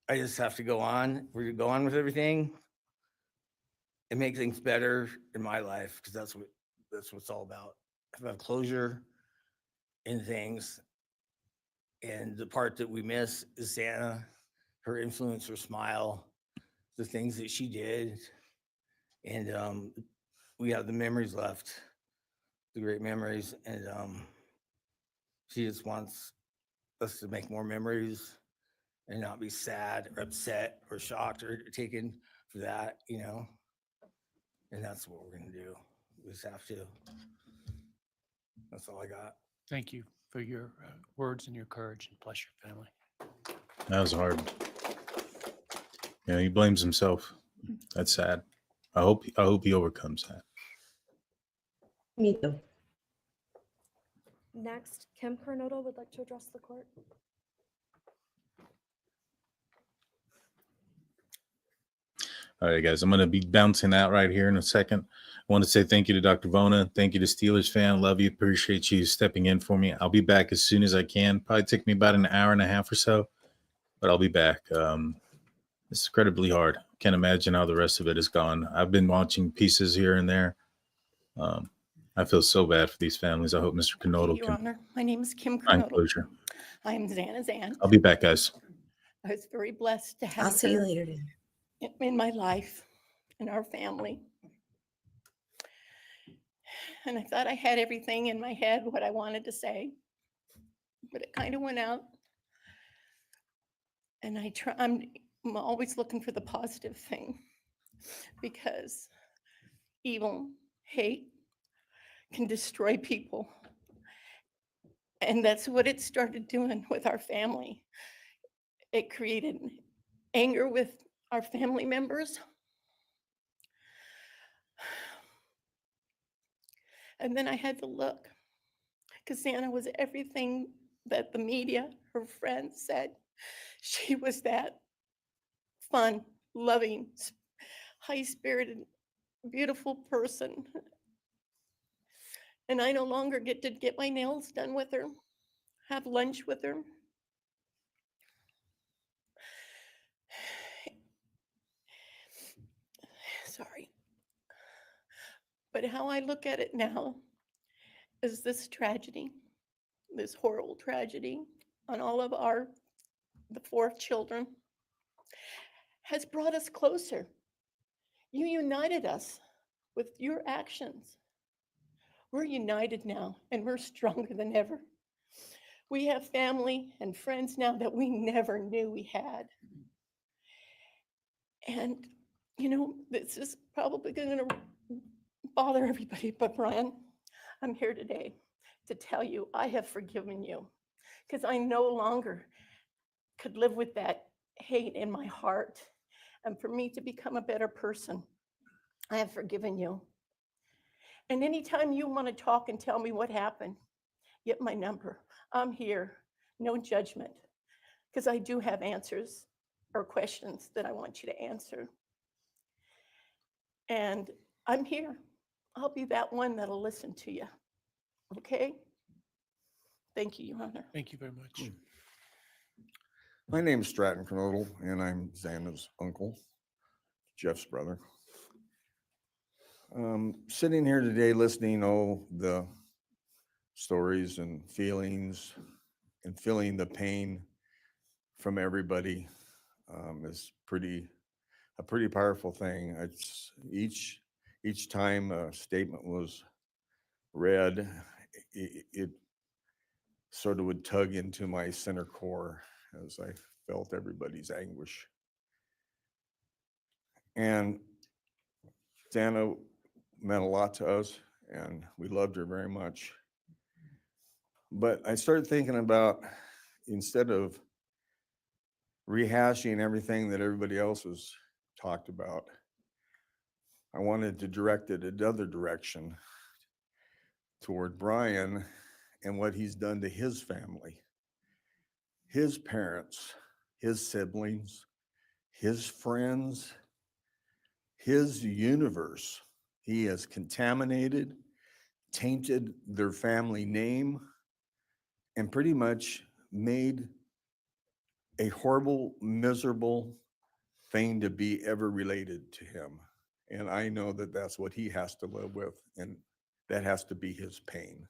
I just have to go on. We're gonna go on with everything and make things better in my life, because that's what it's all about. I have closure in things. And the part that we miss is Xana, her influence, her smile, the things that she did. And we have the memories left, the great memories. And she just wants us to make more memories and not be sad or upset or shocked or taken for that, And that's what we're going to do. We just have to. That's all I got. Thank you for your words and your courage, and bless your family. That was hard. He blames himself. That's sad. I hope he overcomes that. Me too. Next, Kim Kernodle would like to address the court. All right, guys, I'm going to be bouncing out right here in a second. I want to say thank you to Dr. Vona. Thank you to Steelers fan. Love you. Appreciate you stepping in for me. I'll be back as soon as I can. Probably take me about an hour and a half or so, but I'll be back. It's incredibly hard. Can't imagine how the rest of it is gone. I've been watching pieces here and there. I feel so bad for these families. I hope Mr. Kernodle Your can Honor, my name is Kim find Kernodle. closure. I am Xana Zan. I'll be back, guys. I was very blessed to have I'll see you her later, Dan. in my life, in our family. And I thought I had everything in my head, what I wanted to say, but it kind of went out. And I'm always looking for the positive thing, because evil, hate can destroy people. And that's what it started doing with our family. It created anger with our family members. And then I had to look, because Xana was everything that the media, her friends said. She was that fun, loving, high-spirited, beautiful person. And I no longer get to get my nails done with her, have lunch with her. Sorry. But how I look at it now is this tragedy, this horrible tragedy on all of the 4 children, has brought us closer. You united us with your actions. We're united now, and we're stronger than ever. We have family and friends now that we never knew we had. And, this is probably going to bother everybody, but Bryan, I'm here today to tell you I have forgiven you, because I no longer could live with that hate in my heart. And for me to become a better person, I have forgiven you. And anytime you want to talk and tell me what happened, get my number. I'm here, no judgment, because I do have answers or questions that I want you to answer. And I'm here. I'll be that one that'll listen to you. Okay? Thank you, Your Honor. Thank you very much. My name is Stratton Kernodle, and I'm Xana's uncle, Jeff's brother. Sitting here today listening to the stories and feelings and feeling the pain from everybody is a pretty powerful thing. It's each time a statement was read, it sort of would tug into my center core as I felt everybody's anguish. And Xana meant a lot to us, and we loved her very much. But I started thinking about, instead of rehashing everything that everybody else has talked about, I wanted to direct it another direction toward Bryan and what he's done to his family, his parents, his siblings, his friends, his universe. He has contaminated, tainted their family name, and pretty much made a horrible, miserable thing to be ever related to him. And I know that that's what he has to live with, and that has to be his pain.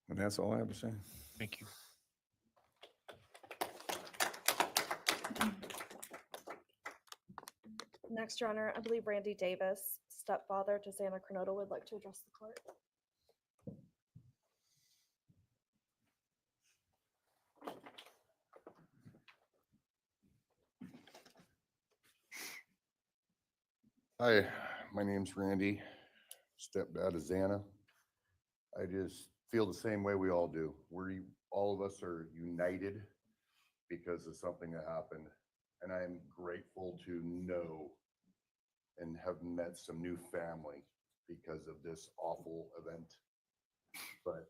And that's all I have to say. Thank you. Next, Your Honor, I believe Randy Davis, stepfather to Xana Kernodle, would like to address the court. Hi, my name's Randy, stepdad of Xana. I just feel the same way we all do. All of us are united because of something that happened. And I am grateful to know and have met some new family because of this awful event. But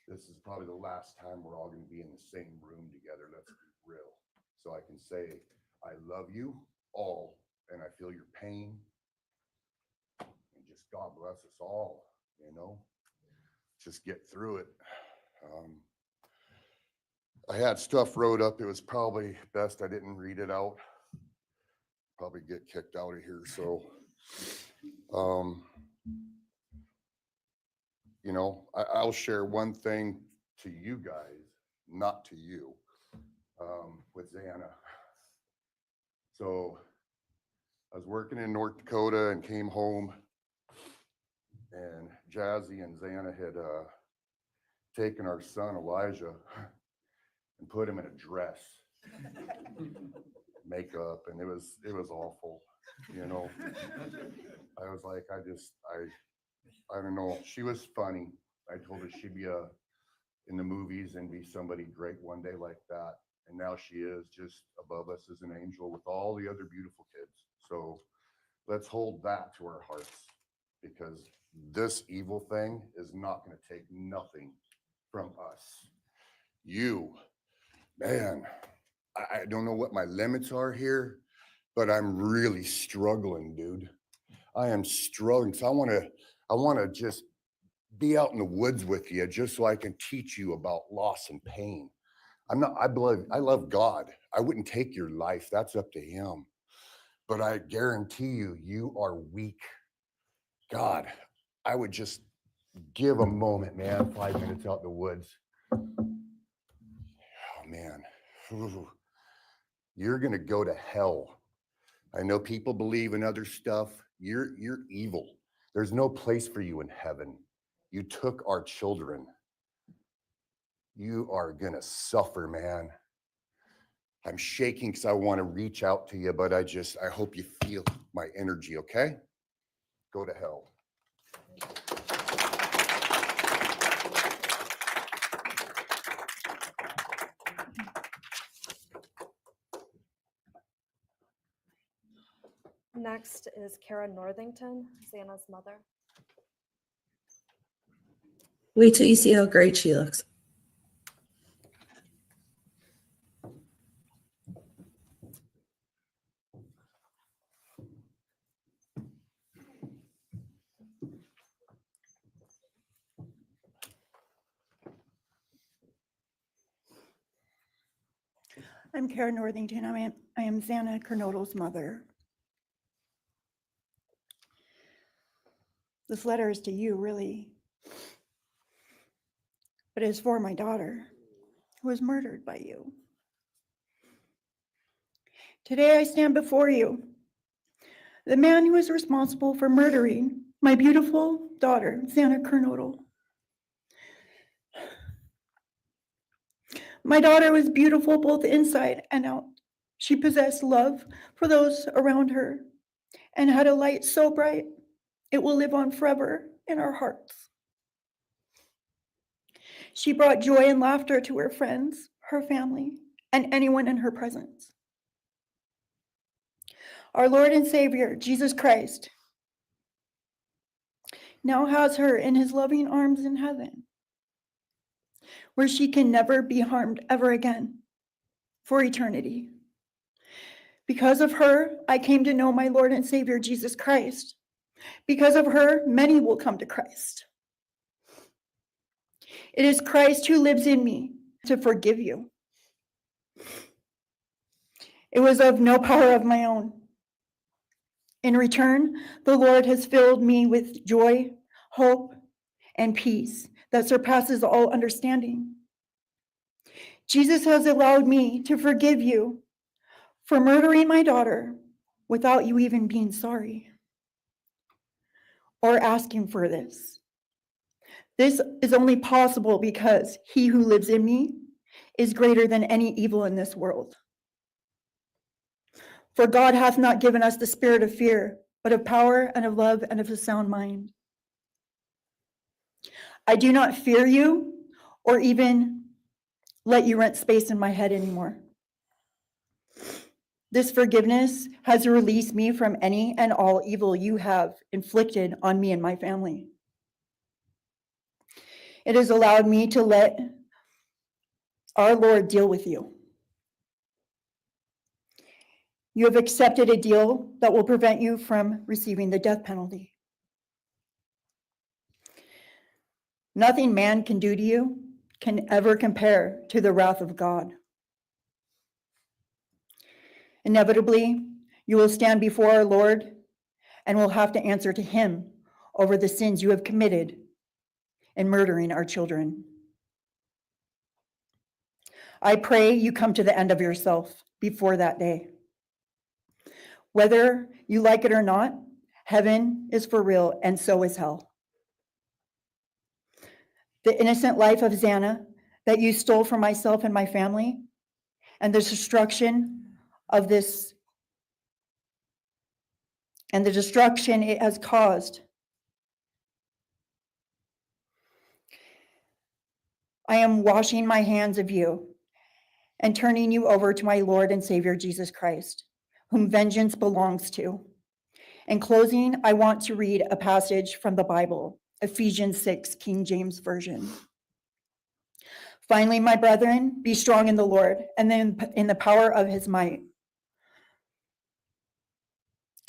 this is probably the last time we're all going to be in the same room together. Let's be real. So I can say, I love you all, and I feel your pain. And just God bless us all, you know, just get through it. I had stuff wrote up. It was probably best I didn't read it out. Probably get kicked out of here. So, you know, I'll share one thing to you guys, not to you, with Xana. So I was working in North Dakota and came home, and Jazzy and Xana had taken our son Elijah and put him in a dress, makeup, and it was awful, you know. I was like, I don't know. She was funny. I told her she'd be in the movies and be somebody great one day like that. And now she is just above us as an angel with all the other beautiful kids. So let's hold that to our hearts, because this evil thing is not going to take nothing from us. You, man, I don't know what my limits are here, but I'm really struggling, dude. I am struggling. So I want to just be out in the woods with you, just so I can teach you about loss and pain. I love God. I wouldn't take your life. That's up to him. But I guarantee you, you are weak. God, I would just give a moment, man, 5 minutes out in the woods. Oh, man. Ooh. You're going to go to hell. I know people believe in other stuff. You're evil. There's no place for you in heaven. You took our children. You are going to suffer, man. I'm shaking because I want to reach out to you, but I hope you feel my energy, okay? Go to hell. Next is Kara Northington, Xana's mother. Wait till you see how great she looks. I'm Kara Northington. I am Xana Kernodle's mother. This letter is to you, really, but it's for my daughter, who was murdered by you. Today I stand before you, the man who is responsible for murdering my beautiful daughter, Xana Kernodle. My daughter was beautiful both inside and out. She possessed love for those around her and had a light so bright it will live on forever in our hearts. She brought joy and laughter to her friends, her family, and anyone in her presence. Our Lord and Savior, Jesus Christ, now has her in his loving arms in heaven, where she can never be harmed ever again for eternity. Because of her, I came to know my Lord and Savior, Jesus Christ. Because of her, many will come to Christ. It is Christ who lives in me to forgive you. It was of no power of my own. In return, the Lord has filled me with joy, hope, and peace that surpasses all understanding. Jesus has allowed me to forgive you for murdering my daughter without you even being sorry or asking for this. This is only possible because he who lives in me is greater than any evil in this world. For God hath not given us the spirit of fear, but of power and of love and of a sound mind. I do not fear you or even let you rent space in my head anymore. This forgiveness has released me from any and all evil you have inflicted on me and my family. It has allowed me to let our Lord deal with you. You have accepted a deal that will prevent you from receiving the death penalty. Nothing man can do to you can ever compare to the wrath of God. Inevitably, you will stand before our Lord and will have to answer to him over the sins you have committed in murdering our children. I pray you come to the end of yourself before that day. Whether you like it or not, heaven is for real and so is hell. The innocent life of Xana that you stole from myself and my family, and the destruction it has caused. I am washing my hands of you and turning you over to my Lord and Savior, Jesus Christ, whom vengeance belongs to. In closing, I want to read a passage from the Bible, Ephesians 6, King James Version. Finally, my brethren, be strong in the Lord and then in the power of his might.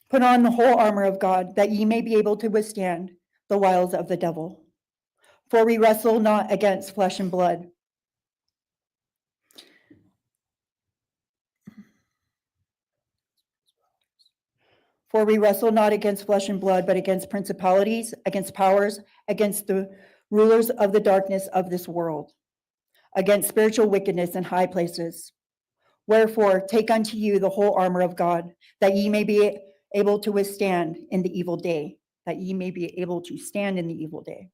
Put on the whole armor of God, that ye may be able to withstand the wiles of the devil. For we wrestle not against flesh and blood. For we wrestle not against flesh and blood, but against principalities, against powers, against the rulers of the darkness of this world, against spiritual wickedness in high places. Wherefore, take unto you the whole armor of God, that ye may be able to withstand in the evil day, that ye may be able to stand in the evil day.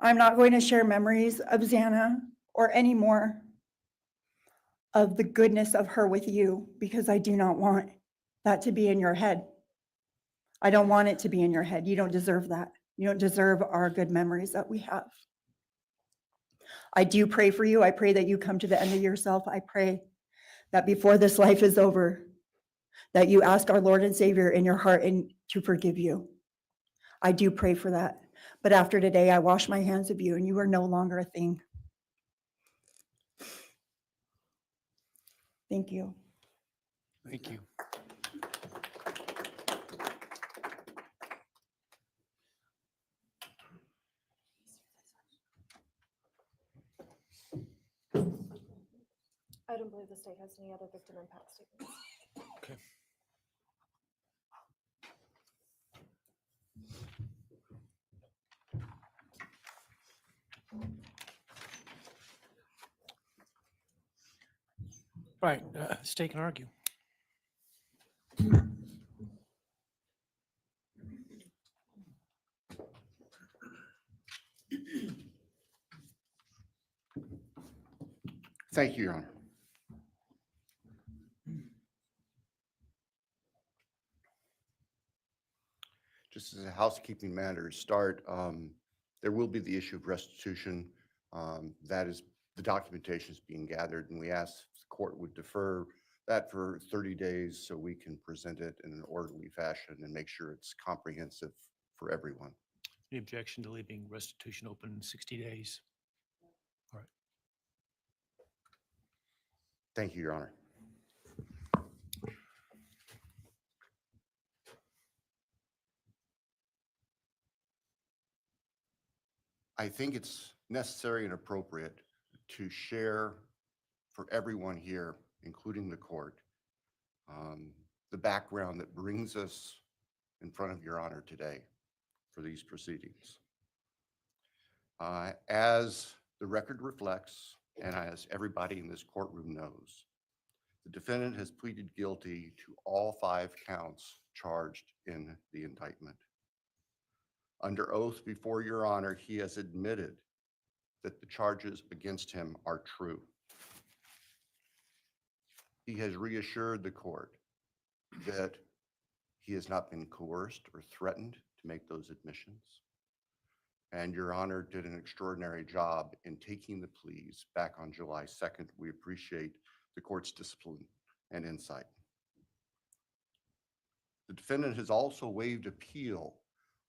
I'm not going to share memories of Xana or any more of the goodness of her with you, because I do not want that to be in your head. I don't want it to be in your head. You don't deserve that. You don't deserve our good memories that we have. I do pray for you. I pray that you come to the end of yourself. I pray that before this life is over, that you ask our Lord and Savior in your heart and to forgive you. I do pray for that. But after today, I wash my hands of you and you are no longer a thing. Thank you. Thank you. I don't believe the state has any other victim impact statements. Okay. Right, stay and argue. Thank you, Your Honor. Just as a housekeeping matter to start, there will be the issue of restitution. That is, the documentation is being gathered, and we ask the court would defer that for 30 days so we can present it in an orderly fashion and make sure it's comprehensive for everyone. Any objection to leaving restitution open in 60 days? All right. Thank you, Your Honor. I think it's necessary and appropriate to share for everyone here, including the court, the background that brings us in front of Your Honor today for these proceedings. As the record reflects, and as everybody in this courtroom knows, the defendant has pleaded guilty to all 5 counts charged in the indictment. Under oath before Your Honor, he has admitted that the charges against him are true. He has reassured the court that he has not been coerced or threatened to make those admissions. And Your Honor did an extraordinary job in taking the pleas back on July 2nd. We appreciate the court's discipline and insight. The defendant has also waived appeal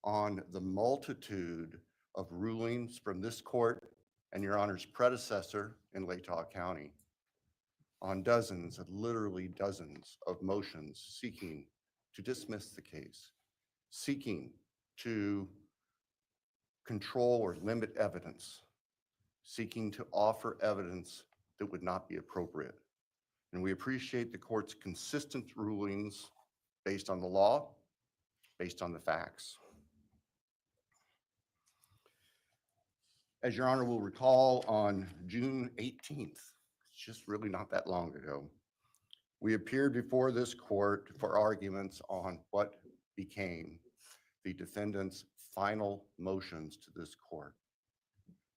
on the multitude of rulings from this court and Your Honor's predecessor in Latah County on dozens, literally dozens of motions seeking to dismiss the case, seeking to control or limit evidence, seeking to offer evidence that would not be appropriate. And we appreciate the court's consistent rulings based on the law, based on the facts. As Your Honor will recall, on June 18th, it's just really not that long ago, we appeared before this court for arguments on what became the defendant's final motions to this court.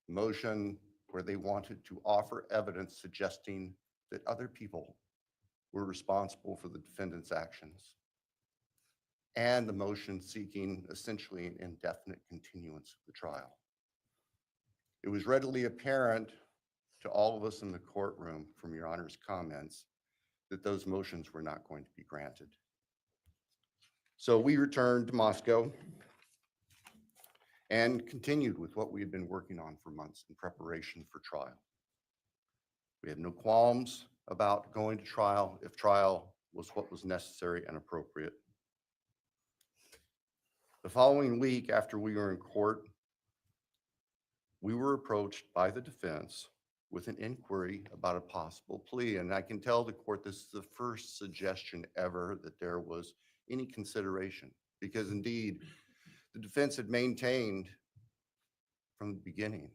Motion where they wanted to offer evidence suggesting that other people were responsible for the defendant's actions, and the motion seeking essentially an indefinite continuance of the trial. It was readily apparent to all of us in the courtroom from Your Honor's comments that those motions were not going to be granted. So we returned to Moscow and continued with what we had been working on for months in preparation for trial. We had no qualms about going to trial if trial was what was necessary and appropriate. The following week after we were in court, we were approached by the defense with an inquiry about a possible plea. And I can tell the court this is the first suggestion ever that there was any consideration, because indeed the defense had maintained from the beginning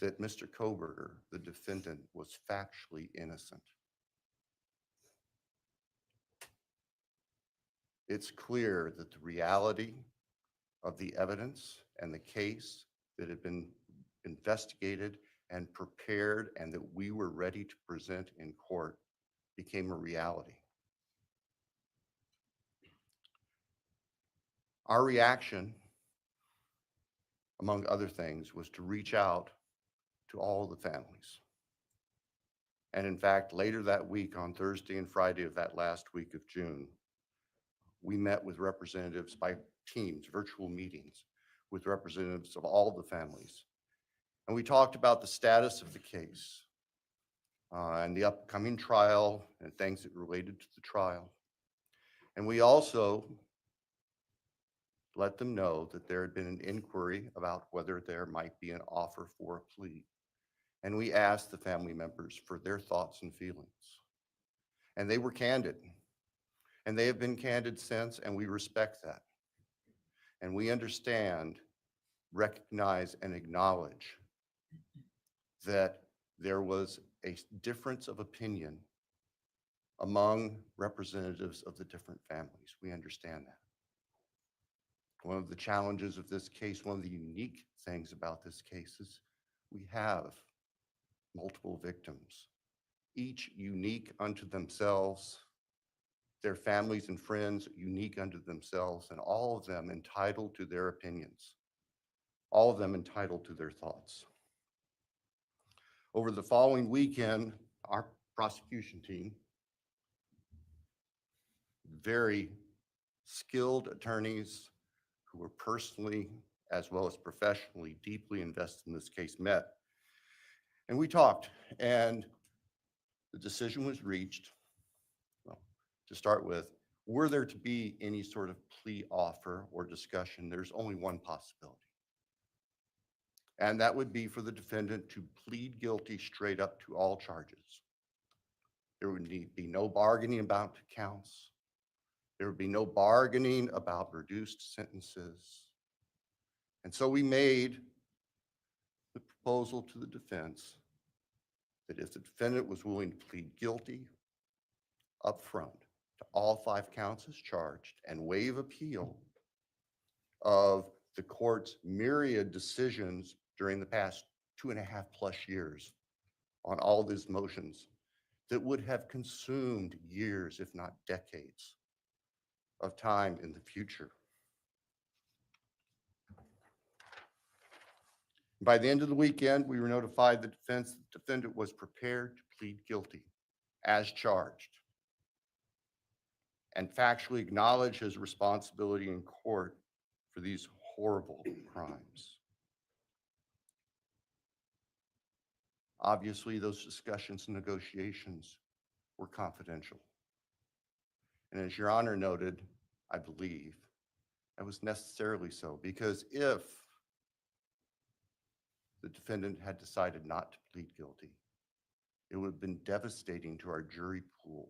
that Mr. Kohberger, the defendant, was factually innocent. It's clear that the reality of the evidence and the case that had been investigated and prepared and that we were ready to present in court became a reality. Our reaction, among other things, was to reach out to all the families. And in fact, later that week, on Thursday and Friday of that last week of June, we met with representatives by teams, virtual meetings, with representatives of all the families. And we talked about the status of the case and the upcoming trial and things that related to the trial. And we also let them know that there had been an inquiry about whether there might be an offer for a plea. And we asked the family members for their thoughts and feelings. And they were candid. And they have been candid since, and we respect that. And we understand, recognize, and acknowledge that there was a difference of opinion among representatives of the different families. We understand that. One of the challenges of this case, one of the unique things about this case is we have multiple victims, each unique unto themselves, their families and friends unique unto themselves, and all of them entitled to their opinions, all of them entitled to their thoughts. Over the following weekend, our prosecution team, very skilled attorneys who were personally as well as professionally deeply invested in this case, met. And we talked, and the decision was reached. Well, to start with, were there to be any sort of plea offer or discussion, there's only one possibility. And that would be for the defendant to plead guilty straight up to all charges. There would be no bargaining about counts. There would be no bargaining about reduced sentences. And so we made the proposal to the defense that if the defendant was willing to plead guilty up front to all 5 counts as charged and waive appeal of the court's myriad decisions during the past 2.5+ years on all these motions that would have consumed years, if not decades, of time in the future. By the end of the weekend, we were notified the defendant was prepared to plead guilty as charged and factually acknowledge his responsibility in court for these horrible crimes. Obviously, those discussions and negotiations were confidential. And as Your Honor noted, I believe that was necessarily so, because if the defendant had decided not to plead guilty, it would have been devastating to our jury pool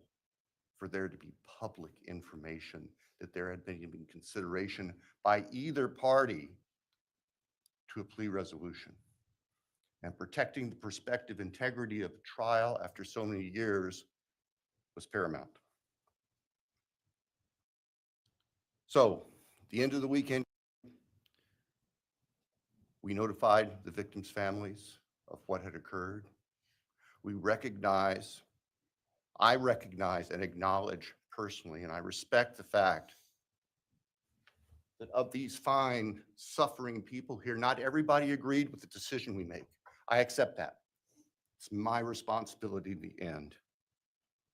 for there to be public information that there had been even consideration by either party to a plea resolution. And protecting the prospective integrity of the trial after so many years was paramount. So, at the end of the weekend, we notified the victims' families of what had occurred. I recognize and acknowledge personally, and I respect the fact that of these fine, suffering people here, not everybody agreed with the decision we make. I accept that. It's my responsibility in the end.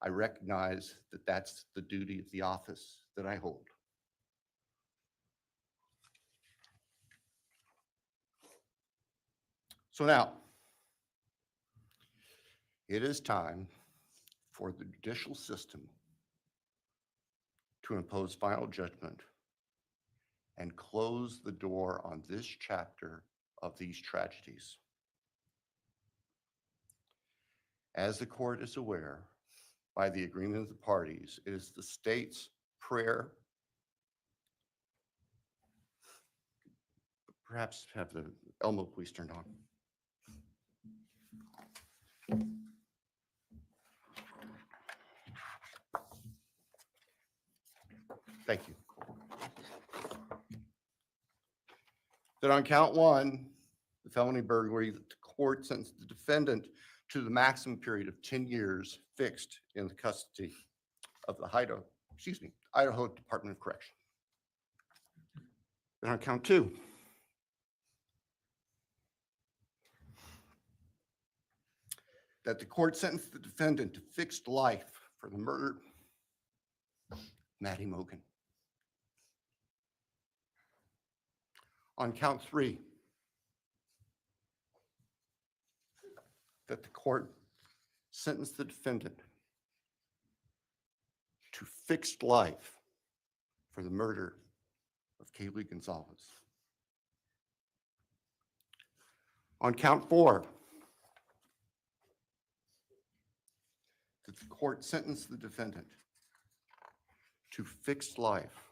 I recognize that that's the duty of the office that I hold. So now, it is time for the judicial system to impose final judgment and close the door on this chapter of these tragedies. As the court is aware, by the agreement of the parties, it is the state's prayer. Perhaps have the Elmo police turned on. Thank you. That on count 1, the felony burglary, that the court sentenced the defendant to the maximum period of 10 years fixed in the custody of the Idaho Department of Correction. Then on count 2, that the court sentenced the defendant to fixed life for the murder of Maddie Mogen. On count 3, that the court sentenced the defendant to fixed life for the murder of Kaylee Gonzalez. On count 4, that the court sentenced the defendant to fixed life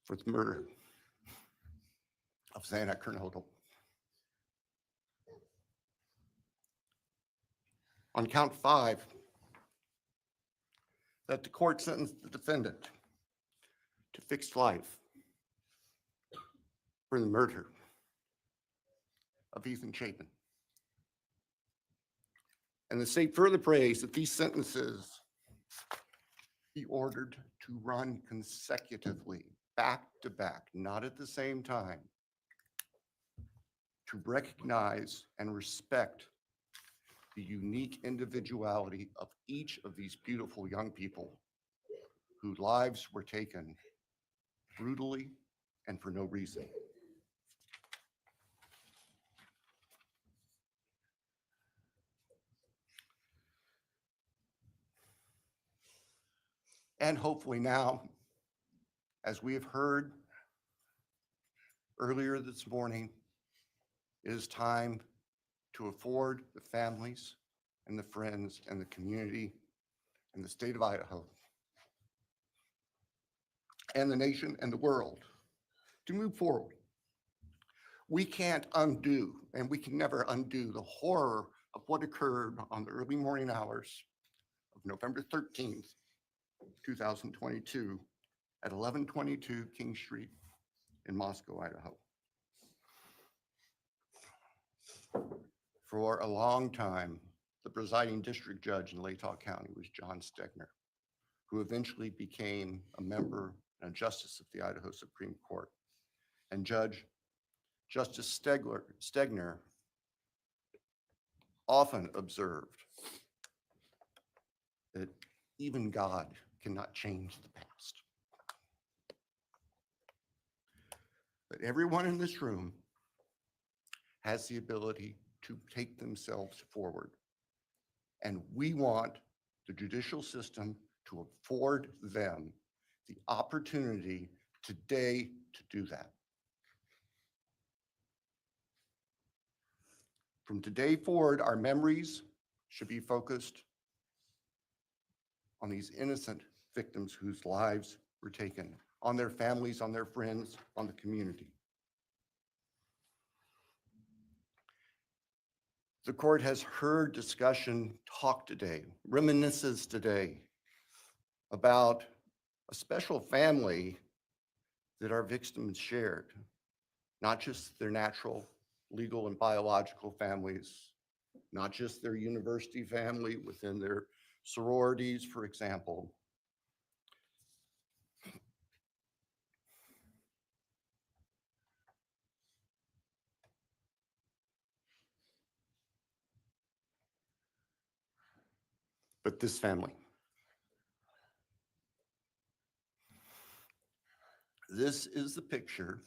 for the murder of Xana Kernodle. On count 5, that the court sentenced the defendant to fixed life for the murder of Ethan Chapin. And the state further prays that these sentences be ordered to run consecutively, back to back, not at the same time, to recognize and respect the unique individuality of each of these beautiful young people whose lives were taken brutally and for no reason. And hopefully now, as we have heard earlier this morning, it is time to afford the families and the friends and the community and the state of Idaho and the nation and the world to move forward. We can't undo, and we can never undo, the horror of what occurred on the early morning hours of November 13th, 2022 at 1122 King Street in Moscow, Idaho. For a long time, the presiding district judge in Latah County was John Stegner, who eventually became a member and a justice of the Idaho Supreme Court. And Justice Stegner often observed that even God cannot change the past. But everyone in this room has the ability to take themselves forward. And we want the judicial system to afford them the opportunity today to do that. From today forward, our memories should be focused on these innocent victims whose lives were taken, on their families, on their friends, on the community. The court has heard discussion, talk today, reminiscences today about a special family that our victims shared, not just their natural, legal, and biological families, not just their university family within their sororities, for example. But this family. This is the picture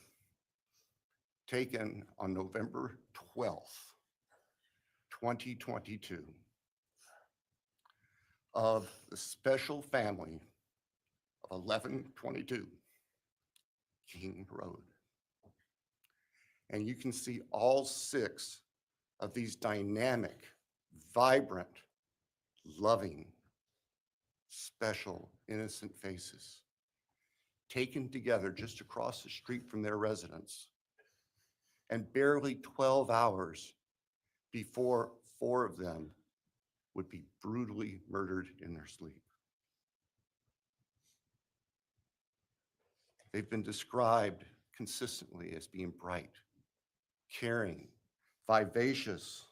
taken on November 12th, 2022, of the special family of 1122 King Road. And you can see all 6 of these dynamic, vibrant, loving, special, innocent faces taken together just across the street from their residence, and barely 12 hours before 4 of them would be brutally murdered in their sleep. They've been described consistently as being bright, caring, vivacious,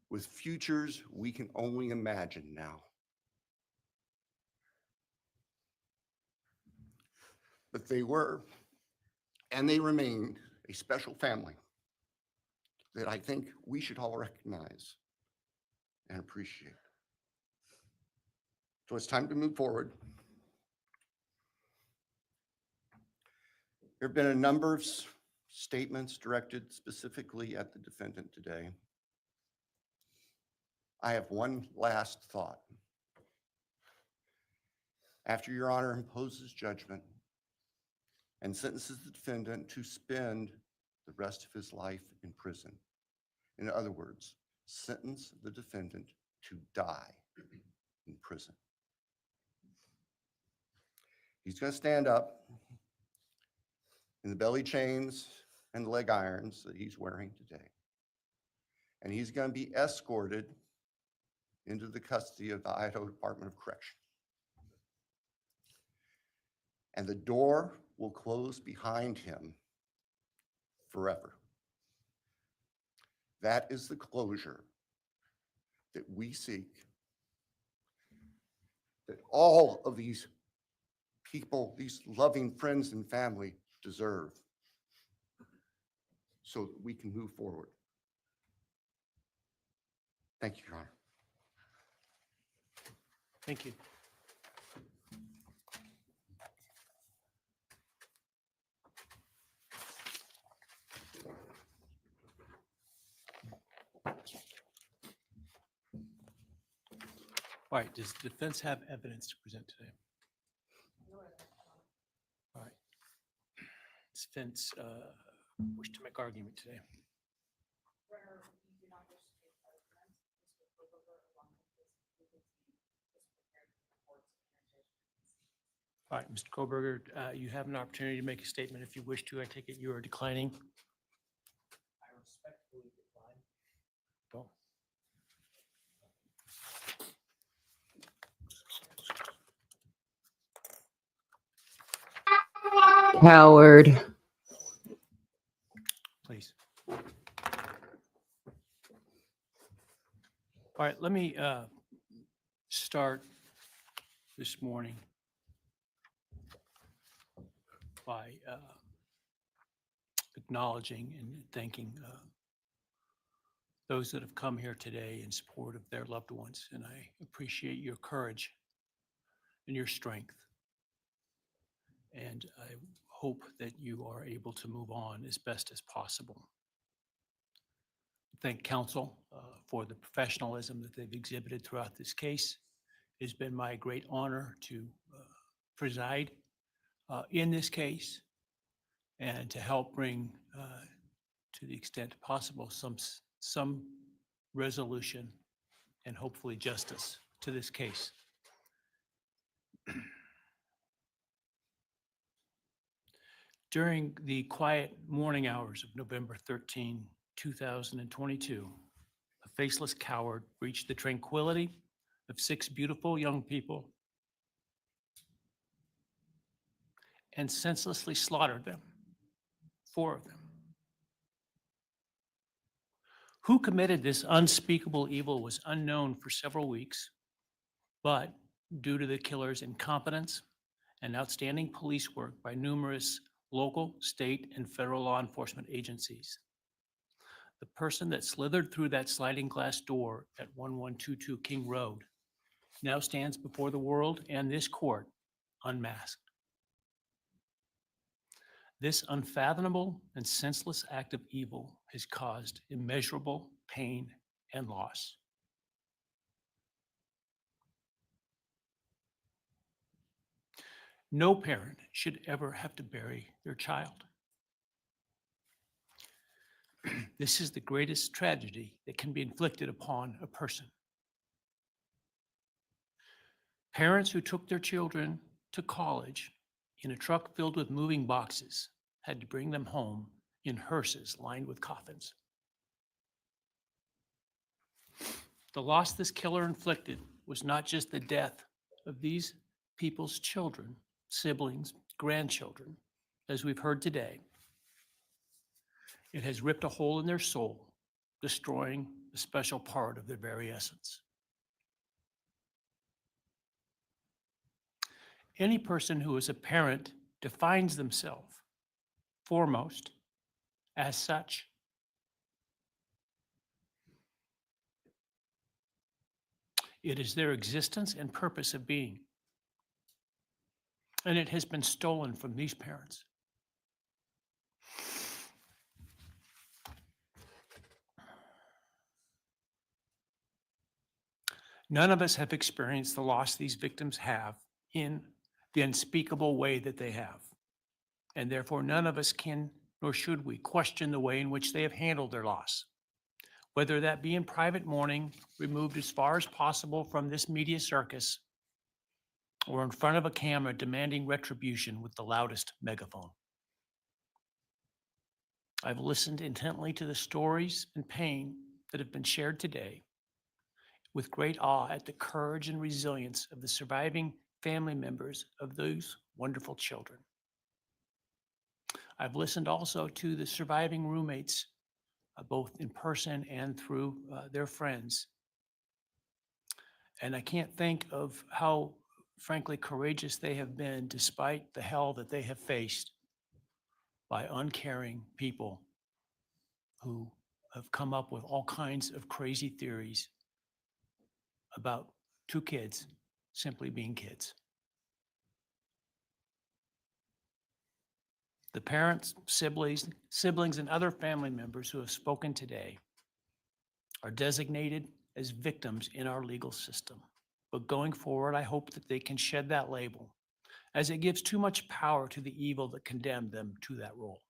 with futures we can only imagine now. But they were, and they remain, a special family that I think we should all recognize and appreciate. So it's time to move forward. There have been a number of statements directed specifically at the defendant today. I have one last thought. After Your Honor imposes judgment and sentences the defendant to spend the rest of his life in prison, in other words, sentence the defendant to die in prison, he's going to stand up in the belly chains and leg irons that he's wearing today. and he's going to be escorted into the custody of the Idaho Department of Correction. And the door will close behind him forever. That is the closure that we seek, that all of these people, these loving friends and family deserve, so that we can move forward. Thank you, Your Honor. Thank you. All right, does the defense have evidence to present today? All right. Does defense wish to make argument today? All right, Mr. Kohberger, you have an opportunity to make a statement if you wish to. I take it you are declining. I respectfully decline. Well. Coward. Please. All right, let me start this morning by acknowledging and thanking those that have come here today in support of their loved ones. And I appreciate your courage and your strength. And I hope that you are able to move on as best as possible. Thank counsel for the professionalism that they've exhibited throughout this case. It has been my great honor to preside in this case and to help bring, to the extent possible, some resolution and hopefully justice to this case. During the quiet morning hours of November 13, 2022, a faceless coward breached the tranquility of 6 beautiful young people and senselessly slaughtered them, 4 of them. Who committed this unspeakable evil was unknown for several weeks, but due to the killer's incompetence and outstanding police work by numerous local, state, and federal law enforcement agencies, the person that slithered through that sliding glass door at 1122 King Road now stands before the world and this court unmasked. This unfathomable and senseless act of evil has caused immeasurable pain and loss. No parent should ever have to bury their child. This is the greatest tragedy that can be inflicted upon a person. Parents who took their children to college in a truck filled with moving boxes had to bring them home in hearses lined with coffins. The loss this killer inflicted was not just the death of these people's children, siblings, grandchildren, as we've heard today. It has ripped a hole in their soul, destroying a special part of their very essence. Any person who is a parent defines themselves foremost as such. It is their existence and purpose of being. And it has been stolen from these parents. None of us have experienced the loss these victims have in the unspeakable way that they have. And therefore, none of us can, nor should we, question the way in which they have handled their loss. Whether that be in private mourning, removed as far as possible from this media circus, or in front of a camera demanding retribution with the loudest megaphone. I've listened intently to the stories and pain that have been shared today with great awe at the courage and resilience of the surviving family members of those wonderful children. I've listened also to the surviving roommates, both in person and through their friends. And I can't think of how, frankly, courageous they have been despite the hell that they have faced by uncaring people who have come up with all kinds of crazy theories about two kids simply being kids. The parents, siblings, and other family members who have spoken today are designated as victims in our legal system. But going forward, I hope that they can shed that label, as it gives too much power to the evil that condemned them to that role.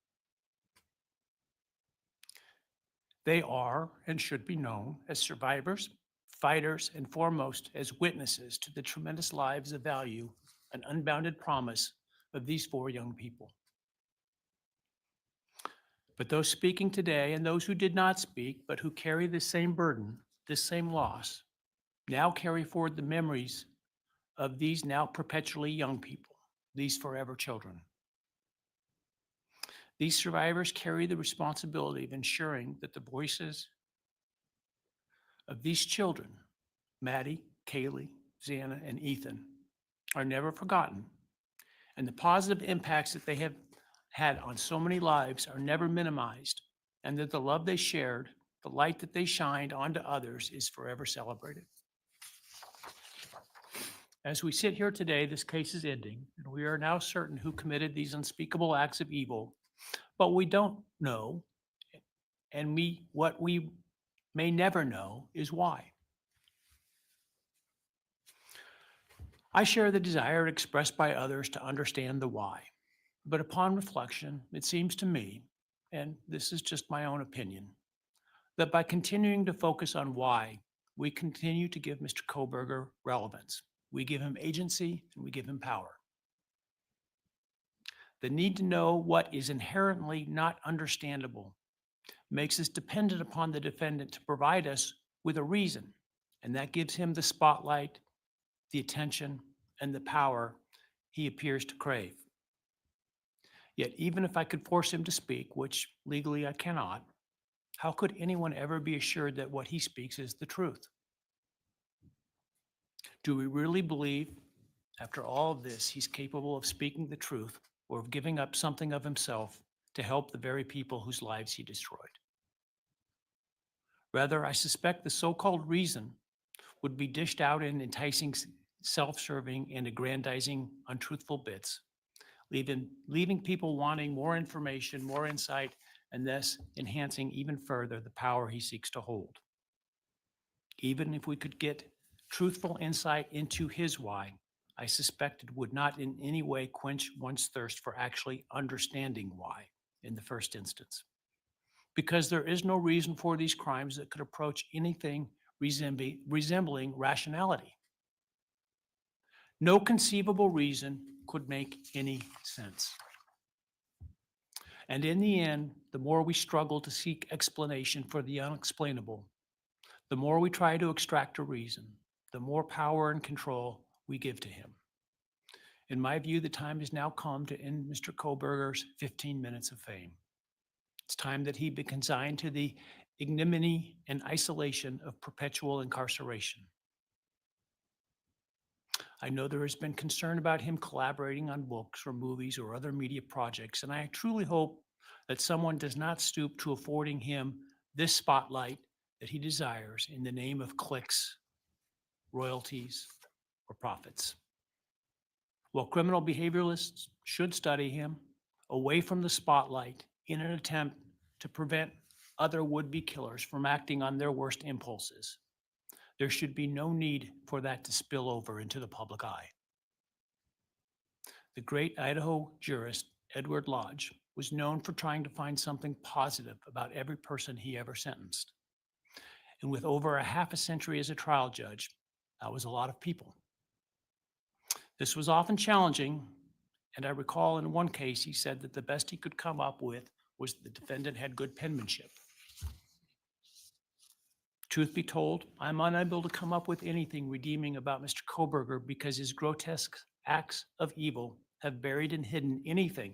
They are and should be known as survivors, fighters, and foremost as witnesses to the tremendous lives of value and unbounded promise of these four young people. But those speaking today and those who did not speak, but who carry the same burden, this same loss, now carry forward the memories of these now perpetually young people, these forever children. These survivors carry the responsibility of ensuring that the voices of these children, Maddie, Kaylee, Xana, and Ethan, are never forgotten, and the positive impacts that they have had on so many lives are never minimized, and that the love they shared, the light that they shined onto others is forever celebrated. As we sit here today, this case is ending, and we are now certain who committed these unspeakable acts of evil, but we don't know, and what we may never know is why. I share the desire expressed by others to understand the why, but upon reflection, it seems to me, and this is just my own opinion, that by continuing to focus on why, we continue to give Mr. Kohberger relevance. We give him agency and we give him power. The need to know what is inherently not understandable makes us dependent upon the defendant to provide us with a reason, and that gives him the spotlight, the attention, and the power he appears to crave. Yet even if I could force him to speak, which legally I cannot, how could anyone ever be assured that what he speaks is the truth? Do we really believe, after all of this, he's capable of speaking the truth or of giving up something of himself to help the very people whose lives he destroyed? Rather, I suspect the so-called reason would be dished out in enticing, self-serving, and aggrandizing untruthful bits, leaving people wanting more information, more insight, and thus enhancing even further the power he seeks to hold. Even if we could get truthful insight into his why, I suspect it would not in any way quench one's thirst for actually understanding why in the first instance. Because there is no reason for these crimes that could approach anything resembling rationality. No conceivable reason could make any sense. And in the end, the more we struggle to seek explanation for the unexplainable, the more we try to extract a reason, the more power and control we give to him. In my view, the time has now come to end Mr. Kohberger's 15 minutes of fame. It's time that he be consigned to the ignominy and isolation of perpetual incarceration. I know there has been concern about him collaborating on books or movies or other media projects, and I truly hope that someone does not stoop to affording him this spotlight that he desires in the name of clicks, royalties, or profits. While criminal behavioralists should study him away from the spotlight in an attempt to prevent other would-be killers from acting on their worst impulses, there should be no need for that to spill over into the public eye. The great Idaho jurist Edward Lodge was known for trying to find something positive about every person he ever sentenced. And with over a half a century as a trial judge, that was a lot of people. This was often challenging, and I recall in one case he said that the best he could come up with was the defendant had good penmanship. Truth be told, I'm unable to come up with anything redeeming about Mr. Kohberger because his grotesque acts of evil have buried and hidden anything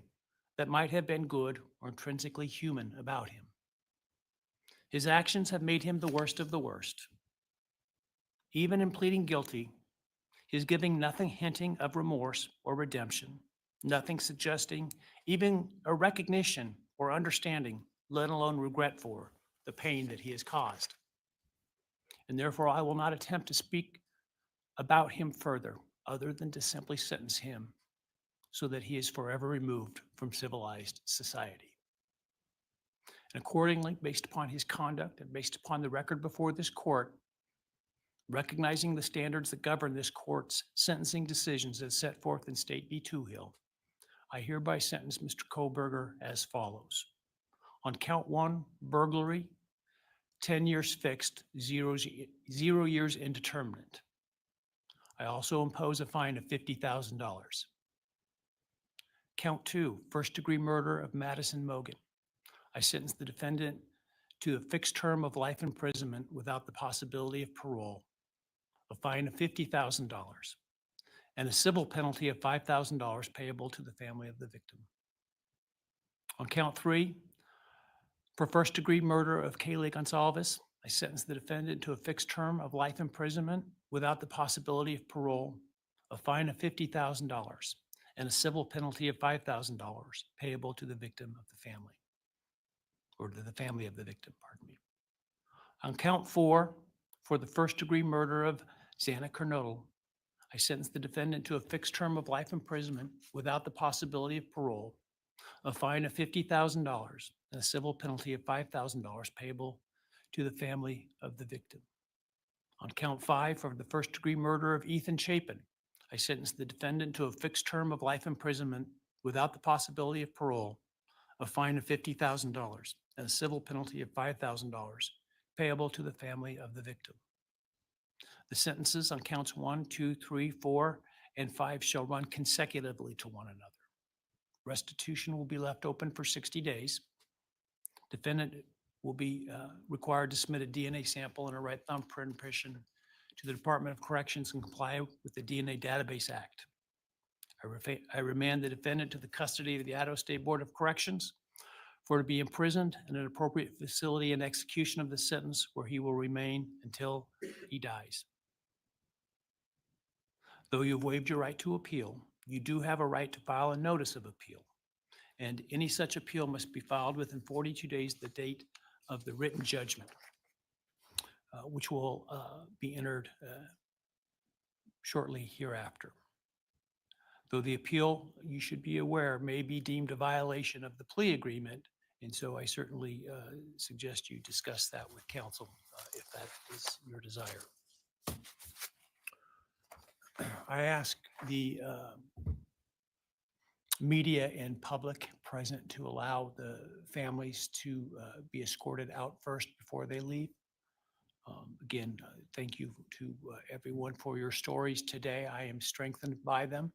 that might have been good or intrinsically human about him. His actions have made him the worst of the worst. Even in pleading guilty, he is giving nothing hinting of remorse or redemption, nothing suggesting even a recognition or understanding, let alone regret for the pain that he has caused. And therefore, I will not attempt to speak about him further, other than to simply sentence him so that he is forever removed from civilized society. And accordingly, based upon his conduct and based upon the record before this court, recognizing the standards that govern this court's sentencing decisions as set forth in State v. Toohill, I hereby sentence Mr. Kohberger as follows. On count 1, burglary, 10 years fixed, 0 years indeterminate. I also impose a fine of $50,000. Count 2, first-degree murder of Madison Mogen. I sentence the defendant to a fixed term of life imprisonment without the possibility of parole, a fine of $50,000, and a civil penalty of $5,000 payable to the family of the victim. On count 3, for first-degree murder of Kaylee Gonzalez, I sentence the defendant to a fixed term of life imprisonment without the possibility of parole, a fine of $50,000, and a civil penalty of $5,000 payable to the victim of the family, or to the family of the victim, pardon me. On count 4, for the first-degree murder of Xana Kernodle, I sentence the defendant to a fixed term of life imprisonment without the possibility of parole, a fine of $50,000, and a civil penalty of $5,000 payable to the family of the victim. On count 5, for the first-degree murder of Ethan Chapin, I sentence the defendant to a fixed term of life imprisonment without the possibility of parole, a fine of $50,000, and a civil penalty of $5,000 payable to the family of the victim. The sentences on counts 1, 2, 3, 4, and 5 shall run consecutively to one another. Restitution will be left open for 60 days. Defendant will be required to submit a DNA sample and a right thumb print impression to the Department of Corrections and comply with the DNA Database Act. I remand the defendant to the custody of the Idaho State Board of Corrections for to be imprisoned in an appropriate facility and execution of the sentence where he will remain until he dies. Though you have waived your right to appeal, you do have a right to file a notice of appeal, and any such appeal must be filed within 42 days of the date of the written judgment, which will be entered shortly hereafter. Though the appeal, you should be aware, may be deemed a violation of the plea agreement, and so I certainly suggest you discuss that with counsel if that is your desire. I ask the media and public present to allow the families to be escorted out first before they leave. Again, thank you to everyone for your stories today. I am strengthened by them,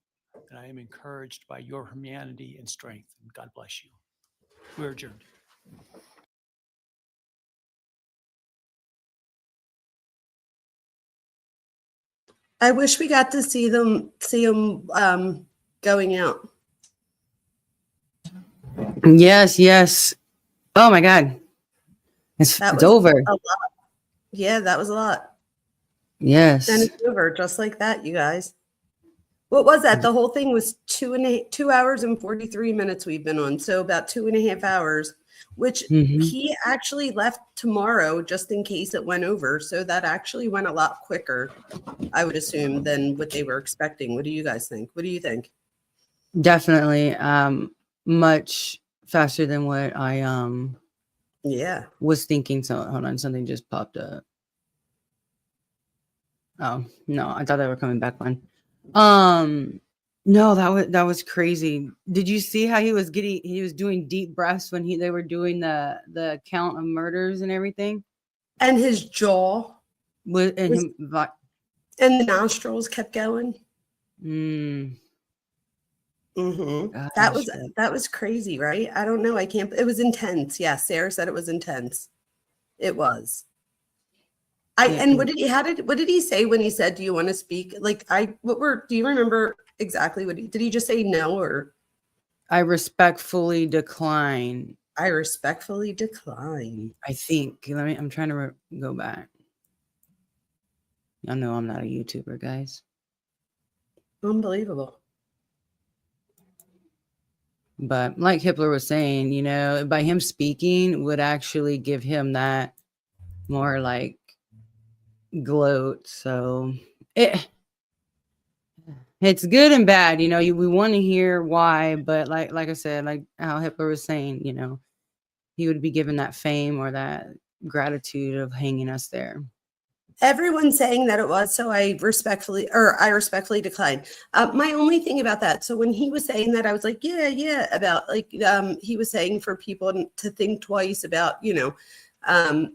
and I am encouraged by your humanity and strength. And God bless you. We're adjourned. I wish we got to see them going out. Yes, yes. Oh my God. It's over. A lot. Yeah, that was a lot. Yes. And it's over just like that, you guys. What was that? The whole thing was 2 hours and 43 minutes we've been on. So about 2.5 hours, which he actually left tomorrow just in case it went over. So that actually went a lot quicker, I would assume, than what they were expecting. What do you guys think? What do you think? Definitely much faster than what I was thinking. So hold on, something just popped up. Oh no, I thought they were coming back on. No, that was crazy. Did you see how he was doing deep breaths when they were doing the count of murders and everything? And his jaw and the nostrils kept going. That was crazy, right? I don't know. It was intense. Yeah, Sarah said it was intense. It was. And what did he say when he said, do you want to speak? Like, do you remember exactly did he just say no, or? I respectfully decline. I respectfully decline. I think, I'm trying to go back. I know I'm not a YouTuber, guys. Unbelievable. But like Hitler was saying, you know, by him speaking would actually give him that more like gloat. So it's good and bad, you know. We want to hear why, but like I said, like how Hitler was saying, you know, he would be given that fame or that gratitude of hanging us there. Everyone's saying that it was, so I respectfully decline. My only thing about that, so when he was saying that, I was like, yeah, about like he was saying for people to think twice about, you know,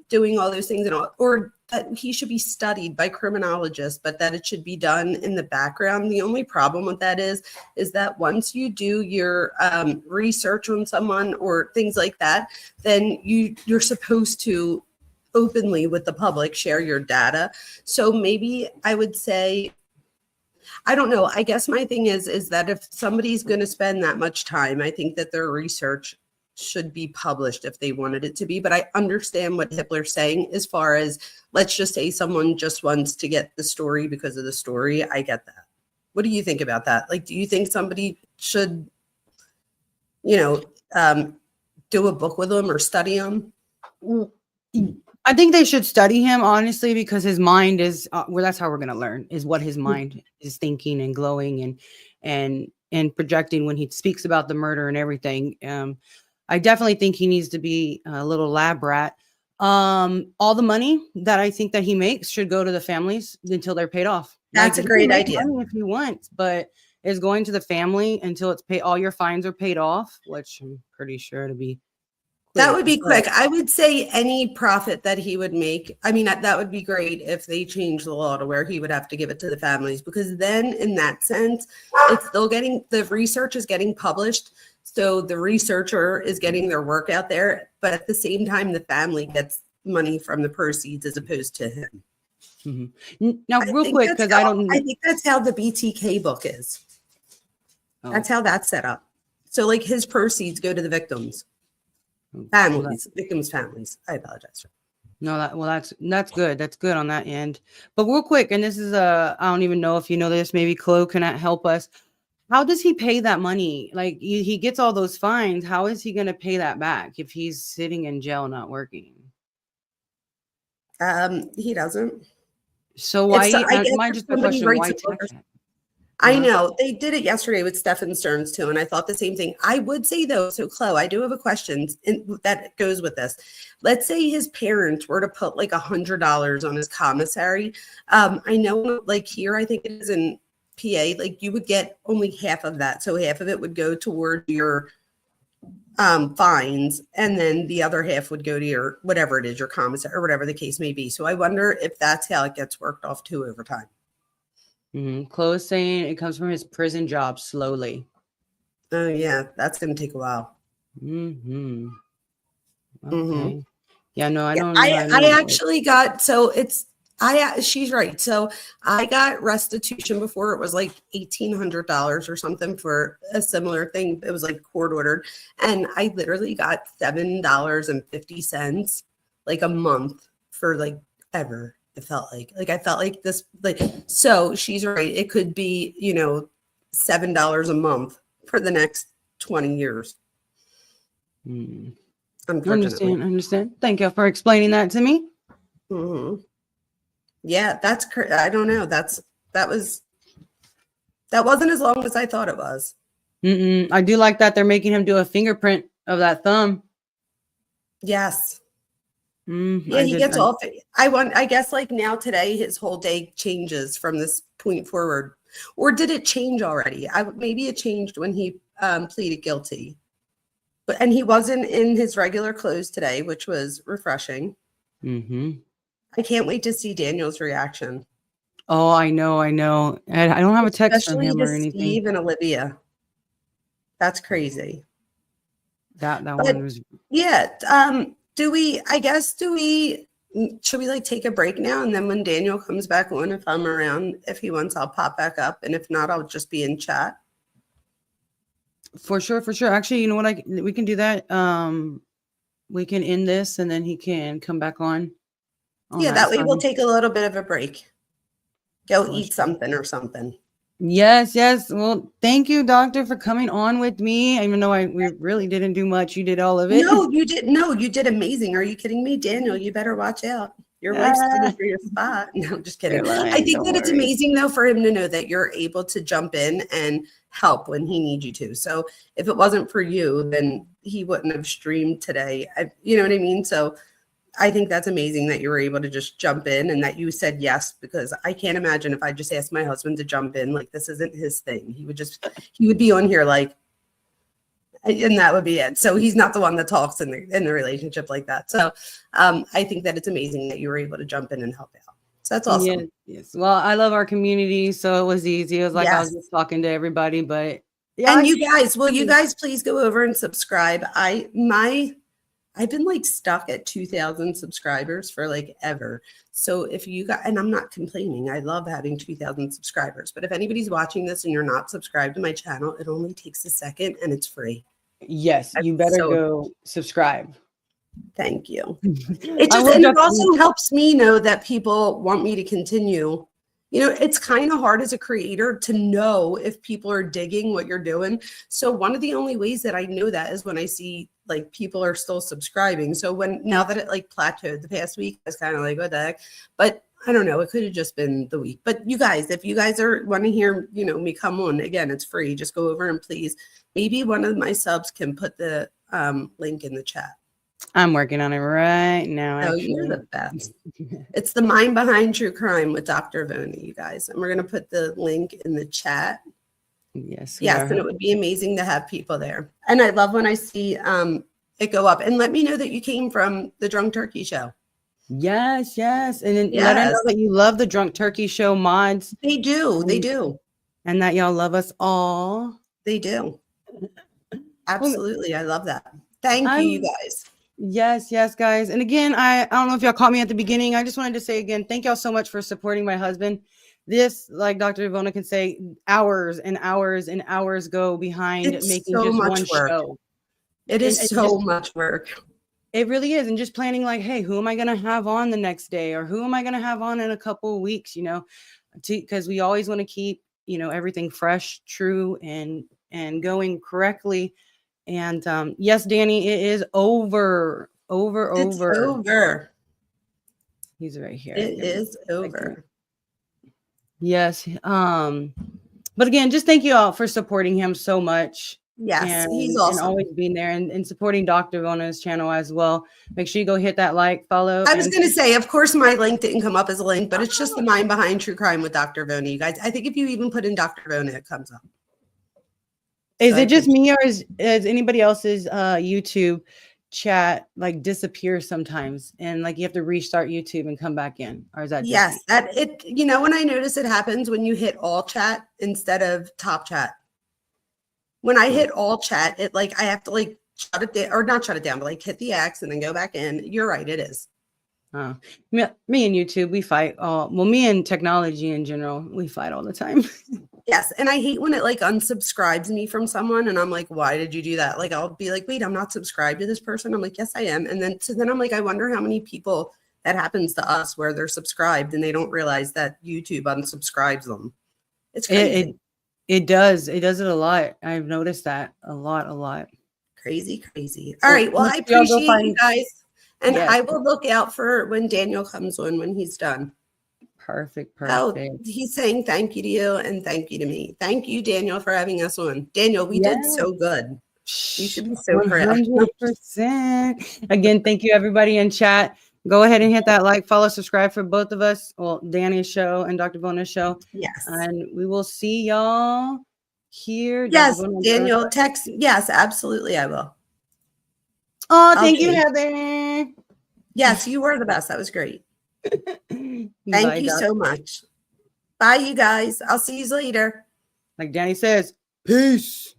doing all those things and all, or that he should be studied by criminologists, but that it should be done in the background. The only problem with that is that once you do your research on someone or things like that, then you're supposed to openly with the public share your data. So maybe I would say, I don't know. I guess my thing is that if somebody's going to spend that much time, I think that their research should be published if they wanted it to be. But I understand what Hitler's saying as far as, let's just say someone just wants to get the story because of the story. I get that. What do you think about that? Like, do you think somebody should, you know, do a book with him or study him? I think they should study him, honestly, because his mind is well, that's how we're going to learn, is what his mind is thinking and glowing and projecting when he speaks about the murder and everything. I definitely think he needs to be a little lab rat. All the money that I think that he makes should go to the families until they're paid off. That's a great idea. If he wants, but it's going to the family until it's paid. All your fines are paid off, which I'm pretty sure to be. That would be quick. I would say any profit that he would make, I mean, that would be great if they change the law to where he would have to give it to the families, because then in that sense, it's still the research is getting published. So the researcher is getting their work out there, but at the same time, the family gets money from the proceeds as opposed to him. Mm-hmm. Now, real quick, because I think that's how the BTK book is. Oh. That's how that's set up. So like his proceeds go to the victims. Victims' families. I apologize. No, that's good. That's good on that end. But real quick, and this is I don't even know if you know this. Maybe Chloe can help us. How does he pay that money? Like he gets all those fines. How is he going to pay that back if he's sitting in jail not working? He doesn't. So why? Mine just a question. Why tax it? I know they did it yesterday with Stefan Stearns too, and I thought the same thing. I would say though, so Chloe, I do have a question that goes with this. Let's say his parents were to put like $100 on his commissary. I know, like here, I think it is in PA, like you would get only half of that, so half of it would go toward your fines, and then the other half would go to your whatever it is, your commissary or whatever the case may be. So I wonder if that's how it gets worked off too over time. Chloe's saying it comes from his prison job slowly. Oh yeah, that's gonna take a while. Okay. Yeah, no, I don't. I actually got she's right. So I got restitution before. It was like $1,800 or something for a similar thing. It was like court ordered, and I literally got $7.50 like a month for like ever. It felt like I felt like this, like, so she's right. It could be, you know, $7 a month for the next 20 years. Unfortunately. Understand. Thank you for explaining that to me. Yeah, that's I don't know. That wasn't as long as I thought it was. I do like that they're making him do a fingerprint of that thumb. Yes. Yeah, he gets off. I guess like now today, his whole day changes from this point forward. Or did it change already? Maybe it changed when he pleaded guilty. And he wasn't in his regular clothes today, which was refreshing. I can't wait to see Daniel's reaction. Oh, I know. I don't have a text Especially from him to or anything. Steve and Olivia. That's crazy. That one was. Yeah. Do we should we like take a break now? And then when Daniel comes back on, if I'm around, if he wants, I'll pop back up. And if not, I'll just be in chat. For sure, for sure. Actually, you know what? We can do that. We can end this and then he can come back on. Yeah, that way we'll side. take a little bit of a break. Go For eat sure. something or something. Yes, yes. Well, thank you, doctor, for coming on with me. Even though we really didn't do much, you did all of it. No, you did. No, you did amazing. Are you kidding me? Daniel, you better watch out. Your wife's coming for your spot. No, I'm just kidding. You're lying, I think don't that it's worry. amazing though for him to know that you're able to jump in and help when he needs you to. So if it wasn't for you, then he wouldn't have streamed today. You know what I mean? So I think that's amazing that you were able to just jump in and that you said yes, because I can't imagine if I just asked my husband to jump in, like this isn't his thing. He would be on here like, and that would be it. So he's not the one that talks in the relationship like that. So I think that it's amazing that you were able to jump in and help out. So that's awesome. Yes, yes. Well, I love our community, so it was easy. It was like I was Yes. just talking to everybody, but yeah. And you guys, will you guys please go over and subscribe? I've been like stuck at 2,000 subscribers for like ever. So if you got, and I'm not complaining, I love having 2,000 subscribers, but if anybody's watching this and you're not subscribed to my channel, it only takes a second and it's free. Yes, you better go subscribe. Thank you. It just, and it also helps me know that people want me to continue. You know, it's kind of hard as a creator to know if people are digging what you're doing. So one of the only ways that I know that is when I see like people are still subscribing. So now that it like plateaued the past week, I was kind of like, what the heck? But I don't know, it could have just been the week. But you guys, if you guys want to hear, me come on, again, it's free. Just go over and please, maybe one of my subs can put the link in the chat. I'm working on it right now. Oh, you're the best. It's the mind behind true crime with Dr. Vona, you guys. And we're going to put the link in the chat. Yes. Yes, and it would be amazing to have people there. And I love when I see it go up. And let me know that you came from the Drunk Turkey Show. Yes, yes. And then let her know that you love the Drunk Turkey Show mods. They do. They do. And that y'all love us all. They do. Absolutely. I love that. Thank you, you guys. Yes, yes, guys. And again, I don't know if y'all caught me at the beginning. I just wanted to say again, thank y'all so much for supporting my husband. This, like Dr. Vona can say, hours and hours and hours go behind making so just much one work. show. It is so much work. It really is. And just planning like, hey, who am I going to have on the next day? Or who am I going to have on in a couple of weeks, because we always want to keep, everything fresh, true, and going correctly. And yes, Danny, it is over. It's over. He's right here. It is over. Yes. But again, just thank you all for supporting him so much. Yes, he's awesome. And always being there and supporting Dr. Vona's channel as well. Make sure you go hit that like, follow. I was going to say, of course, my link didn't come up as a link, but it's just the mind behind true crime with Dr. Vona, you guys. I think if you even put in Dr. Vona, it comes up. Is it just me, or is anybody else's YouTube chat like disappear sometimes and like you have to restart YouTube and come back in? Or is that just yes, that it, when I notice it happens when you hit all chat instead of top chat. When I hit all chat, it like I have to like shut it down, or not shut it down, but like hit the X and then go back in. You're right, it is. Me and YouTube, we fight me and technology in general, we fight all the time. Yes, and I hate when it like unsubscribes me from someone and I'm like, why did you do that? Like I'll be like, wait, I'm not subscribed to this person. I'm like, yes, I am. And then I'm like, I wonder how many people that happens to us where they're subscribed and they don't realize that YouTube unsubscribes them. It's crazy. It does it a lot. I've noticed that a lot. Crazy. All right, well, I appreciate you guys. And yes. I will look out for when Daniel comes on when he's done. Perfect. Oh, he's saying thank you to you and thank you to me. Thank you, Daniel, for having us on. Daniel, we did so good. You should be so proud. 100%. Again, thank you everybody in chat. Go ahead and hit that like, follow, subscribe for both of us. Well, Danny's show and Dr. Vona's show. Yes. And we will see y'all here. Yes, Daniel, text. Yes, absolutely, I will. Oh, thank you, Heather. Yes, you were the best. That was great. Thank you so much. Bye, you guys. I'll see you later. Like Danny says, peace.